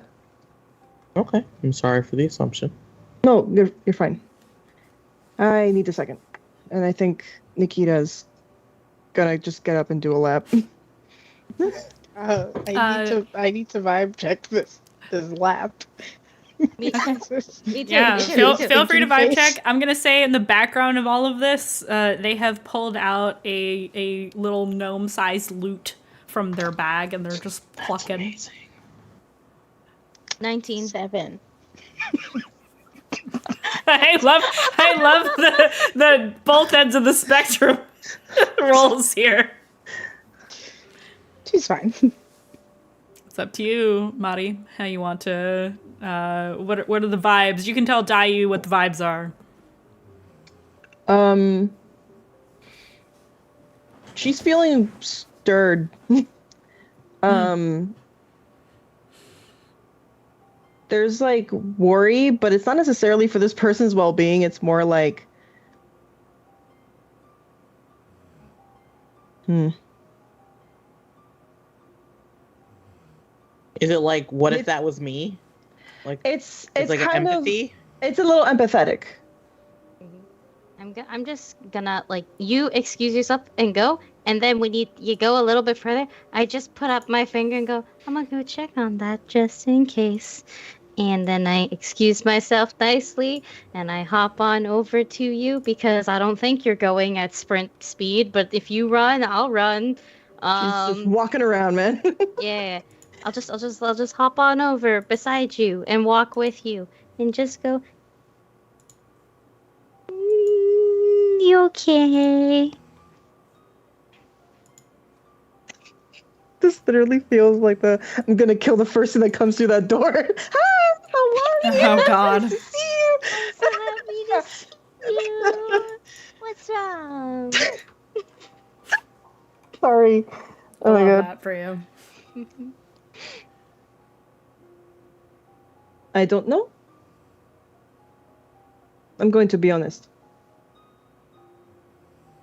Okay, I'm sorry for the assumption. No, you're fine. I need a second. And I think Nikita's gonna just get up and do a lap. I need to vibe check this lap. Me too. Me too. Yeah, Me too. feel free to vibe Face. check. I'm gonna say in the background of all of this, they have pulled out a little gnome-sized loot from their bag, and they're just plucking. Amazing. 19. 7. I love the both ends of the spectrum rolls here. She's fine. It's up to you, Mari, how you want to. What are the vibes? You can tell Dayu what the vibes are. She's feeling stirred. There's like worry, but it's not necessarily for this person's well-being. It's more like, Is it like, what if that was me? Like it's like kind empathy? of, it's a little empathetic. I'm just gonna you excuse yourself and go, and then when you go a little bit further, I just put up my finger and go, I'm gonna go check on that just in case. And then I excuse myself nicely, and I hop on over to you because I don't think you're going at sprint speed. But if you run, I'll run. She's just walking around, man. Yeah, I'll just hop on over beside you and walk with you and just go. You okay? This literally feels like I'm gonna kill the first thing that comes through that door. Hi, how are you? Oh, God. Nice to see you. So happy to see you. What's wrong? Sorry. Oh my Love god. that for you. I don't know. I'm going to be honest.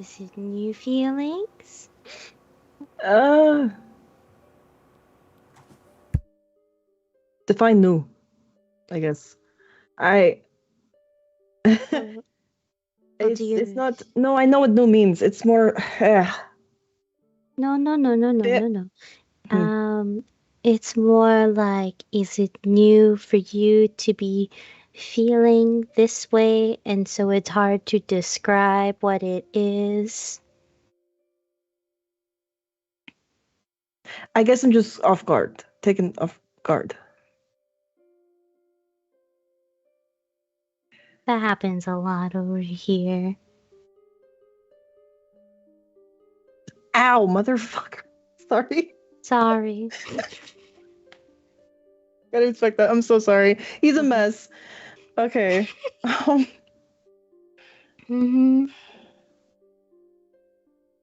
Is it new feelings? Define new, I guess. It's not. No, I know what new means. It's more. No. Hmm. It's more like, is it new for you to be feeling this way, and so it's hard to describe what it is? I guess I'm just off guard, taken off guard. That happens a lot over here. Ow, motherfucker. Sorry. Sorry. Gotta expect that. I'm so sorry. He's a mess. Okay. Mm-hmm.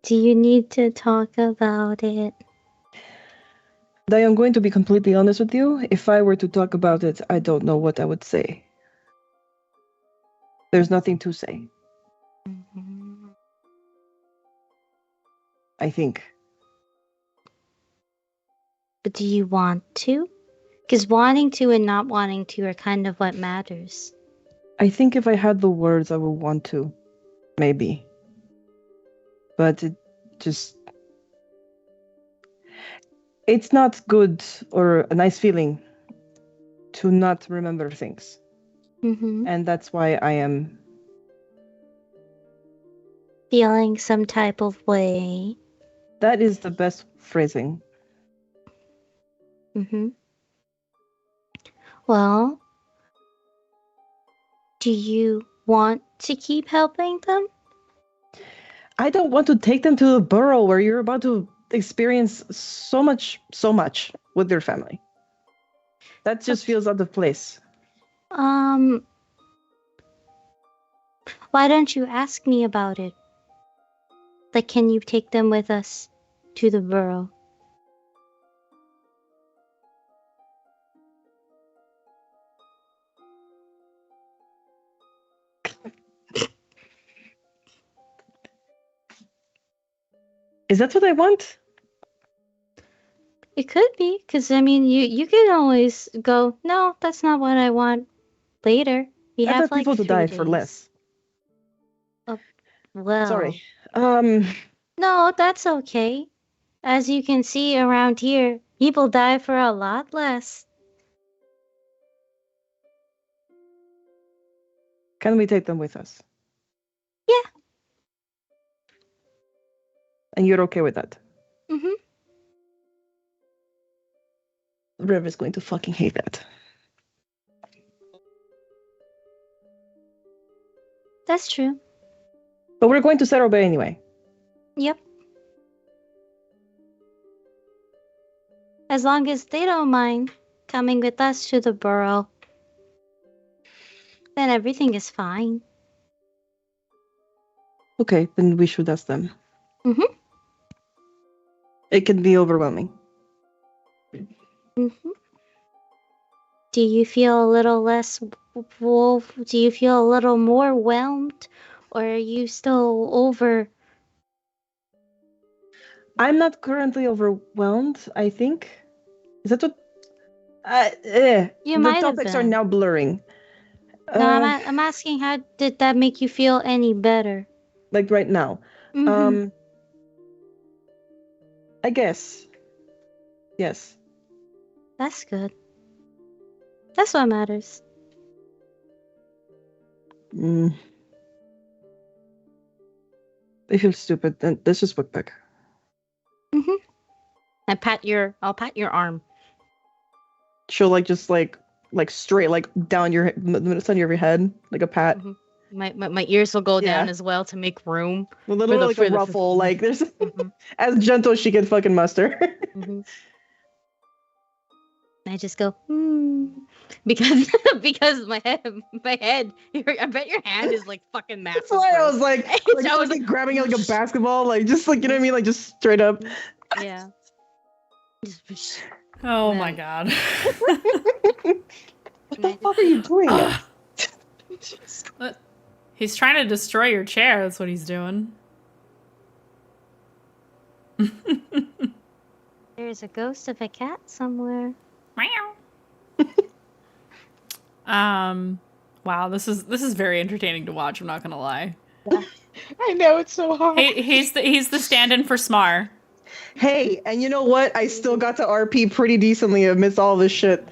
Do you need to talk about it? I am going to be completely honest with you. If I were to talk about it, I don't know what I would say. There's nothing to say, Mm-hmm. I think. But do you want to? Because wanting to and not wanting to are kind of what matters. I think if I had the words, I would want to. Maybe. But it just... It's not good or a nice feeling to not remember things. Mm-hmm. And that's why I am... Feeling some type of way. That is the best phrasing. Mm-hmm. Well, do you want to keep helping them? I don't want to take them to the burrow where you're about to experience so much with your family. That just feels out of place. Why don't you ask me about it? Like, can you take them with us to the burrow? Is that what I want? It could be, because I mean, you could always go, no, that's not what I want later. We I have thought like people to 3 die days. for less. Well, Sorry. no, that's okay. As you can see around here, people die for a lot less. Can we take them with us? Yeah. And you're okay with that? Mm-hmm. Rev is going to fucking hate that. That's true. But we're going to Cerro Bay anyway. Yep. As long as they don't mind coming with us to the burrow, then everything is fine. Okay, then we should ask them. Mm-hmm. It can be overwhelming. Mm-hmm. Do you feel a little less wolf? Do you feel a little more whelmed? Or are you still over? I'm not currently overwhelmed, I think. Is that what... You the might have topics are been. now blurring. No, I'm asking, how did that make you feel any better? Like right now. Mm-hmm. I guess. Yes. That's good. That's what matters. I feel stupid. Then let's just look back. Mm-hmm. I'll pat your arm. She'll just straight down your the center of your head, like a pat. Mhm. My ears will go down Yeah. as well to make room. A little for a the- ruffle, there's Mhm. as gentle as she can fucking muster. Mhm. I just go, Because my head I bet your hand is fucking massive. That's why I bro. was like, I was grabbing it like a basketball, just you know what I mean, just straight up. Yeah. Just- Oh No. my god. What the fuck are you doing? He's trying to destroy your chair. That's what he's doing. there's a ghost of a cat somewhere. Meow. Wow, this is very entertaining to watch. I'm not gonna lie. I know, it's so hard. He's the stand-in for Smar. Hey, and you know what? I still got to RP pretty decently amidst all this shit.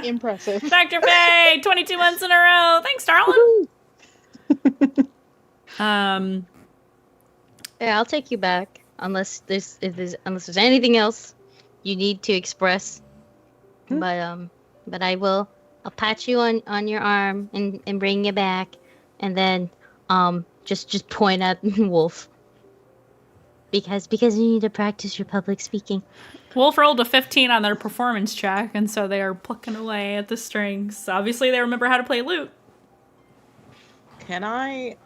Impressive. Dr. Faye, 22 months in a row. Thanks, darling. Yeah, I'll take you back unless there's anything else you need to express. But I'll pat you on your arm and bring you back, and then just point at Wolf because you need to practice your public speaking. Wolf rolled a 15 on their performance check, and so they are plucking away at the strings. Obviously, they remember how to play lute. Can I,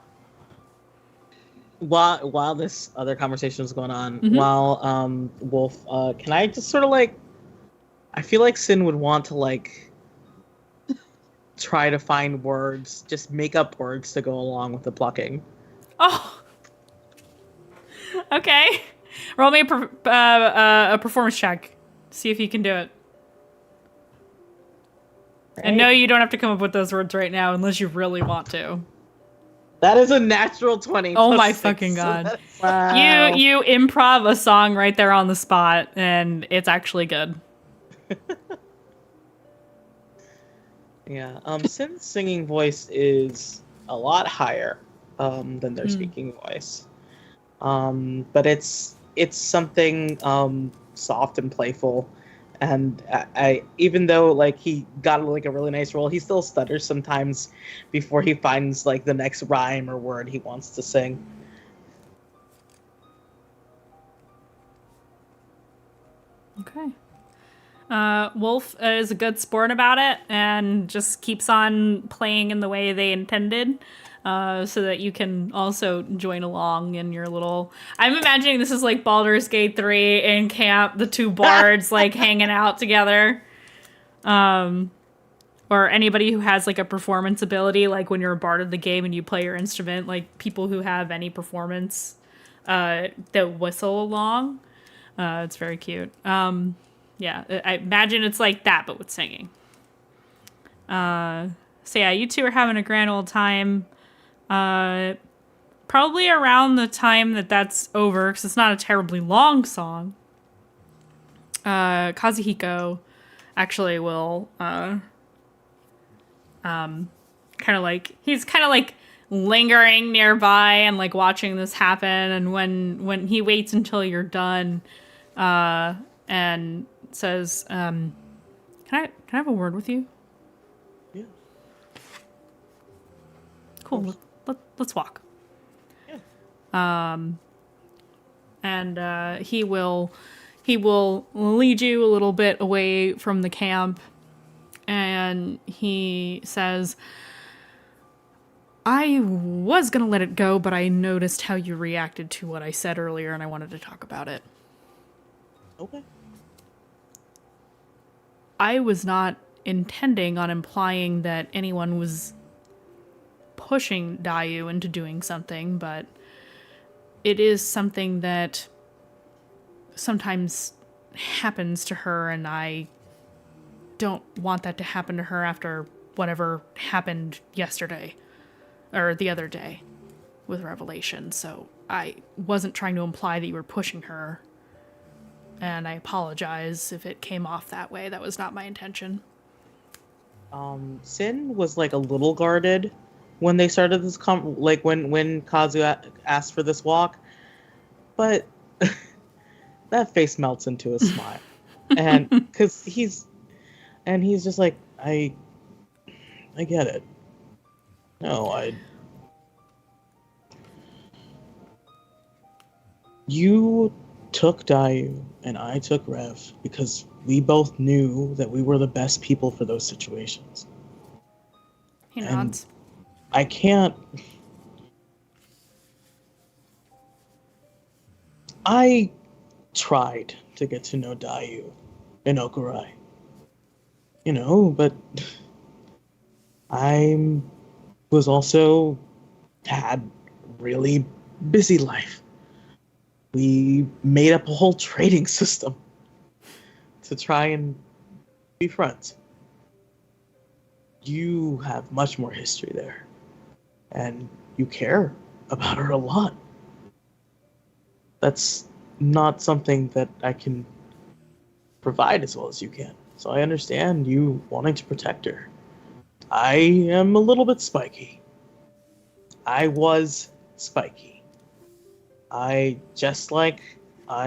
while this other conversation is going on, while Wolf, can I just sort of like, I feel like Sin would want to like try to find words, just make up words to go along with the plucking. Oh. Okay. Roll me a performance check. See if you can do it. Right. And no, you don't have to come up with those words right now unless you really want to. That is a natural 20. Oh my 6, fucking god. So Wow. You improv a song right there on the spot, and it's actually good. yeah. Sin's singing voice is a lot higher than their speaking voice. But it's something soft and playful. And I even though like he got like a really nice roll, he still stutters sometimes before he finds like the next rhyme or word he wants to sing. Okay. Wolf is a good sport about it and just keeps on playing in the way they intended. So that you can also join along in your little... I'm imagining this is like Baldur's Gate 3 in camp, the two bards like hanging out together. Or anybody who has like a performance ability, like when you're a bard of the game and you play your instrument, like people who have any performance that whistle along. It's very cute. Yeah, I imagine it's like that, but with singing. So yeah, you two are having a grand old time. Probably around the time that's over, because it's not a terribly long song, Kazuhiko actually will kind of like, he's kind of like lingering nearby and like watching this happen, and when he waits until you're done and says, can I have a word with you? Yeah. Cool. Let's walk. Yeah. And he will lead you a little bit away from the camp, and he says, I was gonna let it go, but I noticed how you reacted to what I said earlier, and I wanted to talk about it. Okay. I was not intending on implying that anyone was pushing Dayu into doing something, but it is something that sometimes happens to her, and I don't want that to happen to her after whatever happened yesterday or the other day with Revelation. So I wasn't trying to imply that you were pushing her, and I apologize if it came off that way. That was not my intention. Sin was like a little guarded when they started this when Kazu asked for this walk, but that face melts into a smile, and because he's just like, I get it. No, you took Dayu and I took Rev because we both knew that we were the best people for those situations. He nods. I can't... I tried to get to know Dayu in Okurai. You know, but I was also had really busy life. We made up a whole trading system to try and be friends. You have much more history there, and you care about her a lot. That's not something that I can provide as well as you can. So I understand you wanting to protect her. I am a little bit spiky. I was spiky. I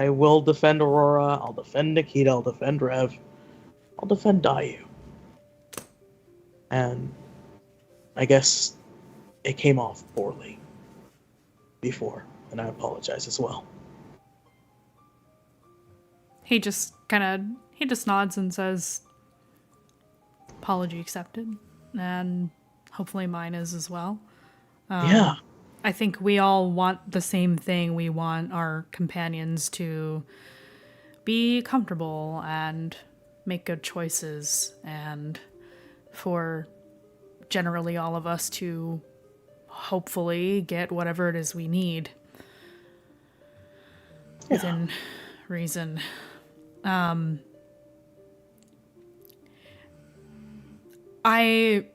will defend Aurora, I'll defend Nikita, I'll defend Rev, I'll defend Dayu. And I guess it came off poorly before, and I apologize as well. He just nods and says, apology accepted, and hopefully mine is as well. Yeah. I think we all want the same thing. We want our companions to be comfortable and make good choices, and for generally all of us to hopefully get whatever it is we need within reason. I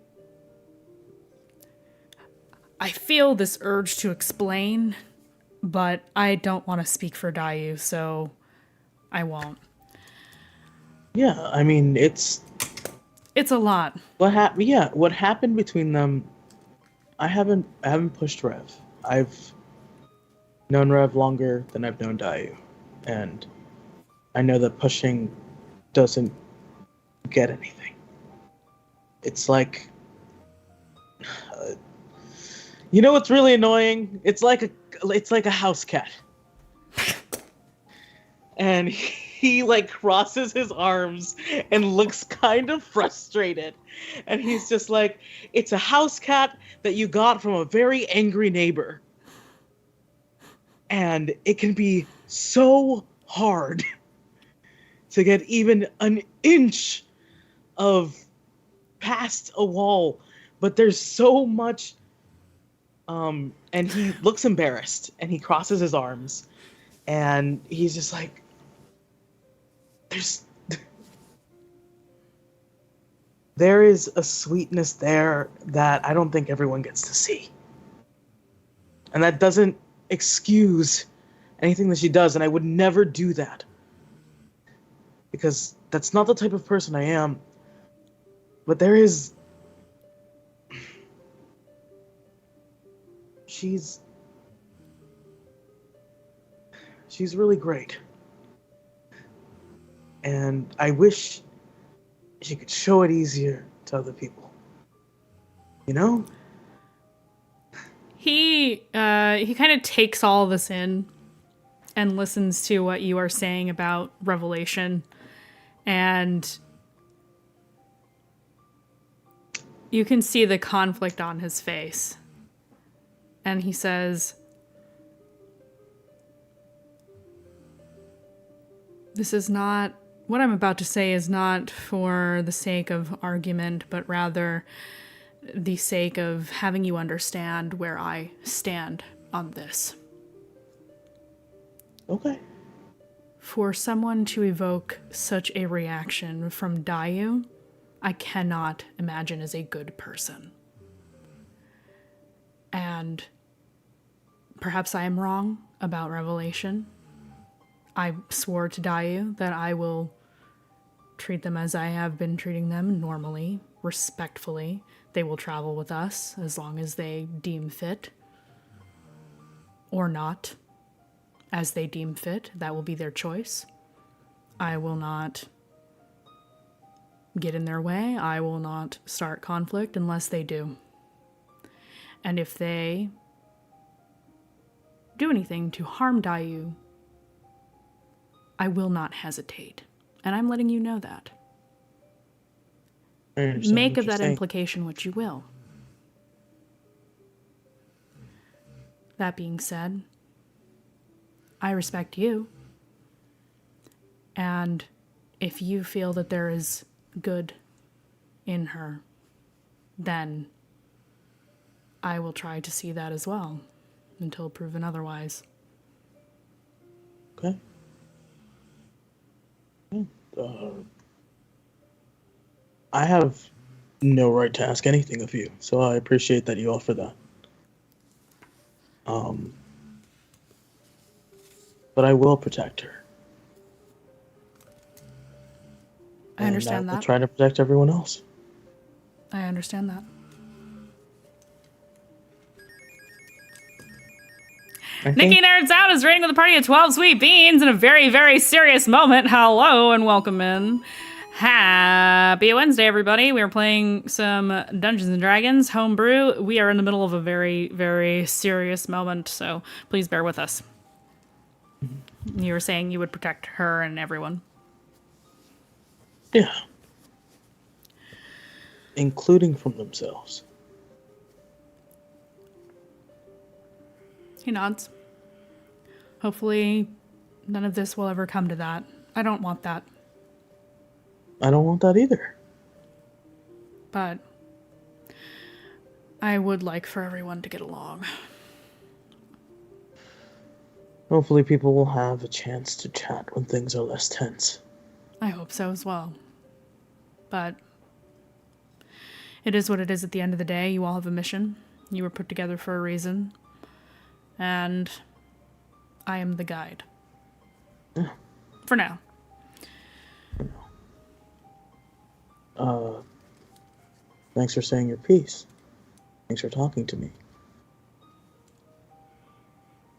feel this urge to explain, but I don't want to speak for Dayu, so I won't. Yeah, I mean, it's a lot. what happened. Yeah, what happened between them? I haven't pushed Rev. I've known Rev longer than I've known Dayu, and I know that pushing doesn't get anything. It's like, you know what's really annoying? It's like a house cat, and he like crosses his arms and looks kind of frustrated, and he's just like, it's a house cat that you got from a very angry neighbor, and it can be so hard to get even an inch of past a wall, but there's so much. And he looks embarrassed, and he crosses his arms, and he's just like, there is a sweetness there that I don't think everyone gets to see. And that doesn't excuse anything that she does, and I would never do that. Because that's not the type of person I am. But there is... She's really great. And I wish she could show it easier to other people. You know? He kind of takes all this in and listens to what you are saying about Revelation, and you can see the conflict on his face. And he says, what I'm about to say is not for the sake of argument, but rather the sake of having you understand where I stand on this. Okay. For someone to evoke such a reaction from Dayu, I cannot imagine is a good person. And perhaps I am wrong about Revelation. I swore to Dayu that I will treat them as I have been treating them normally, respectfully. They will travel with us as long as they deem fit. Or not. As they deem fit. That will be their choice. I will not get in their way. I will not start conflict unless they do. And if they do anything to harm Dayu, I will not hesitate. And I'm letting you know that. Make of that implication what you will. That being said, I respect you. And if you feel that there is good in her, then I will try to see that as well, until proven otherwise. Okay. I have no right to ask anything of you, so I appreciate that you offer that. but I will protect her. I understand and I will that. try to protect everyone else. I understand that. Nikki Nerds Out is rating with a party of 12 sweet beans in a very, very serious moment. Hello and welcome in. Happy Wednesday, everybody. We are playing some Dungeons and Dragons Homebrew. We are in the middle of a very, very serious moment, so please bear with us. You were saying you would protect her and everyone. Yeah. Including from themselves. He nods. Hopefully, none of this will ever come to that. I don't want that. I don't want that either. But I would like for everyone to get along. Hopefully people will have a chance to chat when things are less tense. I hope so as well. But it is what it is at the end of the day. You all have a mission. You were put together for a reason. And I am the guide. Yeah. For now. Thanks for saying your piece. Thanks for talking to me.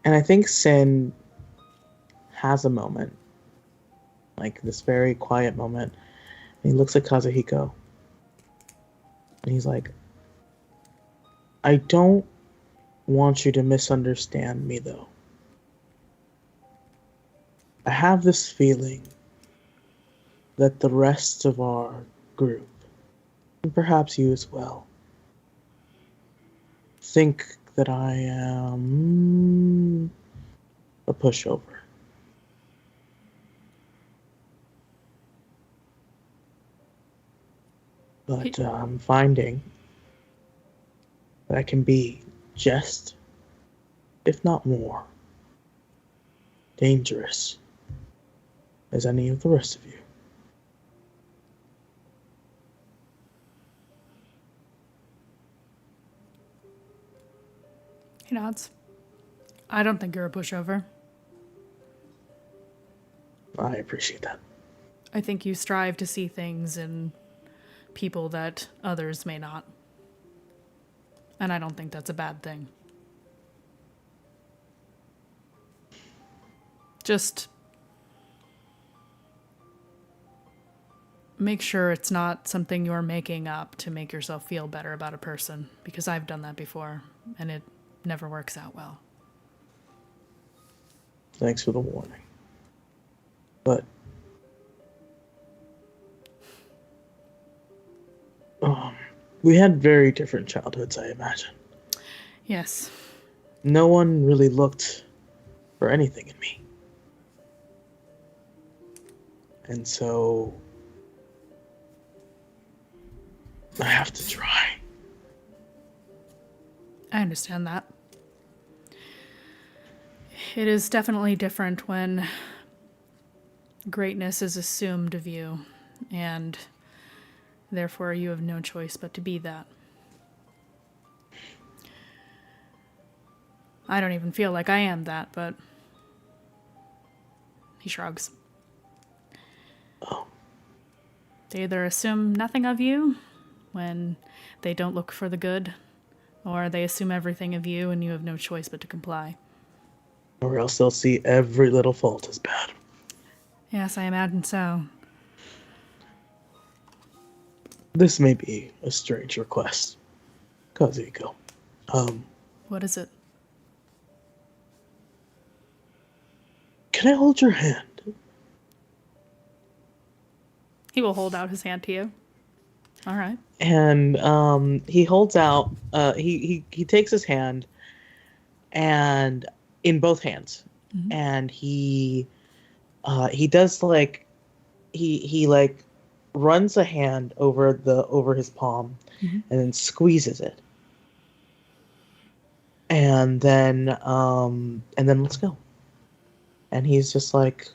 And I think Sin has a moment. Like this very quiet moment. And he looks at Kazuhiko. And he's like, I don't want you to misunderstand me, though. I have this feeling that the rest of our group, and perhaps you as well, think that I am a pushover. But I'm finding that I can be just, if not more, dangerous as any of the rest of you. He nods. I don't think you're a pushover. I appreciate that. I think you strive to see things in people that others may not. And I don't think that's a bad thing. Just make sure it's not something you're making up to make yourself feel better about a person, because I've done that before, and it never works out well. Thanks for the warning. But we had very different childhoods, I imagine. Yes. No one really looked for anything in me. And so I have to try. I understand that. It is definitely different when greatness is assumed of you, and therefore you have no choice but to be that. I don't even feel like I am that, but he shrugs. Oh. They either assume nothing of you when they don't look for the good, or they assume everything of you and you have no choice but to comply. Or else they'll see every little fault as bad. Yes, I imagine so. This may be a strange request. Kazuhiko. What is it? Can I hold your hand? He will hold out his hand to you. All right. And he holds out, he takes his hand, and in both hands, Mm-hmm. and he does like, he like runs a hand over his palm, Mm-hmm. and then squeezes it, and then let's go. And he's just like,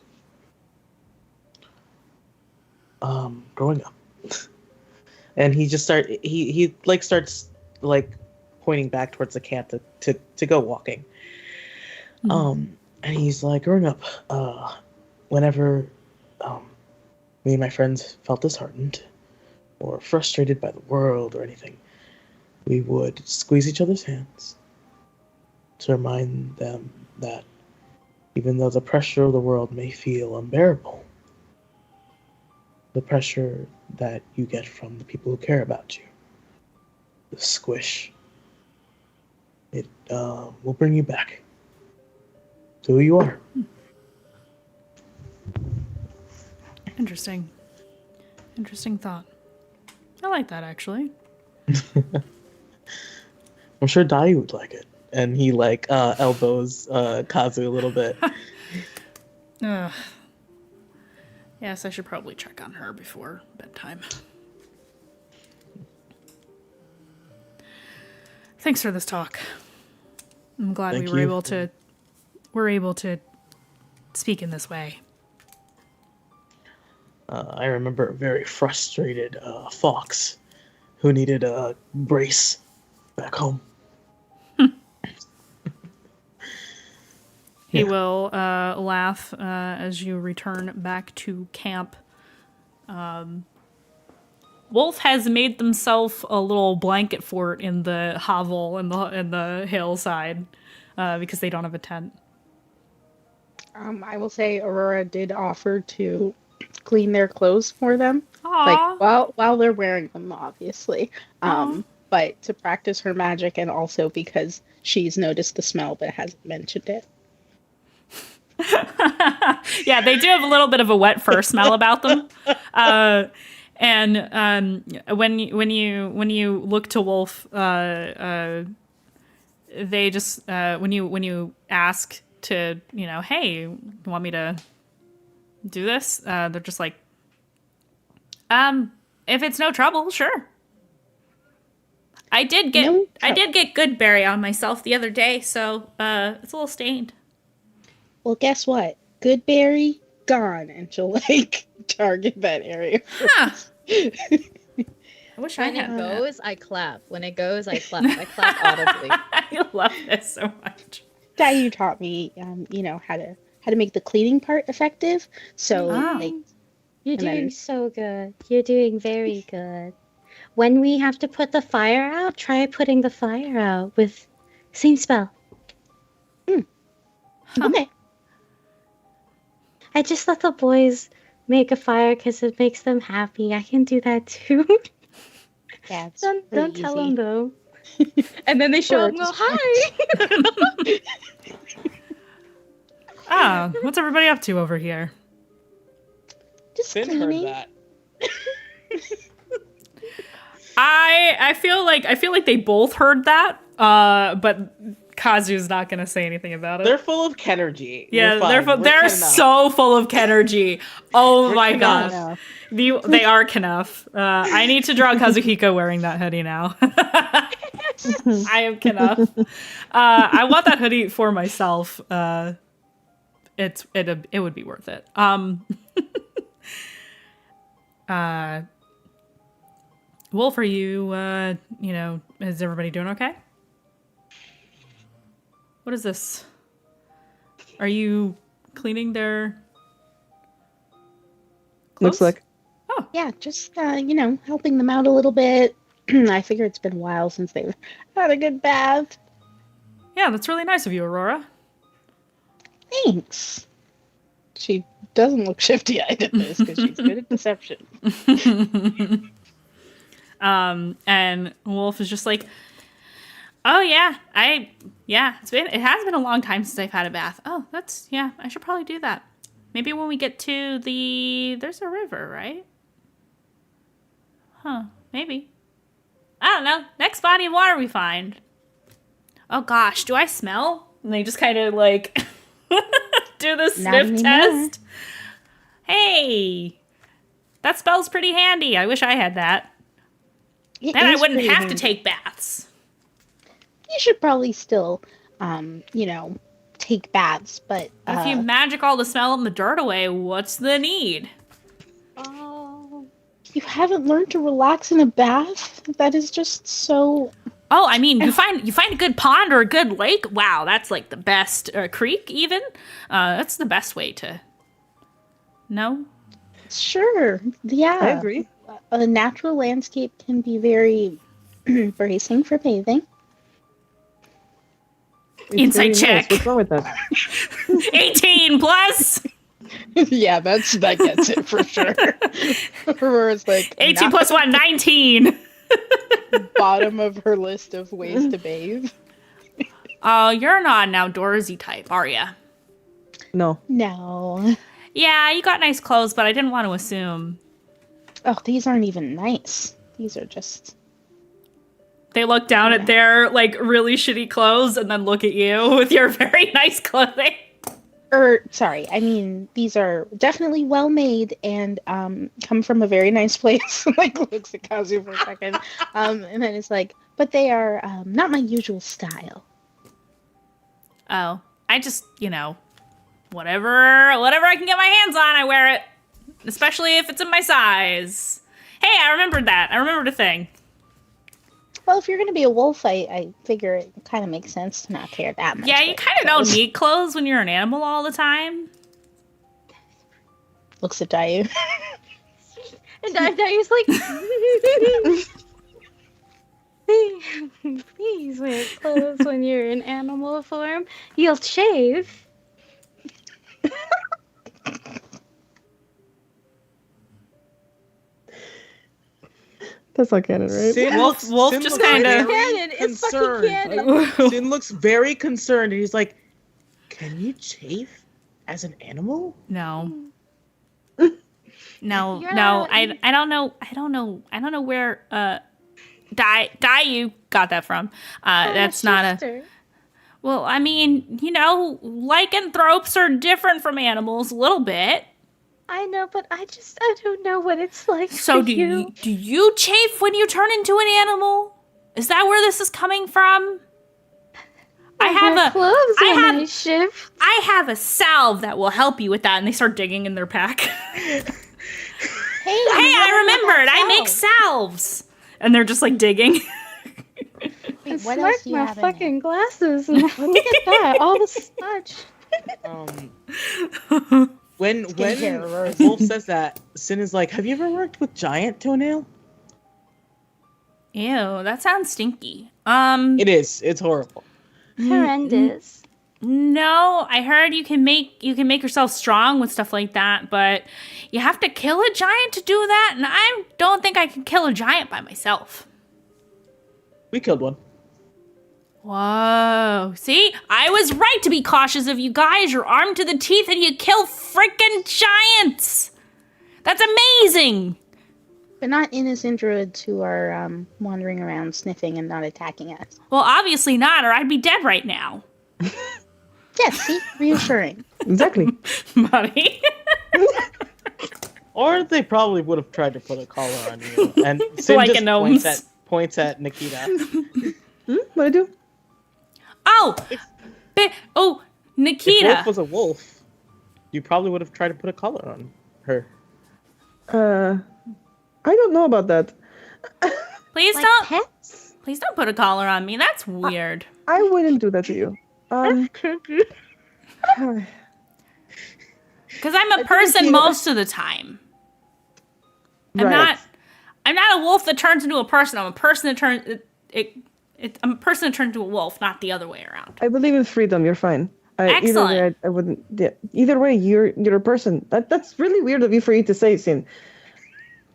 growing up. And he just starts like pointing back towards the camp to go walking. Mm-hmm. And he's like, growing up, whenever me and my friends felt disheartened or frustrated by the world or anything, we would squeeze each other's hands to remind them that even though the pressure of the world may feel unbearable, the pressure that you get from the people who care about you, the squish, it will bring you back to who you are. Interesting. Interesting thought. I like that, actually. I'm sure Dai would like it. And he like elbows Kazu a little bit. Ugh. Yes, I should probably check on her before bedtime. Thanks for this talk. I'm glad Thank we were you. able to speak in this way. I remember a very frustrated Fox who needed a brace back home. He Yeah. will laugh as you return back to camp. Wolf has made themselves a little blanket fort in the hovel in the hillside because they don't have a tent. I will say Aurora did offer to clean their clothes for them, Aww. like while they're wearing them, obviously. But to practice her magic, and also because she's noticed the smell but hasn't mentioned it. Yeah, they do have a little bit of a wet fur smell about them. And when you look to Wolf, they just when you ask to, hey, you want me to do this? They're just like, if it's no trouble, sure. I did get good berry on myself the other day, so it's a little stained. Well, guess what? Good berry gone, and she'll like target that area. Huh. I wish I When it had that. goes, I clap. When it goes, I clap. I clap audibly. I love this so much. Dai taught me, how to make the cleaning part effective. So Oh. like, You're And then- doing so good. You're doing very good. When we have to put the fire out, try putting the fire out with same spell. okay. I just let the boys make a fire because it makes them happy. I can do that too. Yeah, it's don't pretty tell easy. them though. And then they show Or up and go, just- hi! What's everybody up to over here? Just Finn heard cleaning. that. I feel like they both heard that, but Kazu's not gonna say anything about it. They're full of Kenergy. Yeah, We're fine. We're they're Ken so full of Kenergy. Oh We're my Ken gosh. enough. They are Knuff. I need to draw Kazuhiko wearing that hoodie now. I am Knuff. I want that hoodie for myself. It would be worth it. Wolf, are you is everybody doing okay? What is this? Are you cleaning their Looks clothes? like. Yeah, just helping them out a little bit. I figure it's been a while since they've had a good bath. Yeah, that's really nice of you, Aurora. Thanks. She doesn't look shifty-eyed at this because she's good at deception. And Wolf is just like, oh yeah, it has been a long time since I've had a bath. Oh, I should probably do that. Maybe when we get to there's a river, right? Huh, maybe. I don't know. Next body of water we find. Oh gosh, do I smell? And they just kind of like do the Not sniff anymore. test. Hey, that spell's pretty handy. I wish I had that. It Then I is wouldn't pretty have to handy. take baths. You should probably still, take baths, but If you magic all the smell and the dirt away, what's the need? Oh. you haven't learned to relax in a bath. That is just so. Oh, I mean, you find a good pond or a good lake. Wow, that's like the best creek. Even that's the best way to. No. Sure. Yeah. I agree. A natural landscape can be very bracing for bathing. It's Insight very nice. check. What's wrong with that? 18 plus. Yeah, that gets it for sure. Aurora's like 18 plus 1, 19. bottom of her list of ways to bathe. Oh, you're not an outdoorsy type, are ya? No. No. Yeah, you got nice clothes, but I didn't want to assume. Oh, these aren't even nice. These are just... They look down at their, like, really shitty clothes and then look at you with your very nice clothing. Sorry, I mean, these are definitely well made and come from a very nice place. Like, looks at Kazu for a second. And then it's like, but they are not my usual style. Oh, I just, whatever I can get my hands on, I wear it. Especially if it's in my size. Hey, I remembered that. I remembered a thing. Well, if you're going to be a wolf, I figure it kind of makes sense to not care that much. Yeah, you kind of don't need clothes when you're an animal all the time. Looks at Dayu. And Dayu's like, please wear clothes when you're in animal form. You'll shave. That's not canon, right? Sin Wolf Sin just looks kinda- very Canon, it's fucking concerned. canon. Sin looks very concerned, and he's like, "Can you chafe as an animal?" No. No, You're no, not- I don't know where you got that from. That's not a Sister. well, I mean, lycanthropes are different from animals a little bit. I know, but I don't know what it's like. So for do you chafe when you turn into an animal? Is that where this is coming from? I my shift. have a salve that will help you with that, and they start digging in their pack. Hey, I remembered. I make salves, and they're just like digging. I what else do you my have in there? fucking glasses. Now. Look at that. All the smudge. When Skincare, Aurora. Wolf says that, Sin is like, "Have you ever worked with giant toenail?" Ew, that sounds stinky. It is. It's horrible. Horrendous. No, I heard you can make yourself strong with stuff like that, but you have to kill a giant to do that, and I don't think I can kill a giant by myself. We killed one. Whoa. See? I was right to be cautious of you guys. You're armed to the teeth and you kill freaking giants. That's amazing. But not innocent druids who are wandering around sniffing and not attacking us. Well, obviously not, or I'd be dead right now. Yes, see? Reassuring. Exactly. Buddy. Or they probably would have tried to put a collar on you. And Sin Like just a gnomes. points at Nikita. What'd I do? Oh! If Nikita. Wolf was a wolf, you probably would have tried to put a collar on her. I don't know about that. Please Like don't. pets? Please don't put a collar on me. That's weird. I wouldn't do that to you. Because I'm a person most of the time. Right. I'm not a wolf that turns into a person. I'm a person that turns I'm a person that turns into a wolf, not the other way around. I believe in freedom. You're fine. Either Excellent. way, I wouldn't. Yeah, either way, you're a person. That's really weird of you for you to say, Sin.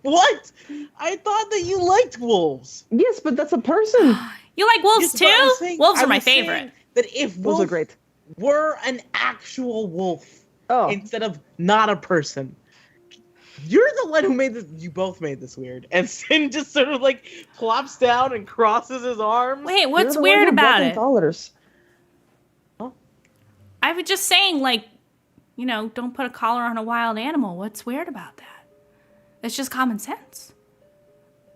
What? I thought that you liked wolves. Yes, but that's a person. You like wolves Yes, but I was too? saying- Wolves I are my was saying favorite. That if Those are wolves great. were an actual wolf Oh, instead of not a person, you're the one who made this. You both made this weird. And Sin just sort of like plops down and crosses his arms. Wait, you're what's the one weird who about brought in it? Collars. I was just saying, don't put a collar on a wild animal. What's weird about that? It's just common sense.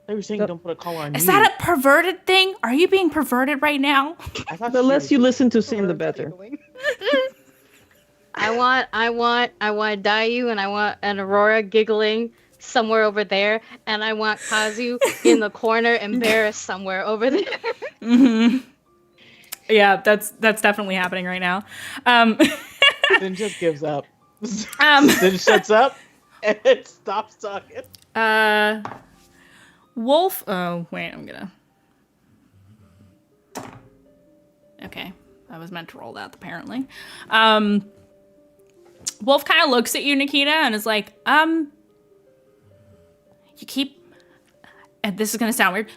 I was saying don't put a collar on Is you. that a perverted thing? Are you being perverted right now? I thought The she less was- you listen to Sin, the better. I want Dayu and I want an Aurora giggling somewhere over there, and I want Kazu in the corner, embarrassed somewhere over there. Yeah, that's definitely happening right now. Then just gives up. Then shuts up and stops talking. Wolf. Oh wait, I'm gonna. Okay, I was meant to roll that apparently. Wolf kind of looks at you, Nikita, and is like, you keep. And this is gonna sound weird.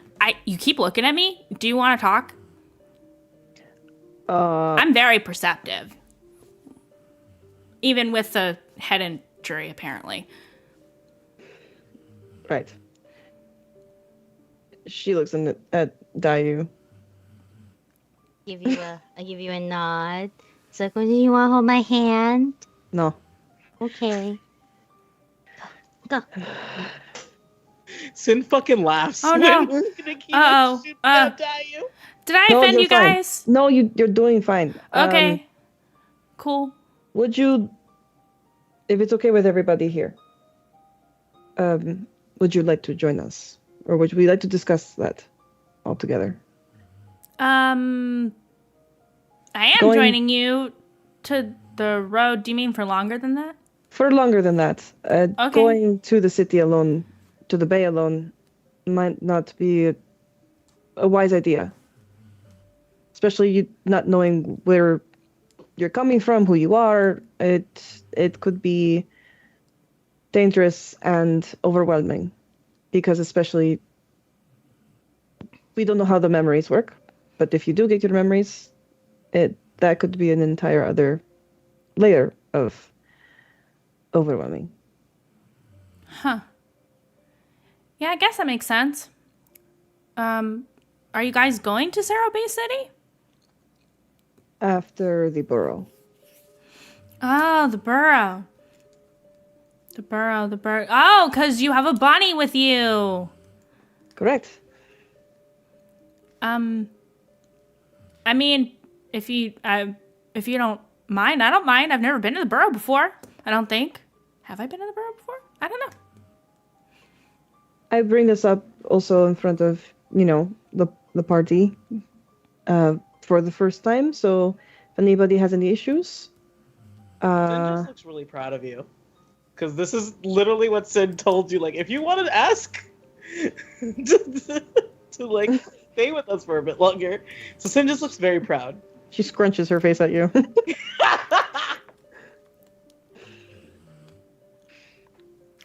You keep looking at me. Do you want to talk? I'm very perceptive. Even with the head injury, apparently. Right. She looks at Dayu. I give you a nod. So, do you want to hold my hand? No. Okay. Go. Sin fucking laughs. Oh, no. when Nikita Uh-oh. shoots at Dayu. Did I No, offend you're you fine. guys? No, you're doing fine. Okay. Cool. Would you, if it's okay with everybody here, would you like to join us? Or would we like to discuss that all together? I am joining you to the road. Do you mean for longer than that? For longer than that. Okay. Going to the city alone, to the bay alone, might not be a wise idea. Especially you not knowing where you're coming from, who you are. It could be dangerous and overwhelming. Because especially, we don't know how the memories work. But if you do get your memories, that could be an entire other layer of overwhelming. Huh. Yeah, I guess that makes sense. Are you guys going to Cerro Bay City? After the burrow. Oh, the burrow. The burrow. Oh, because you have a bunny with you. Correct. I mean, if you don't mind, I don't mind. I've never been to the burrow before. I don't think. Have I been to the burrow before? I don't know. I bring this up also in front of, the party for the first time. So if anybody has any issues. Sin just looks really proud of you. Because this is literally what Sin told you. Like, if you wanted to ask to stay with us for a bit longer. So Sin just looks very proud. She scrunches her face at you.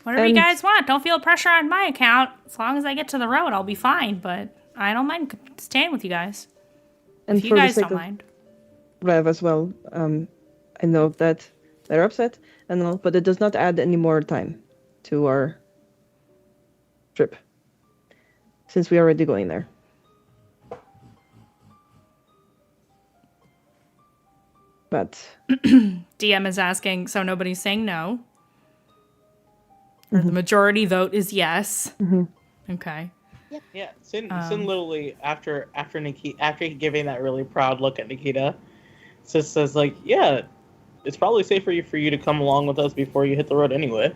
Whatever you guys want. Don't feel pressure on my account. As long as I get to the road, I'll be fine. But I don't mind staying with you guys. And If you for the guys sake don't of mind. Rev as well, I know that they're upset and all, but it does not add any more time to our trip. Since we're already going there. But DM is asking, so nobody's saying no. Or the majority vote is yes. Okay. Yeah, Sin literally after giving that really proud look at Nikita, just says like, yeah, it's probably safer for you to come along with us before you hit the road anyway.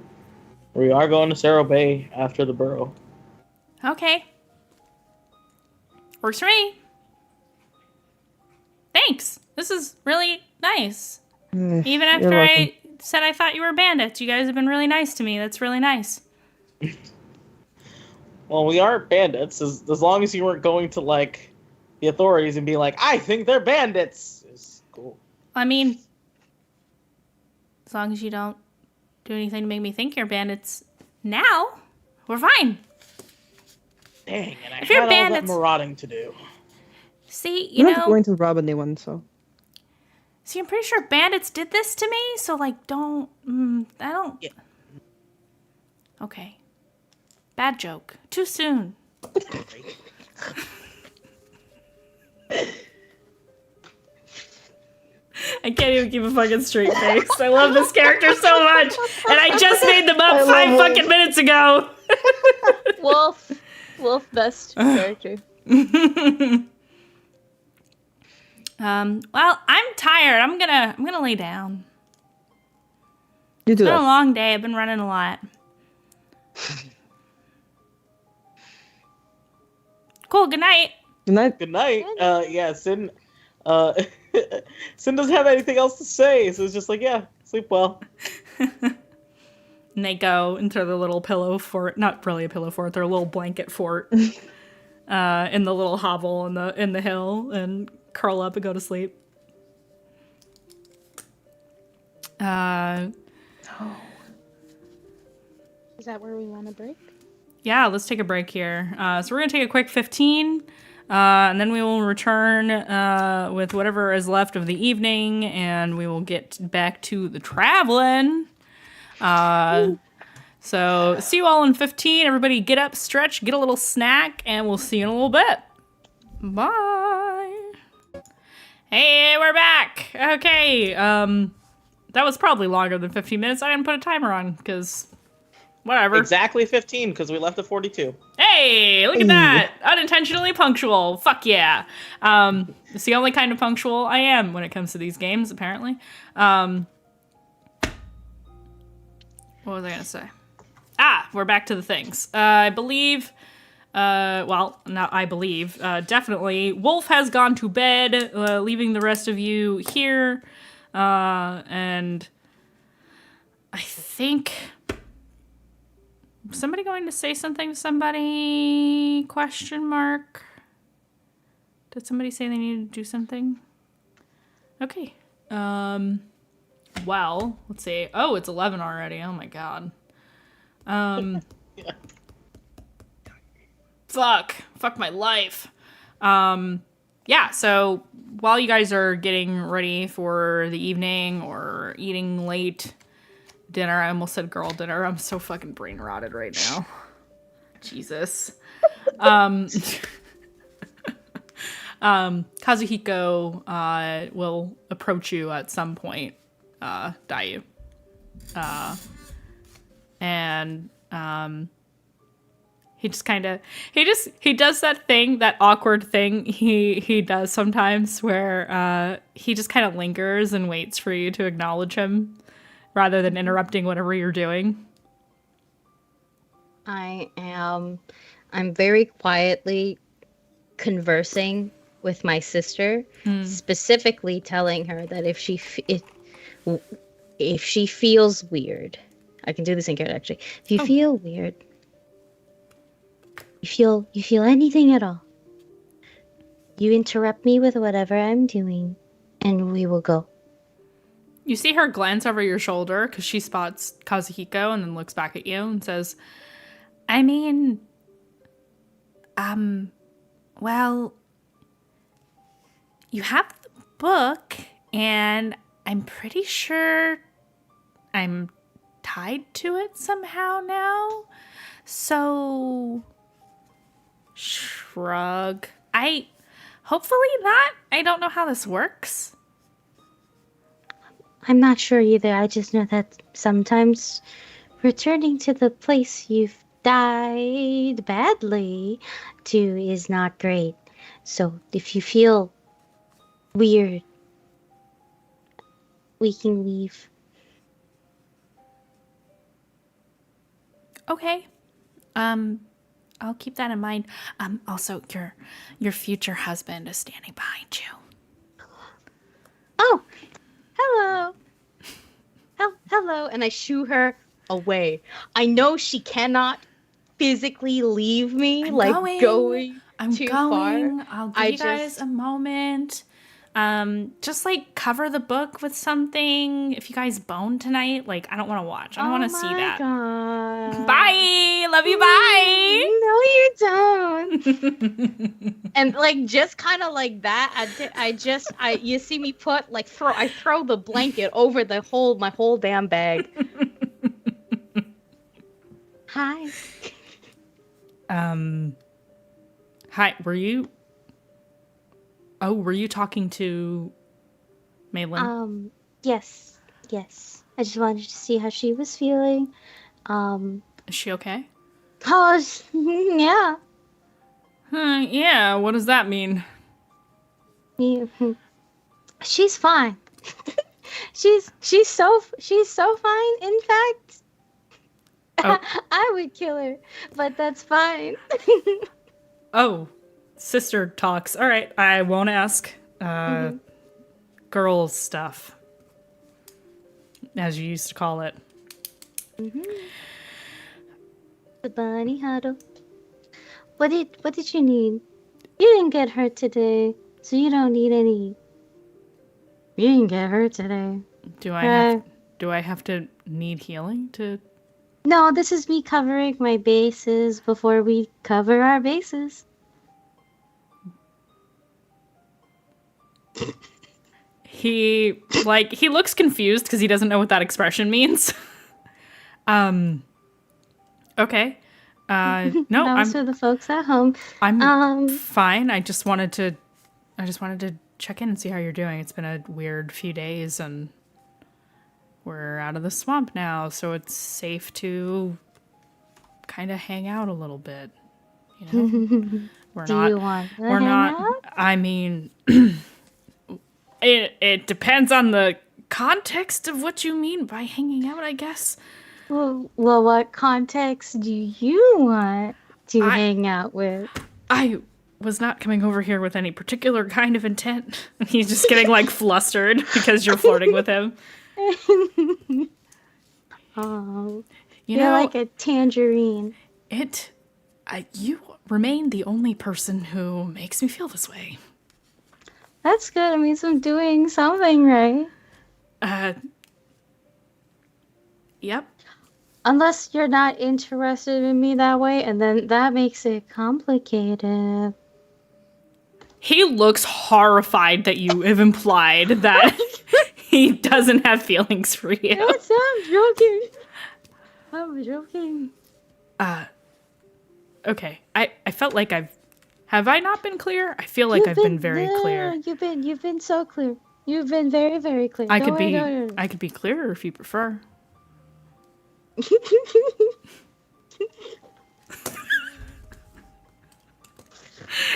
We are going to Cerro Bay after the burrow. Okay. Works for me. Thanks. This is really nice. Even after I said I thought you were bandits, you guys have been really nice to me. That's really nice. Well, we are bandits, as long as you weren't going to, like, the authorities and be like, I think they're bandits. It's cool. I mean, as long as you don't do anything to make me think you're bandits now, we're fine. Dang, and I If you're had all bandits- that marauding to do. See, you we're not know, going to rob anyone, so. see, I'm pretty sure bandits did this to me, so, like, I don't. Yeah. Okay. Bad joke. Too soon. I can't even keep a fucking straight face. I love this character so much, and I just made them up 5 fucking minutes ago. Wolf, best character. Well, I'm tired. I'm gonna lay down. You do It's been a that. long day. I've been running a lot. Cool. Good night. Good night. Good night. Yeah, Sin. Sin doesn't have anything else to say, so it's just like, yeah, sleep well. And they go into their little pillow fort, not really a pillow fort, their little blanket fort, in the little hovel in the hill, and curl up and go to sleep. Is that where we want to break? Yeah, let's take a break here. So we're gonna take a quick 15, and then we will return with whatever is left of the evening, and we will get back to the traveling. So see you all in 15. Everybody get up, stretch, get a little snack, and we'll see you in a little bit. Bye. Hey, we're back. Okay. That was probably longer than 15 minutes. I didn't put a timer on because whatever. Exactly 15 because we left at 42. Hey, look at that. Unintentionally punctual. Fuck yeah. It's the only kind of punctual I am when it comes to these games, apparently. What was I gonna say? We're back to the things. I believe, well, not I believe, definitely, Wolf has gone to bed, leaving the rest of you here, and I think, somebody going to say something to somebody? Question mark? Did somebody say they needed to do something? Okay. Well, let's see. Oh, it's 11 already. Oh my god. Yeah. Fuck my life. Yeah, so while you guys are getting ready for the evening or eating late dinner, I almost said girl dinner. I'm so fucking brain rotted right now. Jesus. Kazuhiko will approach you at some point, Dayu. And he just kind of he does that thing, that awkward thing he does sometimes where he just kind of lingers and waits for you to acknowledge him rather than interrupting whatever you're doing. I'm very quietly conversing with my sister, specifically telling her that if she feels weird, I can do this in character actually. If you feel weird, you feel anything at all, you interrupt me with whatever I'm doing, and we will go. You see her glance over your shoulder because she spots Kazuhiko and then looks back at you and says, I mean, well, you have the book, and I'm pretty sure I'm tied to it somehow now. So, shrug. Hopefully not. I don't know how this works. I'm not sure either. I just know that sometimes returning to the place you've died badly to is not great. So if you feel weird, we can leave. Okay. I'll keep that in mind. Also, your future husband is standing behind you. Oh, hello. Hello. And I shoo her away. I know she cannot physically leave me, I'm like going. I'm too going. far. I'll give you guys a moment. Just like cover the book with something. If you guys bone tonight, like I don't want to watch. I don't want to see that. God. Bye. Love you. Bye. No, you don't. And like just kind of like that, you see me put like I throw the blanket over my whole damn bag. Hi. Hi. Were you talking to Maylin? Yes. I just wanted to see how she was feeling. Is she okay? Oh, yeah. Yeah. What does that mean? She's fine. she's so fine. In fact, Oh. I would kill her, but that's fine. Oh, sister talks. All right, I won't ask. Girls stuff, as you used to call it. The bunny huddle. What did you need? You didn't get hurt today, so you don't need any. You didn't get hurt today. Do I have to need healing to? No, this is me covering my bases before we cover our bases. He looks confused because he doesn't know what that expression means. Okay. No, That was for the folks at home. I'm fine. I just wanted to check in and see how you're doing. It's been a weird few days and we're out of the swamp now, so it's safe to kind of hang out a little bit. You know? You want to hang out? I mean, it depends on the context of what you mean by hanging out, I guess. Well, what context do you want to hang out with? I was not coming over here with any particular kind of intent. He's just getting like flustered because you're flirting with him. Oh, You you're know, like a tangerine. You remain the only person who makes me feel this way. That's good. It means I'm doing something right. Yep. Unless you're not interested in me that way, and then that makes it complicated. He looks horrified that you have implied that he doesn't have feelings for you. Yes, I'm joking. I'm joking. Okay. I felt like have I not been clear? I feel like I've been very clear. You've been so clear. You've been very, very clear. I could be clearer if you prefer.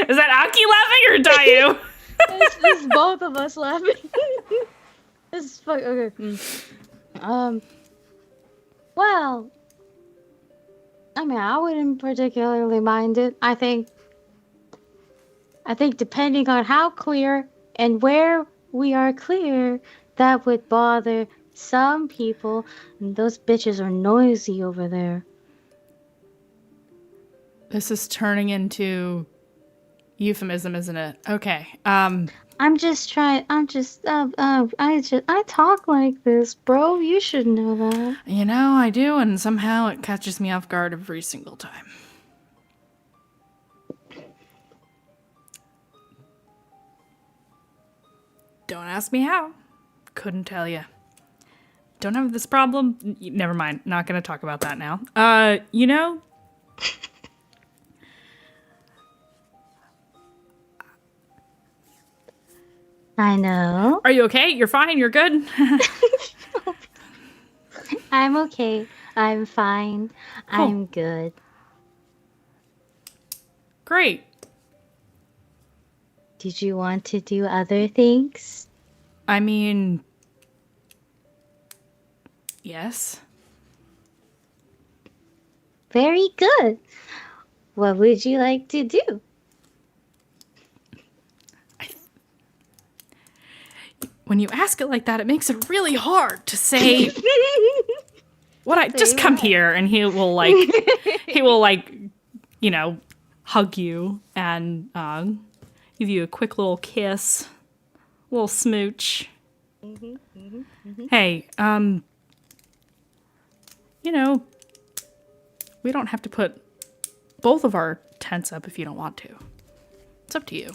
Is that Aki laughing or Dayu? It's both of us laughing. This is fuck. Okay. Well, I mean, I wouldn't particularly mind it. I think depending on how clear and where we are clear, that would bother some people. And those bitches are noisy over there. This is turning into euphemism, isn't it? Okay. I talk like this, bro. You should know that. You know, I do, and somehow it catches me off guard every single time. Don't ask me how. Couldn't tell you. Don't have this problem. Never mind. Not gonna talk about that now. You know, I know. are you okay? You're fine? You're good? I'm okay. I'm fine. Cool. I'm good. Great. Did you want to do other things? I mean, yes. Very good. What would you like to do? When you ask it like that, it makes it really hard to say what I just come here, and he will like, you know, hug you and give you a quick little kiss, a little smooch. Hey, you know, we don't have to put both of our tents up if you don't want to. It's up to you.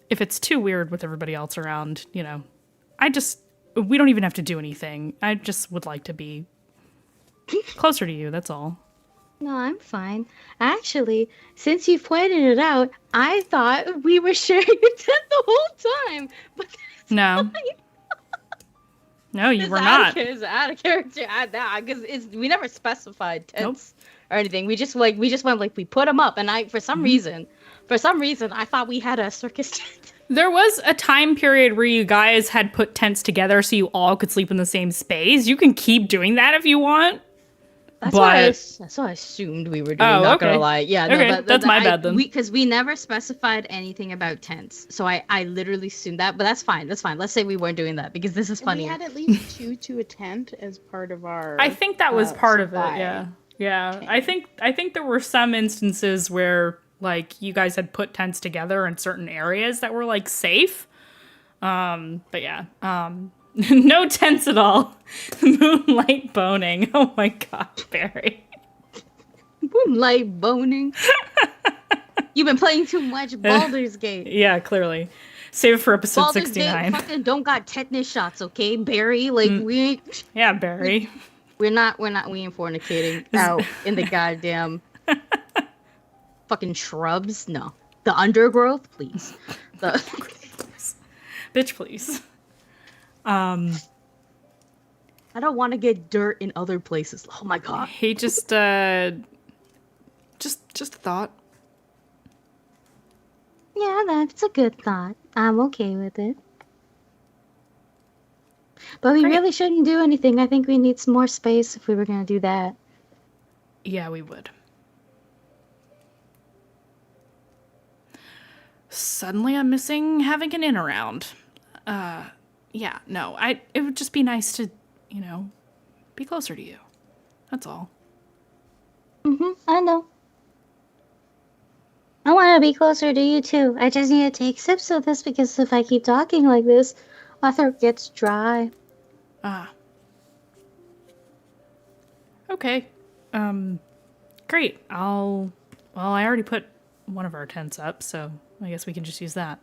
If it's too weird with everybody else around, you know, we don't even have to do anything. I just would like to be closer to you, that's all. No, I'm fine. Actually, since you pointed it out, I thought we were sharing a tent the whole time. But No. No, you were not. It's out of character at that because we never specified tents or anything. We just went we put them up, and for some reason I thought we had a circus tent. There was a time period where you guys had put tents together so you all could sleep in the same space. You can keep doing that if you want. That's but what I assumed we were doing. Oh, not gonna okay. lie. Yeah, Okay, no, that's my bad then. Because we never specified anything about tents, so I literally assumed that. But that's fine. That's fine. Let's say we weren't doing that because this is funny. We had at least 2 to a tent as part of our. I think that was part of it. supply. Yeah, yeah. I think there were some instances where like you guys had put tents together in certain areas that were like safe. But yeah. No tents at all. Moonlight boning. Oh my god, Barry. Moonlight boning. You've been playing too much Baldur's Gate. Yeah, clearly. Save it for episode Baldur's 69. Gate fucking don't got tetanus shots, okay, Barry? Like we Yeah, Barry. we ain't fornicating out in the goddamn fucking shrubs. No. The undergrowth, please. Bitch, please. I don't want to get dirt in other places. Oh my god. He just a thought. Yeah, that's a good thought. I'm okay with it. But we Great. really shouldn't do anything. I think we need some more space if we were going to do that. Yeah, we would. Suddenly I'm missing having an in around. Yeah, no, it would just be nice to, be closer to you. That's all. I know. I want to be closer to you too. I just need to take sips of this because if I keep talking like this, my throat gets dry. Ah. Okay. Great. I already put one of our tents up, so I guess we can just use that.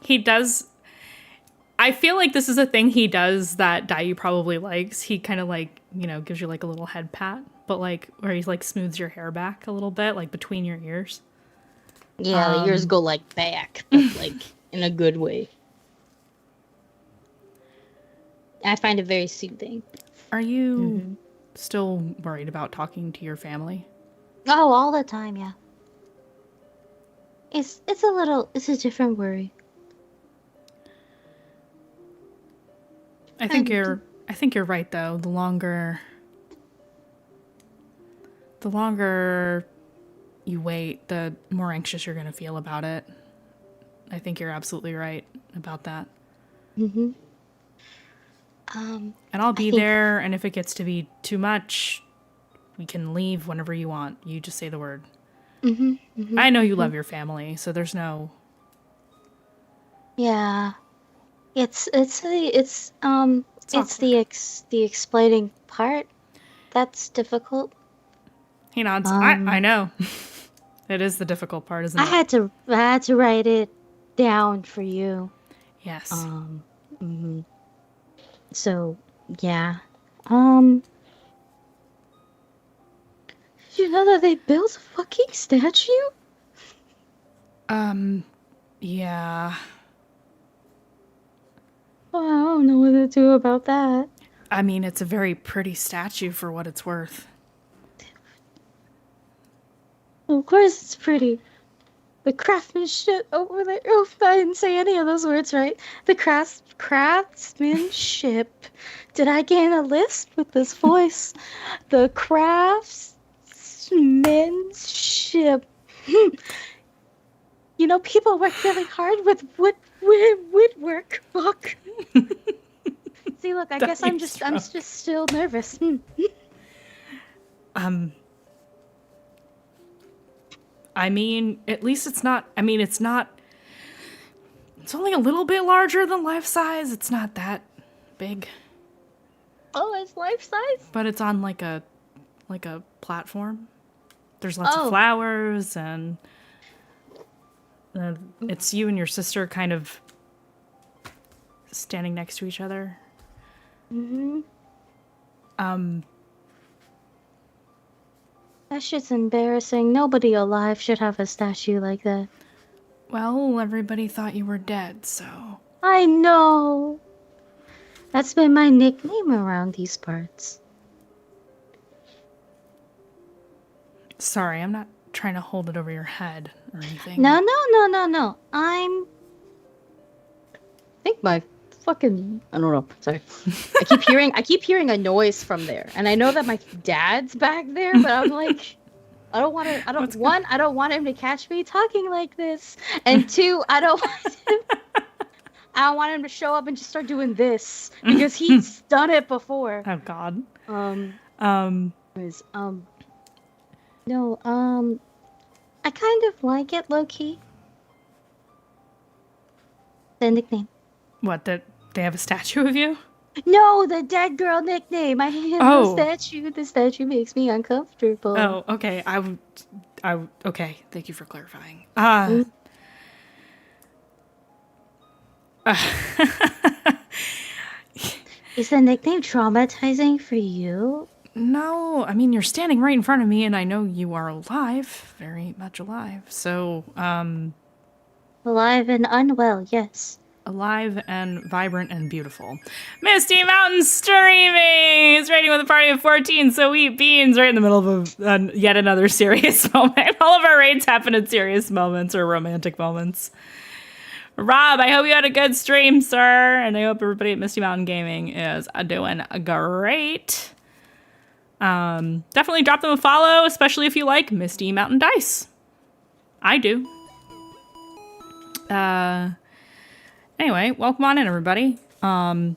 He does. I feel like this is a thing he does that Dayu probably likes. He kind of like, gives you like a little head pat, but like where he like smooths your hair back a little bit, like between your ears. Yeah, yours go like back, but like in a good way. I find it very soothing. Are you still worried about talking to your family? Oh, all the time, yeah. It's a different worry. I think you're right though. The longer you wait, the more anxious you're going to feel about it. I think you're absolutely right about that. Um, And I'll be there, and if it gets to be too much, we can leave whenever you want. You just say the word. I know you love your family, so there's no... Yeah. It's the explaining part that's difficult. He nods. I know. It is the difficult part, isn't it? I had to write it down for you. Yes. So, yeah. Did you know that they built a fucking statue? Yeah. Oh, I don't know what to do about that. I mean, it's a very pretty statue for what it's worth. Of course it's pretty. The craftsmanship over there. Oh, I didn't say any of those words right. The craftsmanship. Did I gain a lisp with this voice? The craftsmanship. People work really hard with woodwork. Fuck. See, look, I guess I'm just still nervous. I mean, at least it's not... I mean, it's not... It's only a little bit larger than life size. It's not that big. Oh, it's life size? But it's on like a platform. There's lots of flowers, and it's you and your sister kind of standing next to each other. That shit's embarrassing. Nobody alive should have a statue like that. Well, everybody thought you were dead, so... I know. That's been my nickname around these parts. Sorry, I'm not trying to hold it over your head or anything. No. I I think my fucking I don't know. Sorry. I keep hearing a noise from there. And I know that my dad's back there, but I'm like I don't want him to catch me talking like this. And two, I don't want him to show up and just start doing this because he's done it before. Oh God. No, I kind of like it, low-key. The nickname. What, that they have a statue of you? No, the dead girl nickname. I hate the statue. The statue makes me uncomfortable. Oh, okay. Okay. Thank you for clarifying. Is the nickname traumatizing for you? No, I mean, you're standing right in front of me, and I know you are alive, very much alive. So, Alive and unwell, yes. alive and vibrant and beautiful. Misty Mountain streaming! He's raiding with a party of 14, so we eat beans right in the middle of yet another serious moment. All of our raids happen at serious moments or romantic moments. Rob, I hope you had a good stream, sir, and I hope everybody at Misty Mountain Gaming is doing great. Definitely drop them a follow, especially if you like Misty Mountain Dice. I do. Anyway, welcome on in, everybody. And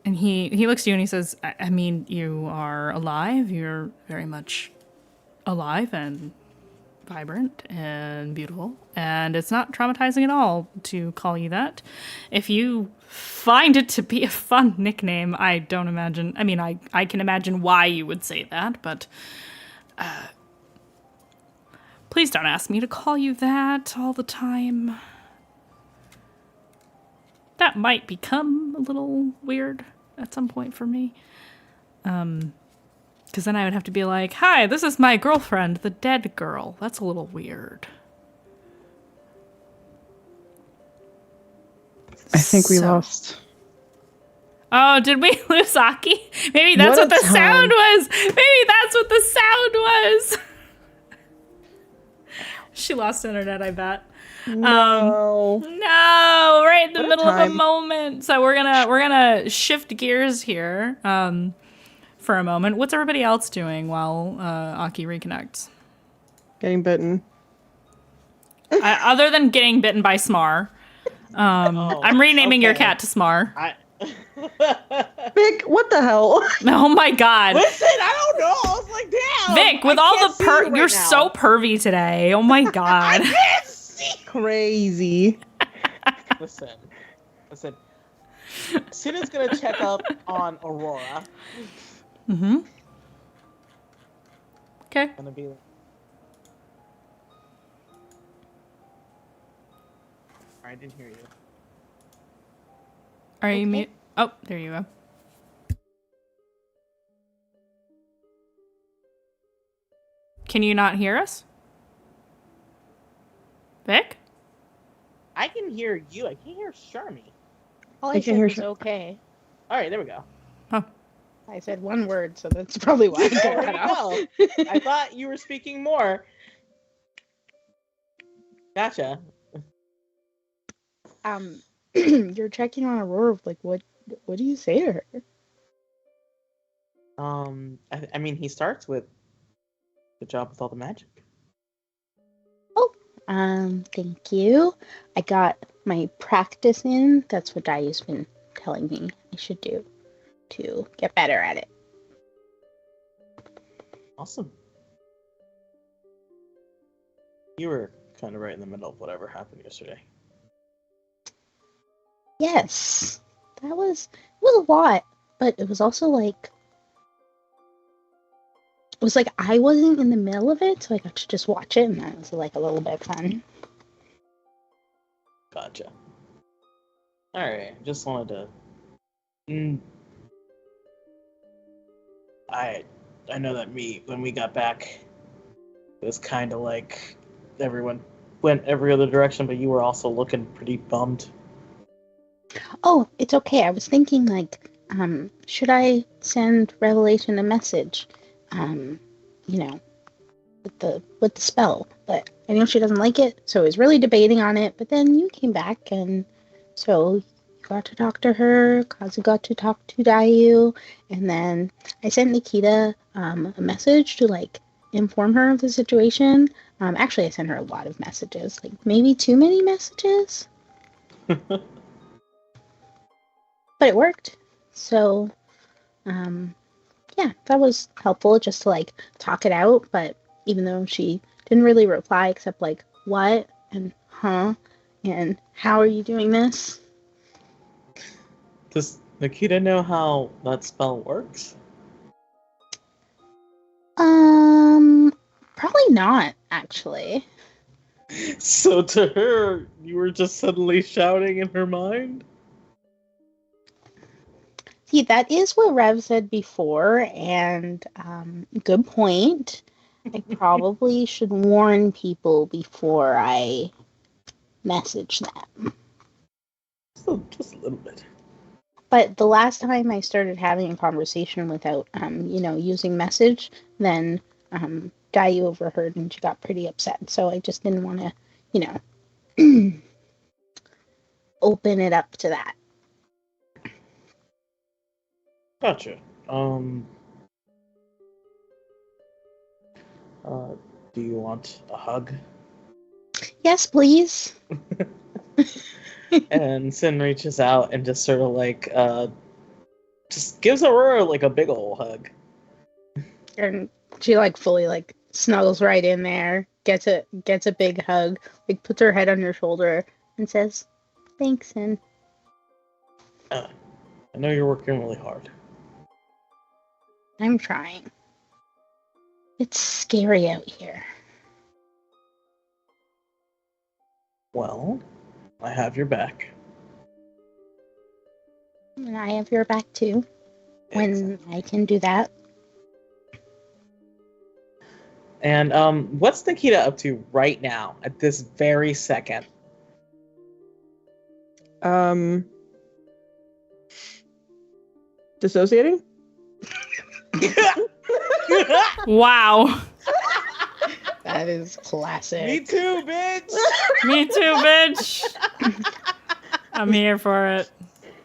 he looks at you and he says, I mean, you are alive. You're very much alive and vibrant and beautiful. And it's not traumatizing at all to call you that. If you find it to be a fun nickname, I don't imagine... I mean, I can imagine why you would say that, but... please don't ask me to call you that all the time. That might become a little weird at some point for me. Because then I would have to be like, hi, this is my girlfriend, the dead girl. That's a little weird. I think we lost. Oh, did we lose Aki? Maybe that's what the sound was. Maybe that's what the sound was. She lost internet, I bet. No. No, right in the middle of a moment. So we're gonna shift gears here for a moment. What's everybody else doing while Aki reconnects? Getting bitten. Other than getting bitten by Smar. I'm renaming your cat to Smar. Vic, what the hell? Oh my God. Listen, I don't know. I was like, damn. Vic, with all the you're so pervy today. Oh my God. Crazy. Listen. Sina's gonna check up on Aurora. Mm-hmm. Okay. Gonna be like, I didn't hear you. Are you mute? Oh, there you go. Can you not hear us? Vic? I can hear you. I can't hear Sharmy. All I I can said hear was Sh- okay. All right, there we go. I said one word, so that's probably why I got There cut we off. go. I thought you were speaking more. Gotcha. You're checking on Aurora. Like, what do you say to her? I mean, he starts with good job with all the magic. Thank you. I got my practice in. That's what Dayu's been telling me I should do to get better at it. Awesome. You were kind of right in the middle of whatever happened yesterday. Yes, it was a lot, but it was also like I wasn't in the middle of it, so I got to just watch it, and that was like a little bit fun. Gotcha. All right, just wanted to. I know that when we got back, it was kind of like everyone went every other direction, but you were also looking pretty bummed. Oh, it's okay. I was thinking should I send Revelation a message? With the spell, but I know she doesn't like it, so I was really debating on it, but then you came back, and so got to talk to her. Kazu got to talk to Dayu. And then I sent Nikita a message to, like, inform her of the situation. Actually, I sent her a lot of messages. Like, maybe too many messages. But it worked. So, yeah, that was helpful just to, like, talk it out. But even though she didn't really reply except, like, what? And huh? And how are you doing this? Does Nikita know how that spell works? Probably not, actually. So to her, you were just suddenly shouting in her mind? See, that is what Rev said before, and good point. I probably should warn people before I message them. Just a little bit. But the last time I started having a conversation without, using message, then Dayu overheard and she got pretty upset. So I just didn't want to, open it up to that. Gotcha. Do you want a hug? Yes, please. And Sin reaches out and just sort of like, just gives Aurora like a big ol' hug. And she like fully like snuggles right in there, gets a big hug, like puts her head on your shoulder and says, "Thanks, Sin." I know you're working really hard. I'm trying. It's scary out here. Well, I have your back. And I have your back too. When I can do that. And what's Nikita up to right now at this very second? Dissociating? Wow. That is classic. Me too, bitch. Me too, bitch. I'm here for it.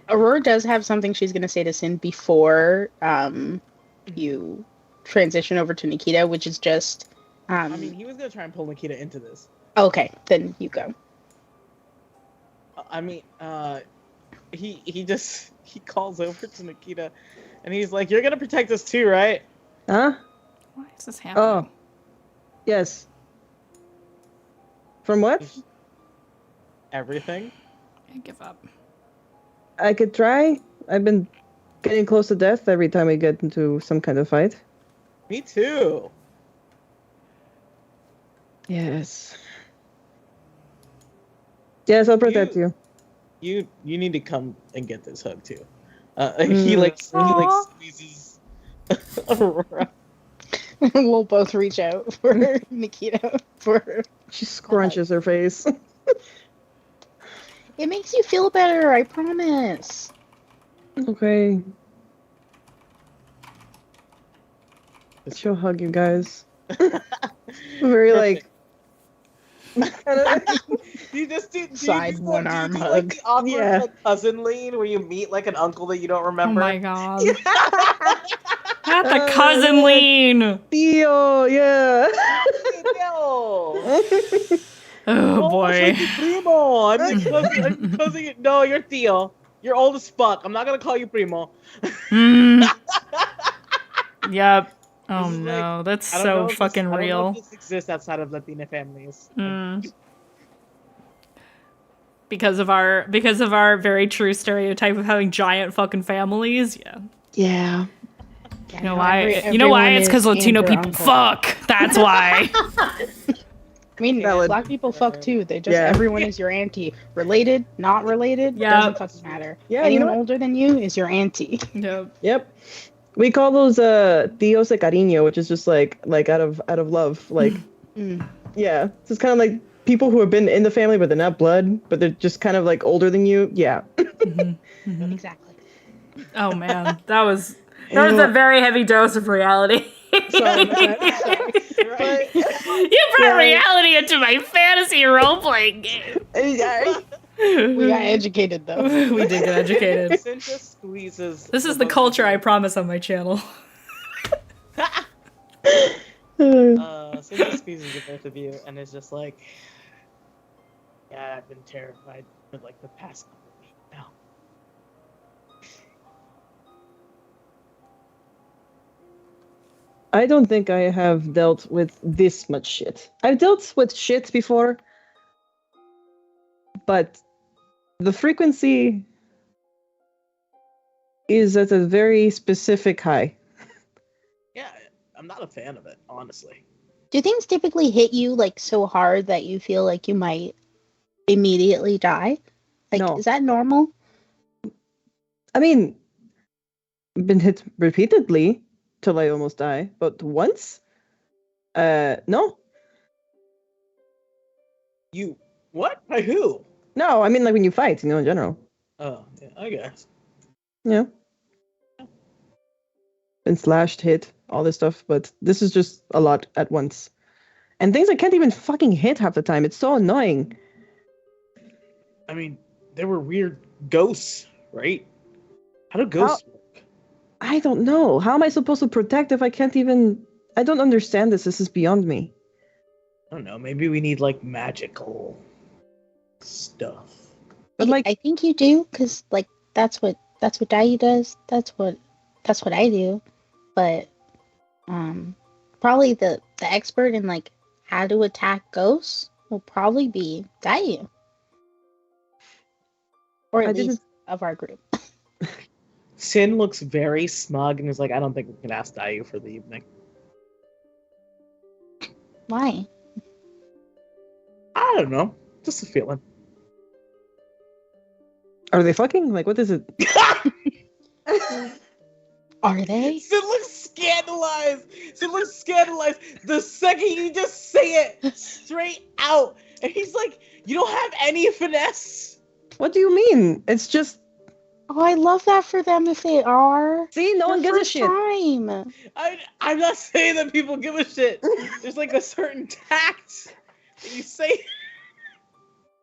Aurora does have something she's going to say to Sin before you transition over to Nikita, which is just... I mean, he was going to try and pull Nikita into this. Okay, then you go. I mean, he calls over to Nikita, and he's like, "You're going to protect us too, right?" Huh? Why is this happening? Oh. Yes. From what? Everything? I give up. I could try. I've been getting close to death every time we get into some kind of fight. Me too. Yes. Yes, I'll protect you. You need to come and get this hug too. He squeezes Aurora. We'll both reach out for Nikita. She scrunches her face. It makes you feel better, I promise. Okay. She'll hug you guys. Very like. You just do Side one arm hug. Like the awkward Yeah. like, cousin lean where you meet like an uncle that you don't Oh remember. my god. Not the cousin lean. Theo, yeah. Oh boy. Like Primo. I'm the cousin. No, you're Theo. You're old as fuck. I'm not gonna call you Primo. Yep. Oh This is no, like- that's I don't know so if this- fucking I don't know real. if this exists outside of Latina families. Because of our very true stereotype of having giant fucking families. Yeah. Yeah. You know why? You know why? It's because Latino people fuck. That's why. I mean, Valid. black people fuck too. They just Yeah. everyone is your auntie. Related, not related, Yeah. doesn't fucking matter. Yeah, you Anyone know what? older than you is your auntie. Yep. Yep. We call those tios de cariño, which is just like out of love. Like yeah. It's just kind of like people who have been in the family but they're not blood, but they're just kind of like older than you. Yeah. Exactly. Oh man, that was a very heavy dose of reality. Sorry. You brought reality into my fantasy role playing game. We got educated though. We did get educated. Sin just squeezes. This is the culture I promise on my channel. Sin just squeezes the both of you, and it's just like, yeah, I've been terrified for like the past couple of weeks now. I don't think I have dealt with this much shit. I've dealt with shit before, but the frequency is at a very specific high. Yeah, I'm not a fan of it, honestly. Do things typically hit you like so hard that you feel like you might immediately die? Like, No. is that normal? I mean, I've been hit repeatedly till I almost die, but once? No. You what? By who? No, I mean like when you fight, in general. Oh, yeah, I guess. Yeah. Been slashed, hit, all this stuff, but this is just a lot at once. And things I can't even fucking hit half the time. It's so annoying. I mean, there were weird ghosts, right? How do ghosts work? I don't know. How am I supposed to protect if I can't even... I don't understand this. This is beyond me. I don't know. Maybe we need like magical stuff. But like, I think you do, because like that's what Dai does. That's what I do. But probably the expert in like how to attack ghosts will probably be Dai. Or at least of our group. Sin looks very smug and is like, I don't think we can ask Dayu for the evening. Why? I don't know. Just a feeling. are they fucking? Like, what is it? Are they? Sin looks scandalized. Sin looks scandalized the second you just say it straight out. And he's like, you don't have any finesse. What do you mean? It's just... Oh, I love that for them if they are. See, no one Their gives a first shit. time. I'm not saying that people give a shit. There's like a certain tact that you say.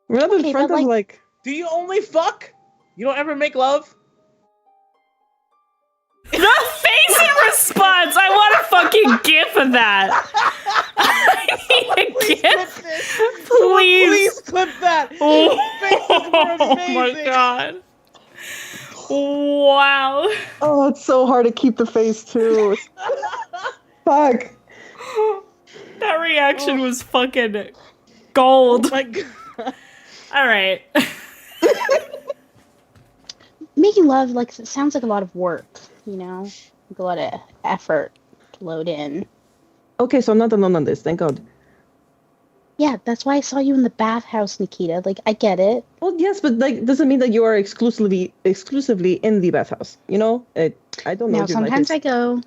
We're not in Okay, front but, of like- like... Do you only fuck? You don't ever make love? The face in response! I want a fucking gif of that! I need a Please gif! clip this. Please! Please clip that. Oh, His faces were oh my amazing. god. Wow. Oh, it's so hard to keep the face, too. Fuck. That reaction was fucking gold. Oh my god. Alright. Making love like it sounds like a lot of work, you know? Like a lot of effort to load in. Okay, so I'm not alone on this, thank God. Yeah, that's why I saw you in the bathhouse, Nikita. Like, I get it. Well, yes, but like, doesn't mean that you are exclusively in the bathhouse. You know, I don't know. Now, what your life sometimes is. I go,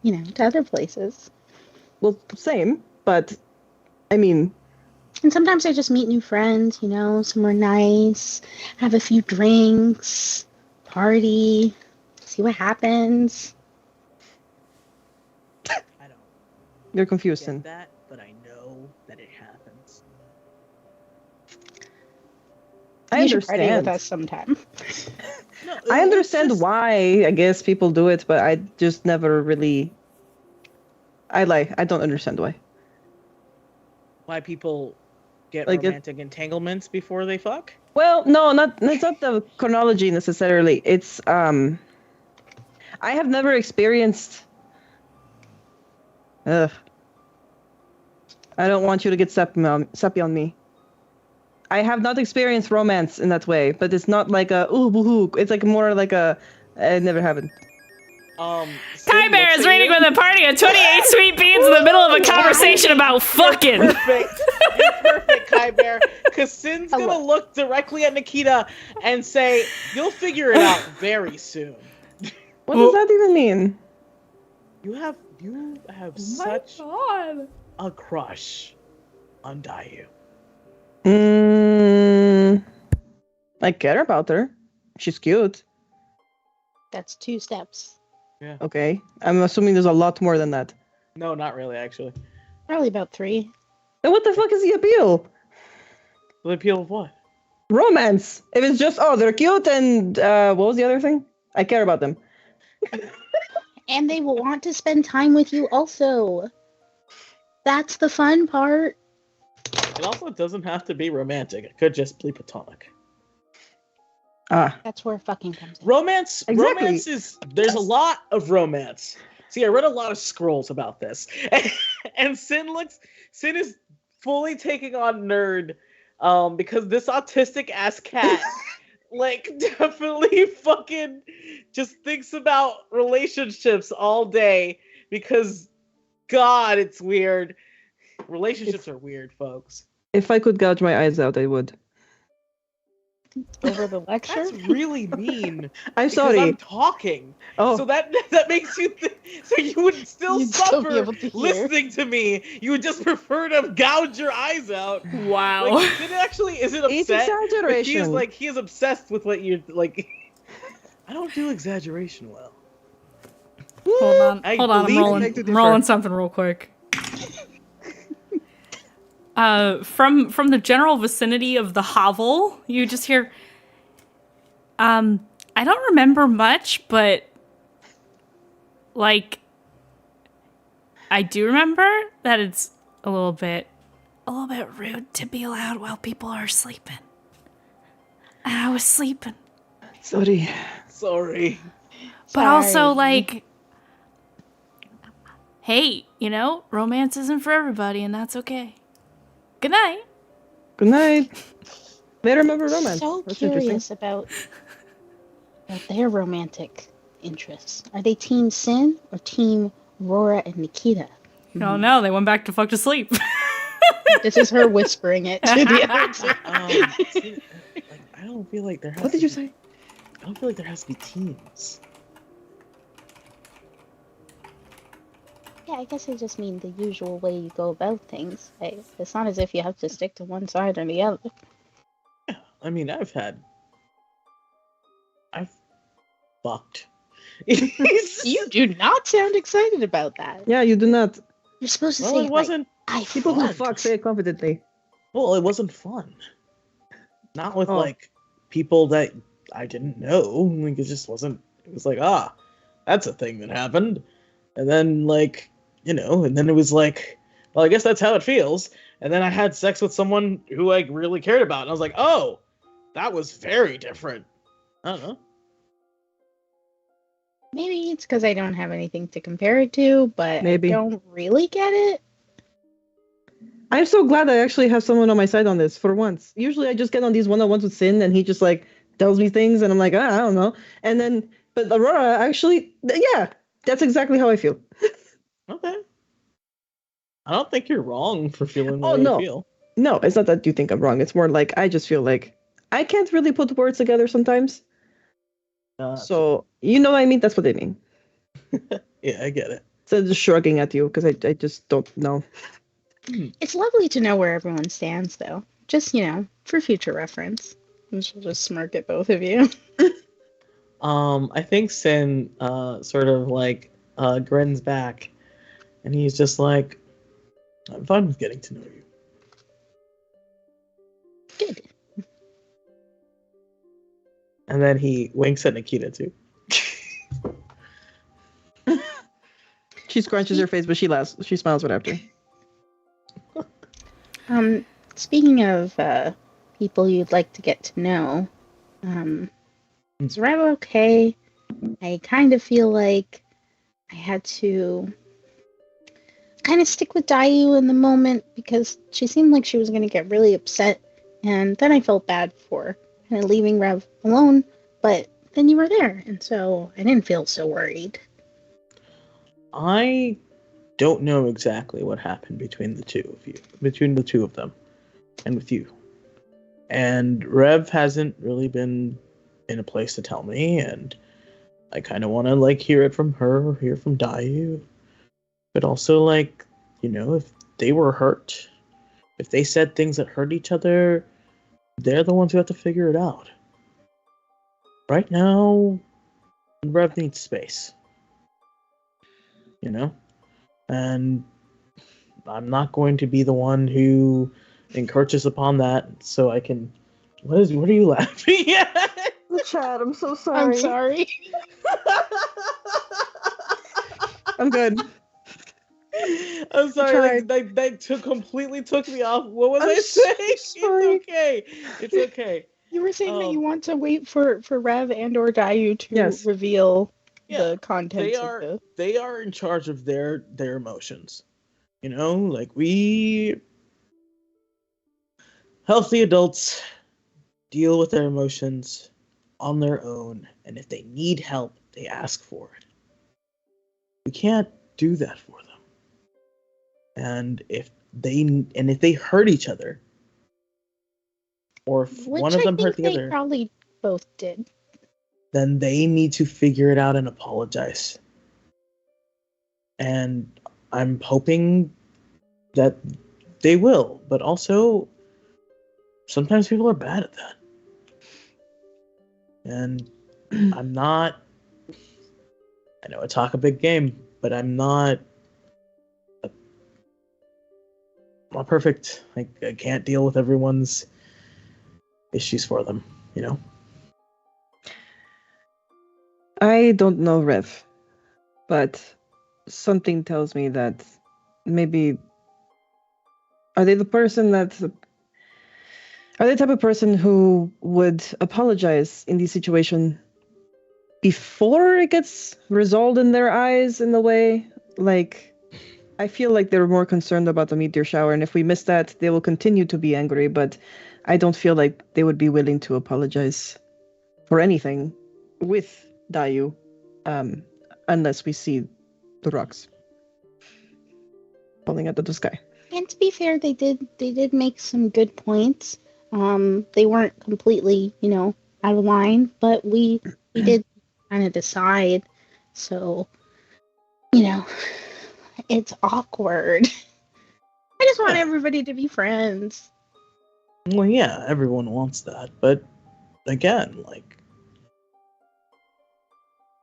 you know, to other places. Well, same, but I mean, And sometimes I just meet new friends, you know, somewhere nice, have a few drinks, party, see what happens. I don't you're confused. get Sin. that, but I know that it happens. I You should party with understand. us sometime. No, I understand it's just- why. I guess people do it, but I just never really. I don't understand why. why people get Like it- romantic entanglements before they fuck. Well, no, it's not the chronology necessarily. It's I have never experienced. Ugh. I don't want you to get sappy on me. I have not experienced romance in that way, but it's not like a ooh woohoo. It's like more like a it never happened. Sin Kai Bear looks is at reading you. with a party of 28 sweet beans in the middle of a conversation about fucking. Perfect. You're perfect, Kai Bear. Because Sin's Hello. gonna look directly at Nikita and say, "You'll figure it out very soon." What does that even mean? You have such God. a crush on Dayu. I care about her. She's cute. That's 2 steps. Okay. I'm assuming there's a lot more than that. No, not really, actually. Probably about 3. Then what the fuck is the appeal? The appeal of what? Romance. If it's just, oh, they're cute and what was the other thing? I care about them. And they will want to spend time with you also. That's the fun part. It also doesn't have to be romantic. It could just be platonic. That's where fucking comes in. Romance, Exactly. romance is, there's a lot of romance. See, I read a lot of scrolls about this. And Sin is fully taking on nerd because this autistic ass cat like definitely fucking just thinks about relationships all day because God, it's weird. Relationships are weird, folks. If I could gouge my eyes out, I would. Over the lecture? That's really mean. I'm Because sorry. I'm talking. Oh, So that makes you so you would still You'd still be suffer able to hear. listening to me. You would just prefer to gouge your eyes out. Wow. Like, Sid actually isn't it's upset. But exaggeration. he is obsessed with what you're like. I don't do exaggeration well. Hold on. I Hold on. believe I'm beg to rolling. I'm rolling differ. something real quick. From the general vicinity of the hovel, you just hear. I don't remember much, but like, I do remember that it's a little bit rude to be loud while people are sleeping. And I was sleeping. sorry. Sorry. But also, Sorry. like, hey, romance isn't for everybody, and that's okay. Good night. Good night. They remember romance. So That's curious interesting. about their romantic interests. Are they Team Sin or Team Aurora and Nikita? Oh no, they went back to fuck to sleep. This is her whispering it to the other two. See, like, I don't feel like there has What did to you be- say? I don't feel like there has to be teams. Yeah, I guess I just mean the usual way you go about things. It's not as if you have to stick to one side or the other. I mean, I've fucked. You do not sound excited about that. Yeah, you do not. You're supposed to Well, say it like, wasn't. I People who fucked. fuck say it confidently. Well, it wasn't fun. Not with Oh. like people that I didn't know. Like it just wasn't. It was like, that's a thing that happened, and then like and then it was like, well, I guess that's how it feels. And then I had sex with someone who I really cared about, and I was like, oh, that was very different. I don't know. Maybe it's because I don't have anything to compare it to, but Maybe. I don't really get it. I'm so glad I actually have someone on my side on this for once. Usually I just get on these one-on-ones with Sin and he just like tells me things and I'm like, I don't know. And then, but Aurora actually, yeah, that's exactly how I feel. Okay. I don't think you're wrong for feeling the Oh, way no. you feel. No, it's not that you think I'm wrong. It's more like I just feel like I can't really put words together sometimes. So, you know what I mean? That's what I mean. yeah, I get it. So just shrugging at you because I just don't know. It's lovely to know where everyone stands, though. Just, for future reference. And she'll just smirk at both of you. I think Sin sort of like grins back and he's just like, I'm fine with getting to know you. Good. And then he winks at Nikita too. She scrunches her face, but she laughs. She smiles right after. Speaking of people you'd like to get to know, is Rev okay? I kind of feel like I had to kind of stick with Dayu in the moment because she seemed like she was going to get really upset, and then I felt bad for kind of leaving Rev alone, but then you were there, and so I didn't feel so worried. I don't know exactly what happened between the two of them, and with you. And Rev hasn't really been in a place to tell me, and I kind of want to like hear it from her or hear from Dayu. But also, like, if they were hurt, if they said things that hurt each other, they're the ones who have to figure it out. Right now, Rev needs space. And I'm not going to be the one who encroaches upon that so I can, What are you laughing at? The chat. I'm so I'm sorry. sorry. I'm good. I'm sorry. tried. That completely took me off. What was I'm I so saying? sorry. It's okay. It's okay. You were saying that you Um, want to wait for Rev and or Dayu to Yes. reveal Yeah, the contents of the. They are in charge of their emotions. You know, like we healthy adults deal with their emotions on their own, and if they need help, they ask for it. We can't do that for them. And if they hurt each other, or if Which one of I them hurt think the they other, probably both did. then they need to figure it out and apologize. And I'm hoping that they will, but also sometimes people are bad at that. And I'm not, I know I talk a big game, but I'm not perfect. I can't deal with everyone's issues for them, you know? I don't know Rev, but something tells me that maybe are they the type of person who would apologize in this situation before it gets resolved in their eyes in the way? Like, I feel like they're more concerned about the meteor shower, and if we miss that, they will continue to be angry, but I don't feel like they would be willing to apologize for anything with Dayu, unless we see the rocks falling out of the sky. And to be fair, they did make some good points. They weren't completely, out of line, but we did kind of decide. So, it's awkward. I just want everybody to be friends. Well, yeah, everyone wants that, but again, like,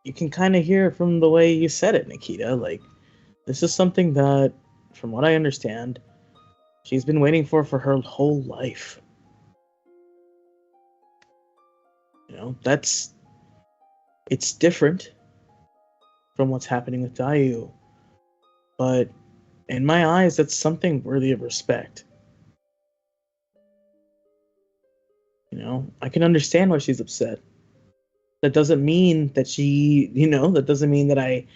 you can kind of hear from the way you said it, Nikita. Like, this is something that, from what I understand, she's been waiting for her whole life. You know, it's different from what's happening with Dayu, but in my eyes, that's something worthy of respect. You know, I can understand why she's upset. That doesn't mean that that doesn't mean that I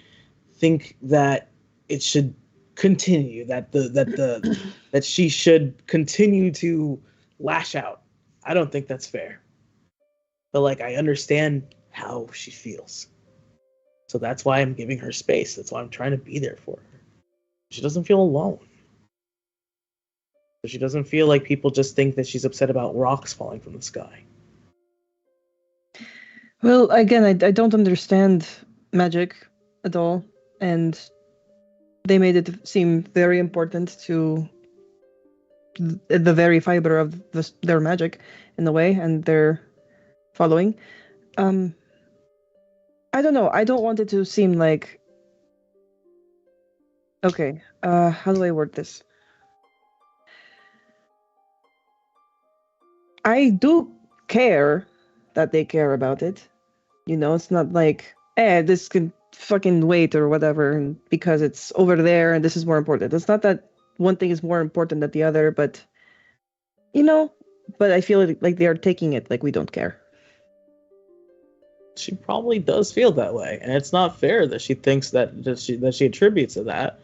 think that it should continue, that she should continue to lash out. I don't think that's fair. But like, I understand how she feels. So that's why I'm giving her space. That's why I'm trying to be there for her. She doesn't feel alone. So she doesn't feel like people just think that she's upset about rocks falling from the sky. Well, again, I don't understand magic at all, and they made it seem very important to the very fiber of their magic in a way, and their following. I don't know. I don't want it to seem like... Okay, how do I word this? I do care that they care about it. You know, it's not like, this can fucking wait or whatever, and because it's over there and this is more important. It's not that one thing is more important than the other, but, but I feel like they are taking it like we don't care. She probably does feel that way, and it's not fair that she thinks that she attributes to that,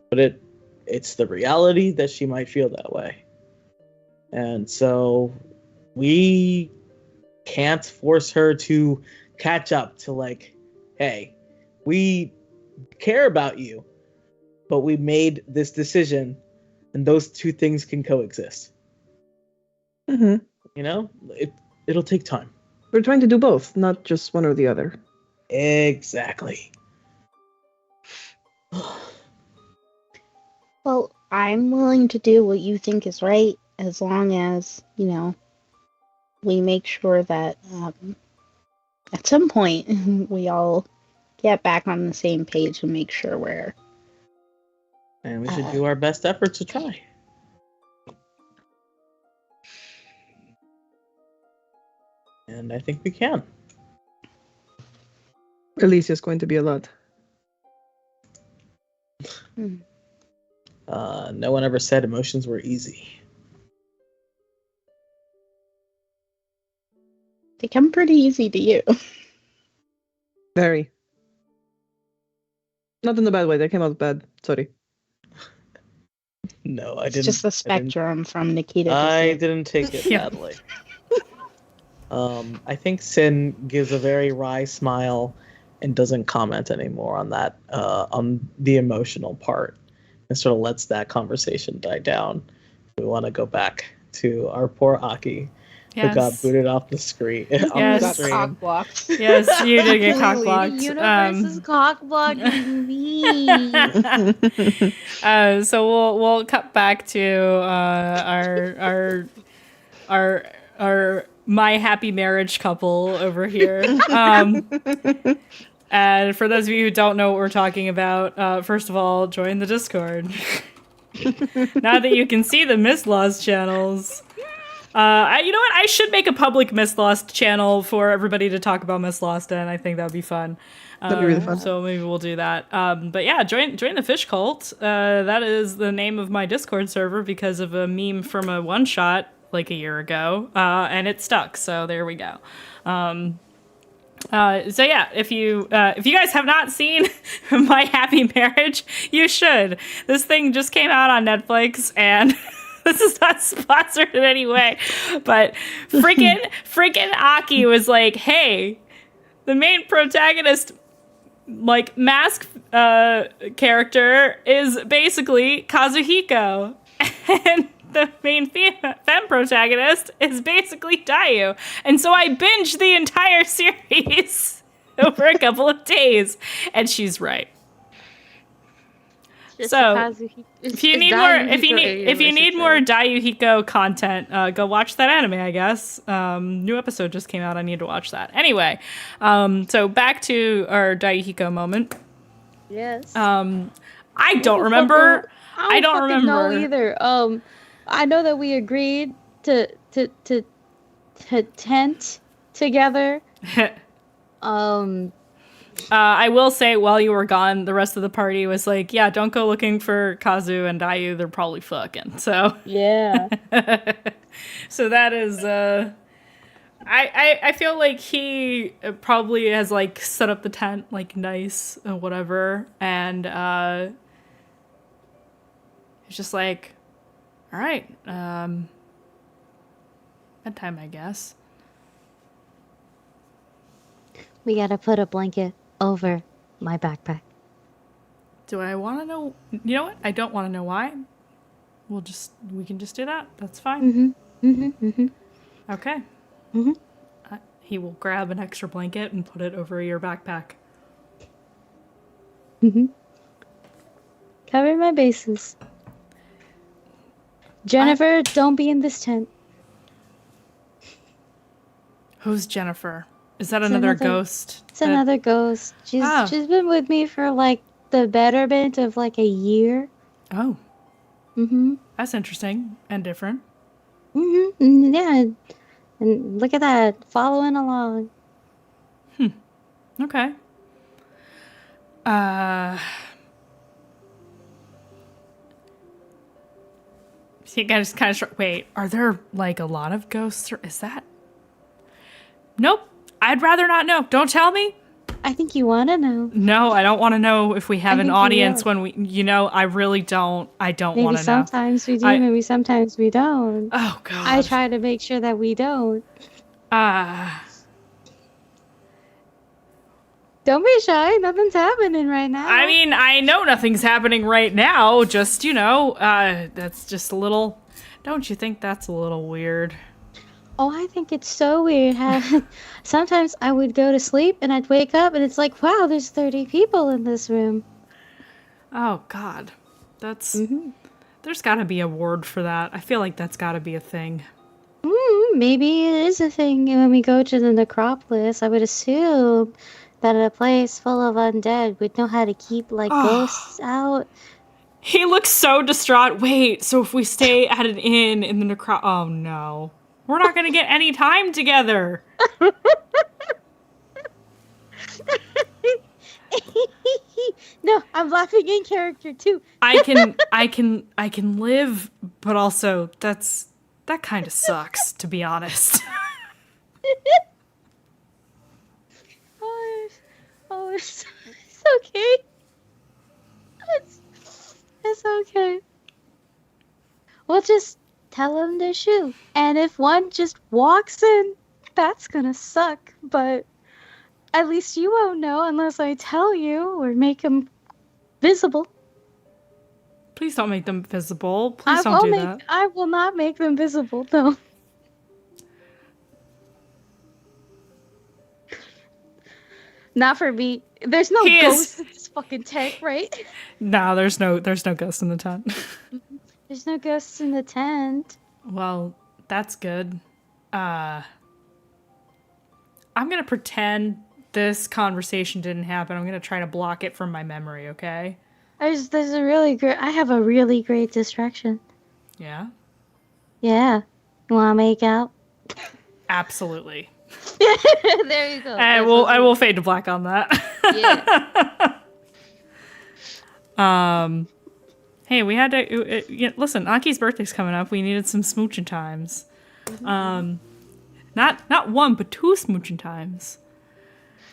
but it's the reality that she might feel that way. And so we can't force her to catch up to, like, hey, we care about you, but we made this decision, and those two things can coexist. Mm-hmm. You know, it'll take time. We're trying to do both, not just one or the other. Exactly. Well, I'm willing to do what you think is right, as long as, we make sure that at some point we all get back on the same page and make sure And we should do our best efforts to try. And I think we can. Alicia's going to be a lot. No one ever said emotions were easy. They come pretty easy to you. Very. Not in the bad way. They came out bad. Sorry. No, I It's didn't. just the I didn't- spectrum from Nikita. I didn't take it Yeah. badly. I think Sin gives a very wry smile and doesn't comment anymore on that, on the emotional part, and sort of lets that conversation die down. We want to go back to our poor Aki, who got Yes. booted off the screen. Yes. Off the Got stream. cock blocked. Yes, you did get Completely. cock The blocked. universe is cock blocking me. So we'll cut back to our my happy marriage couple over here. And for those of you who don't know what we're talking about, first of all, join the Discord. Now that you can see the Mistlost channels. You know what? I should make a public Mistlost channel for everybody to talk about Mistlost, and I think that'd be fun. That'd be really fun. So maybe we'll do that. But yeah, join the Fish Cult. That is the name of my Discord server because of a meme from a one shot like a year ago, and it stuck. So there we go. So yeah, if you guys have not seen My Happy Marriage, you should. This thing just came out on Netflix, and this is not sponsored in any way, but freaking Aki was like, "Hey, the main protagonist, like mask character, is basically Kazuhiko, and the main femme protagonist is basically Dayu." And so I binged the entire series over a couple of days, and she's right. So if you need more, if you need more Dayuhiko content, go watch that anime, I guess. New episode just came out. I need to watch that. Anyway, so back to our Dayuhiko moment. Yes. I don't remember. I don't fucking remember. know either. I know that we agreed to tent together. I will say, while you were gone, the rest of the party was like, "Yeah, don't go looking for Kazu and Dayu. They're probably fucking." So Yeah. so that is. I feel like he probably has like set up the tent like nice or whatever, and it's just like, all right, bedtime, I guess. We gotta put a blanket over my backpack. Do I want to know? You know what? I don't want to know why. We can just do that. That's fine. Okay. He will grab an extra blanket and put it over your backpack. Cover my bases. Jennifer, don't be in this tent. Who's Jennifer? Is that It's another another- ghost? It's another ghost. She's been with me for like the betterment of like a year. Oh, Mm-hmm. that's interesting and different. Mm-hmm. Yeah. And look at that, following along. Okay. See, guys, kind of. Wait, are there like a lot of ghosts, or is that? Nope. I'd rather not know. Don't tell me. I think you want to know. No, I don't want to know if we have I an think you audience will. when we. I really don't. I don't Maybe want to know. sometimes we do, I- maybe sometimes we don't. Oh God. I try to make sure that we don't. Don't be shy. Nothing's happening right now. I mean, I know nothing's happening right now. Just, that's just a little. Don't you think that's a little weird? Oh, I think it's so weird how sometimes I would go to sleep and I'd wake up and it's like, wow, there's 30 people in this room. Oh God, that's. Mm-hmm. There's got to be a word for that. I feel like that's got to be a thing. Maybe it is a thing when we go to the necropolis. I would assume that a place full of undead would know how to keep like ghosts out. He looks so distraught. Wait, so if we stay at an inn in the oh no. We're not gonna get any time together. No, I'm laughing in character too. I can live, but also that kind of sucks, to be honest. Oh, it's okay. It's okay. We'll just tell them to shoot. And if one just walks in, that's gonna suck. But at least you won't know unless I tell you or make them visible. Please don't make them visible. Please don't do that. I will not make them visible, no. Not for me. There's no ghost in this fucking tent, right? No, there's no ghost in the tent. There's no ghosts in the tent. Well, that's good. I'm gonna pretend this conversation didn't happen. I'm gonna try to block it from my memory, okay? I have a really great distraction. Yeah? Yeah. You wanna make out? Absolutely. There you go. I will fade to black on that. Yeah. Hey, we had to listen, Aki's birthday's coming up. We needed some smooching times. Not one, but 2 smooching times.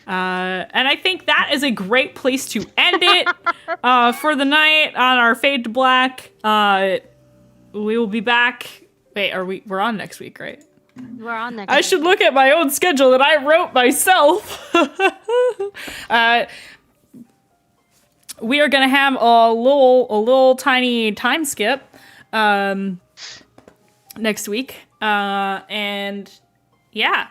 And I think that is a great place to end it for the night on our fade to black. We will be back. Wait, we're on next week, right? We're on next I week. should look at my own schedule that I wrote myself. We are gonna have a little tiny time skip next week, and yeah,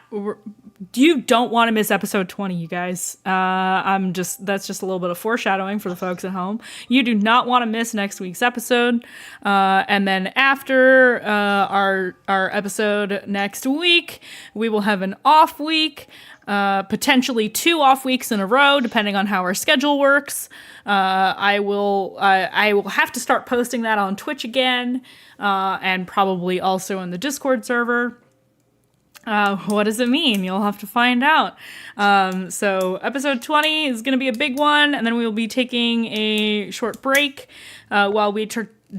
you don't want to miss episode 20, you guys. That's just a little bit of foreshadowing for the folks at home. You do not want to miss next week's episode, and then after our episode next week, we will have an off week. Potentially 2 off weeks in a row, depending on how our schedule works. I will have to start posting that on Twitch again, and probably also in the Discord server. What does it mean? You'll have to find out. So episode 20 is going to be a big one, and then we will be taking a short break while we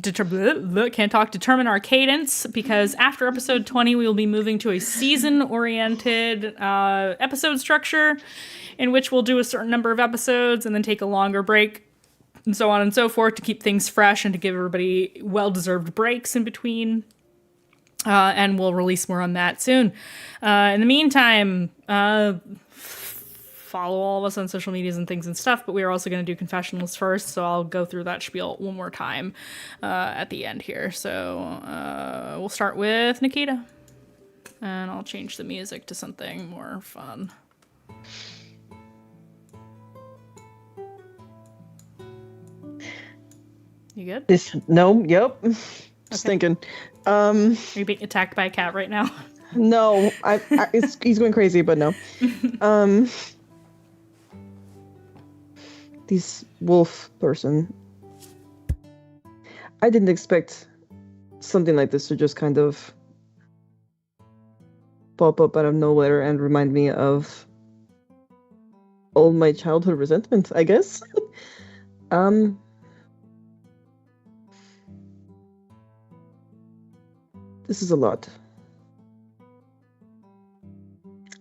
determine our cadence, because after episode 20 we will be moving to a season-oriented episode structure in which we'll do a certain number of episodes and then take a longer break and so on and so forth to keep things fresh and to give everybody well-deserved breaks in between. And we'll release more on that soon. In the meantime, follow all of us on social medias and things and stuff, but we are also going to do confessionals first, so I'll go through that spiel one more time at the end here. So we'll start with Nikita, and I'll change the music to something more fun. You good? Yep. Just thinking. Are you being attacked by a cat right now? No, he's going crazy, but no. This wolf person. I didn't expect something like this to just kind of pop up out of nowhere and remind me of all my childhood resentment, I guess. This is a lot.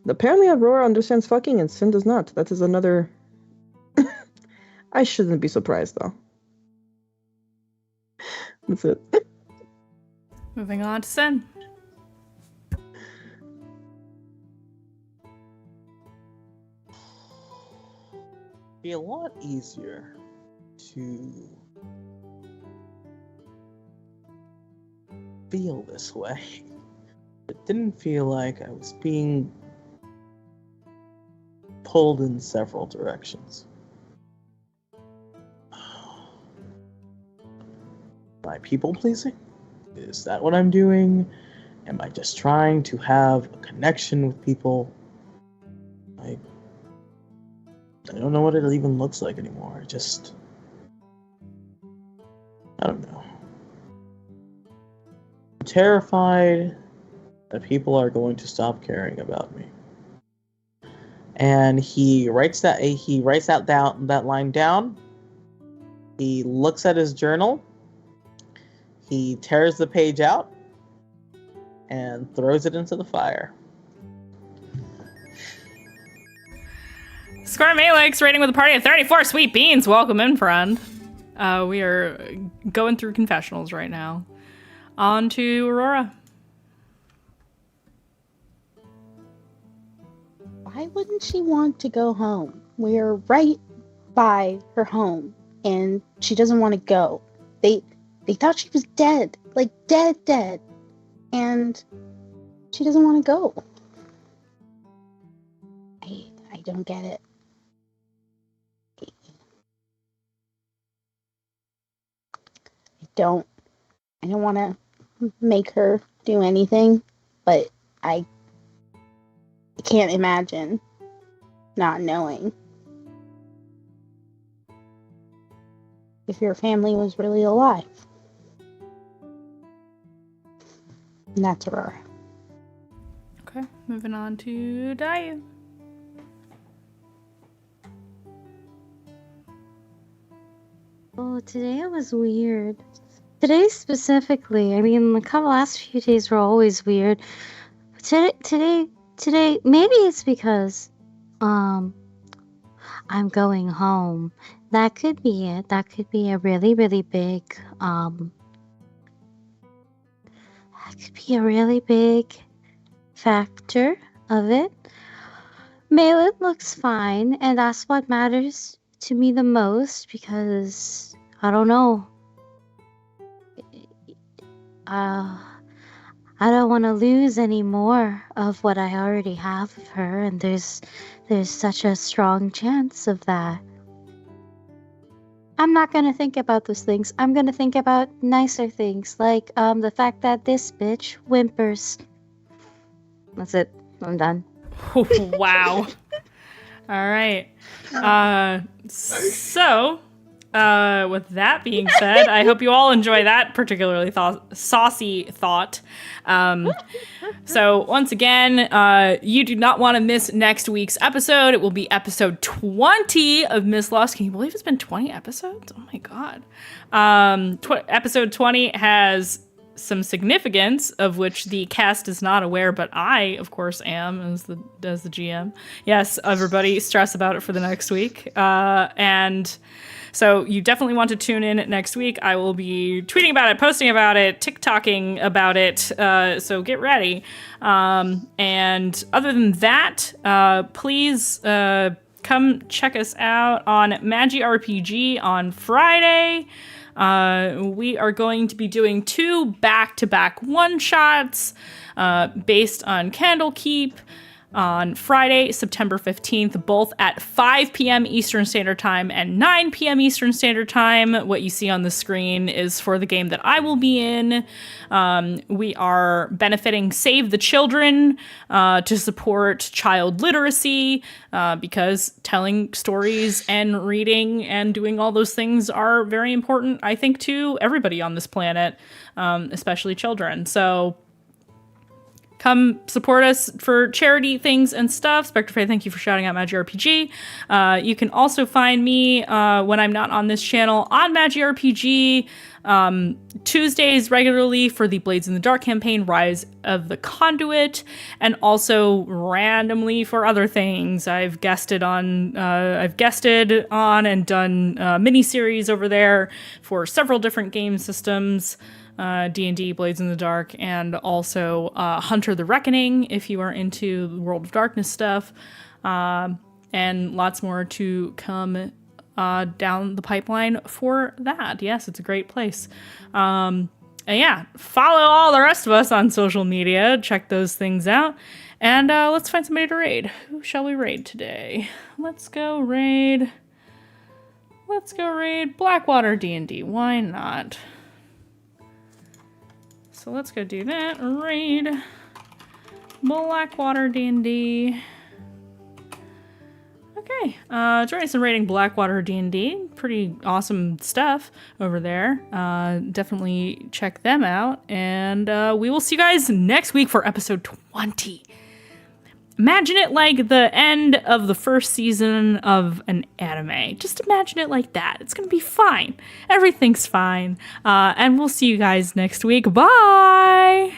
Apparently Aurora understands fucking and Sin does not. That is another... I shouldn't be surprised, though. That's it. Moving on to Sin. Be a lot easier to feel this way. It didn't feel like I was being pulled in several directions. Am I people pleasing? Is that what I'm doing? Am I just trying to have a connection with people? I don't know what it even looks like anymore. I don't know. I'm terrified that people are going to stop caring about me. And he writes that line down. He looks at his journal. He tears the page out and throws it into the fire. Scar Malix rating with a party of 34 sweet beans. Welcome in, friend. We are going through confessionals right now. On to Aurora. Why wouldn't she want to go home? We're right by her home, and she doesn't want to go. They thought she was dead, like dead, and she doesn't want to go. I don't get it. I don't want to make her do anything, but I can't imagine not knowing. If your family was really alive. And that's Aurora. Okay, moving on to Dayu. Oh, today it was weird. Today specifically, I mean, the last few days were always weird. Today, maybe it's because, I'm going home. That could be it. That could be a really, really big, that could be a really big factor of it. Malin looks fine, and that's what matters to me the most, because I don't know. I don't want to lose any more of what I already have of her, and there's such a strong chance of that. I'm not gonna think about those things. I'm gonna think about nicer things, like the fact that this bitch whimpers. That's it. I'm done. Wow. All right. So, with that being said, I hope you all enjoy that particularly saucy thought. So once again, you do not want to miss next week's episode. It will be episode 20 of Mistlost. Can you believe it's been 20 episodes? Oh my god. Episode 20 has some significance of which the cast is not aware, but I, of course, am as the GM. Yes, everybody stress about it for the next week. And so you definitely want to tune in next week. I will be tweeting about it, posting about it, TikToking about it. So get ready. And other than that, please come check us out on Magi RPG on Friday. We are going to be doing 2 back-to-back one-shots based on Candlekeep on Friday, September 15th, both at 5 p.m. Eastern Standard Time and 9 p.m. Eastern Standard Time. What you see on the screen is for the game that I will be in. We are benefiting Save the Children to support child literacy because telling stories and reading and doing all those things are very important, I think, to everybody on this planet, especially children. So come support us for charity things and stuff. Spectre Faye, thank you for shouting out Magi RPG. You can also find me when I'm not on this channel on Magi RPG Tuesdays regularly for the Blades in the Dark campaign, Rise of the Conduit, and also randomly for other things. I've guested on and done mini-series over there for several different game systems. D&D, Blades in the Dark, and also Hunter the Reckoning, if you are into the World of Darkness stuff, and lots more to come down the pipeline for that. Yes, it's a great place. And yeah, follow all the rest of us on social media. Check those things out. And let's find somebody to raid. Who shall we raid today? Let's go raid Blackwater D&D. Why not? So let's go do that. Raid Blackwater D&D. Okay. Join us in rating Blackwater D&D. Pretty awesome stuff over there. Definitely check them out. And we will see you guys next week for episode 20. Imagine it like the end of the first season of an anime. Just imagine it like that. It's going to be fine. Everything's fine. And we'll see you guys next week. Bye!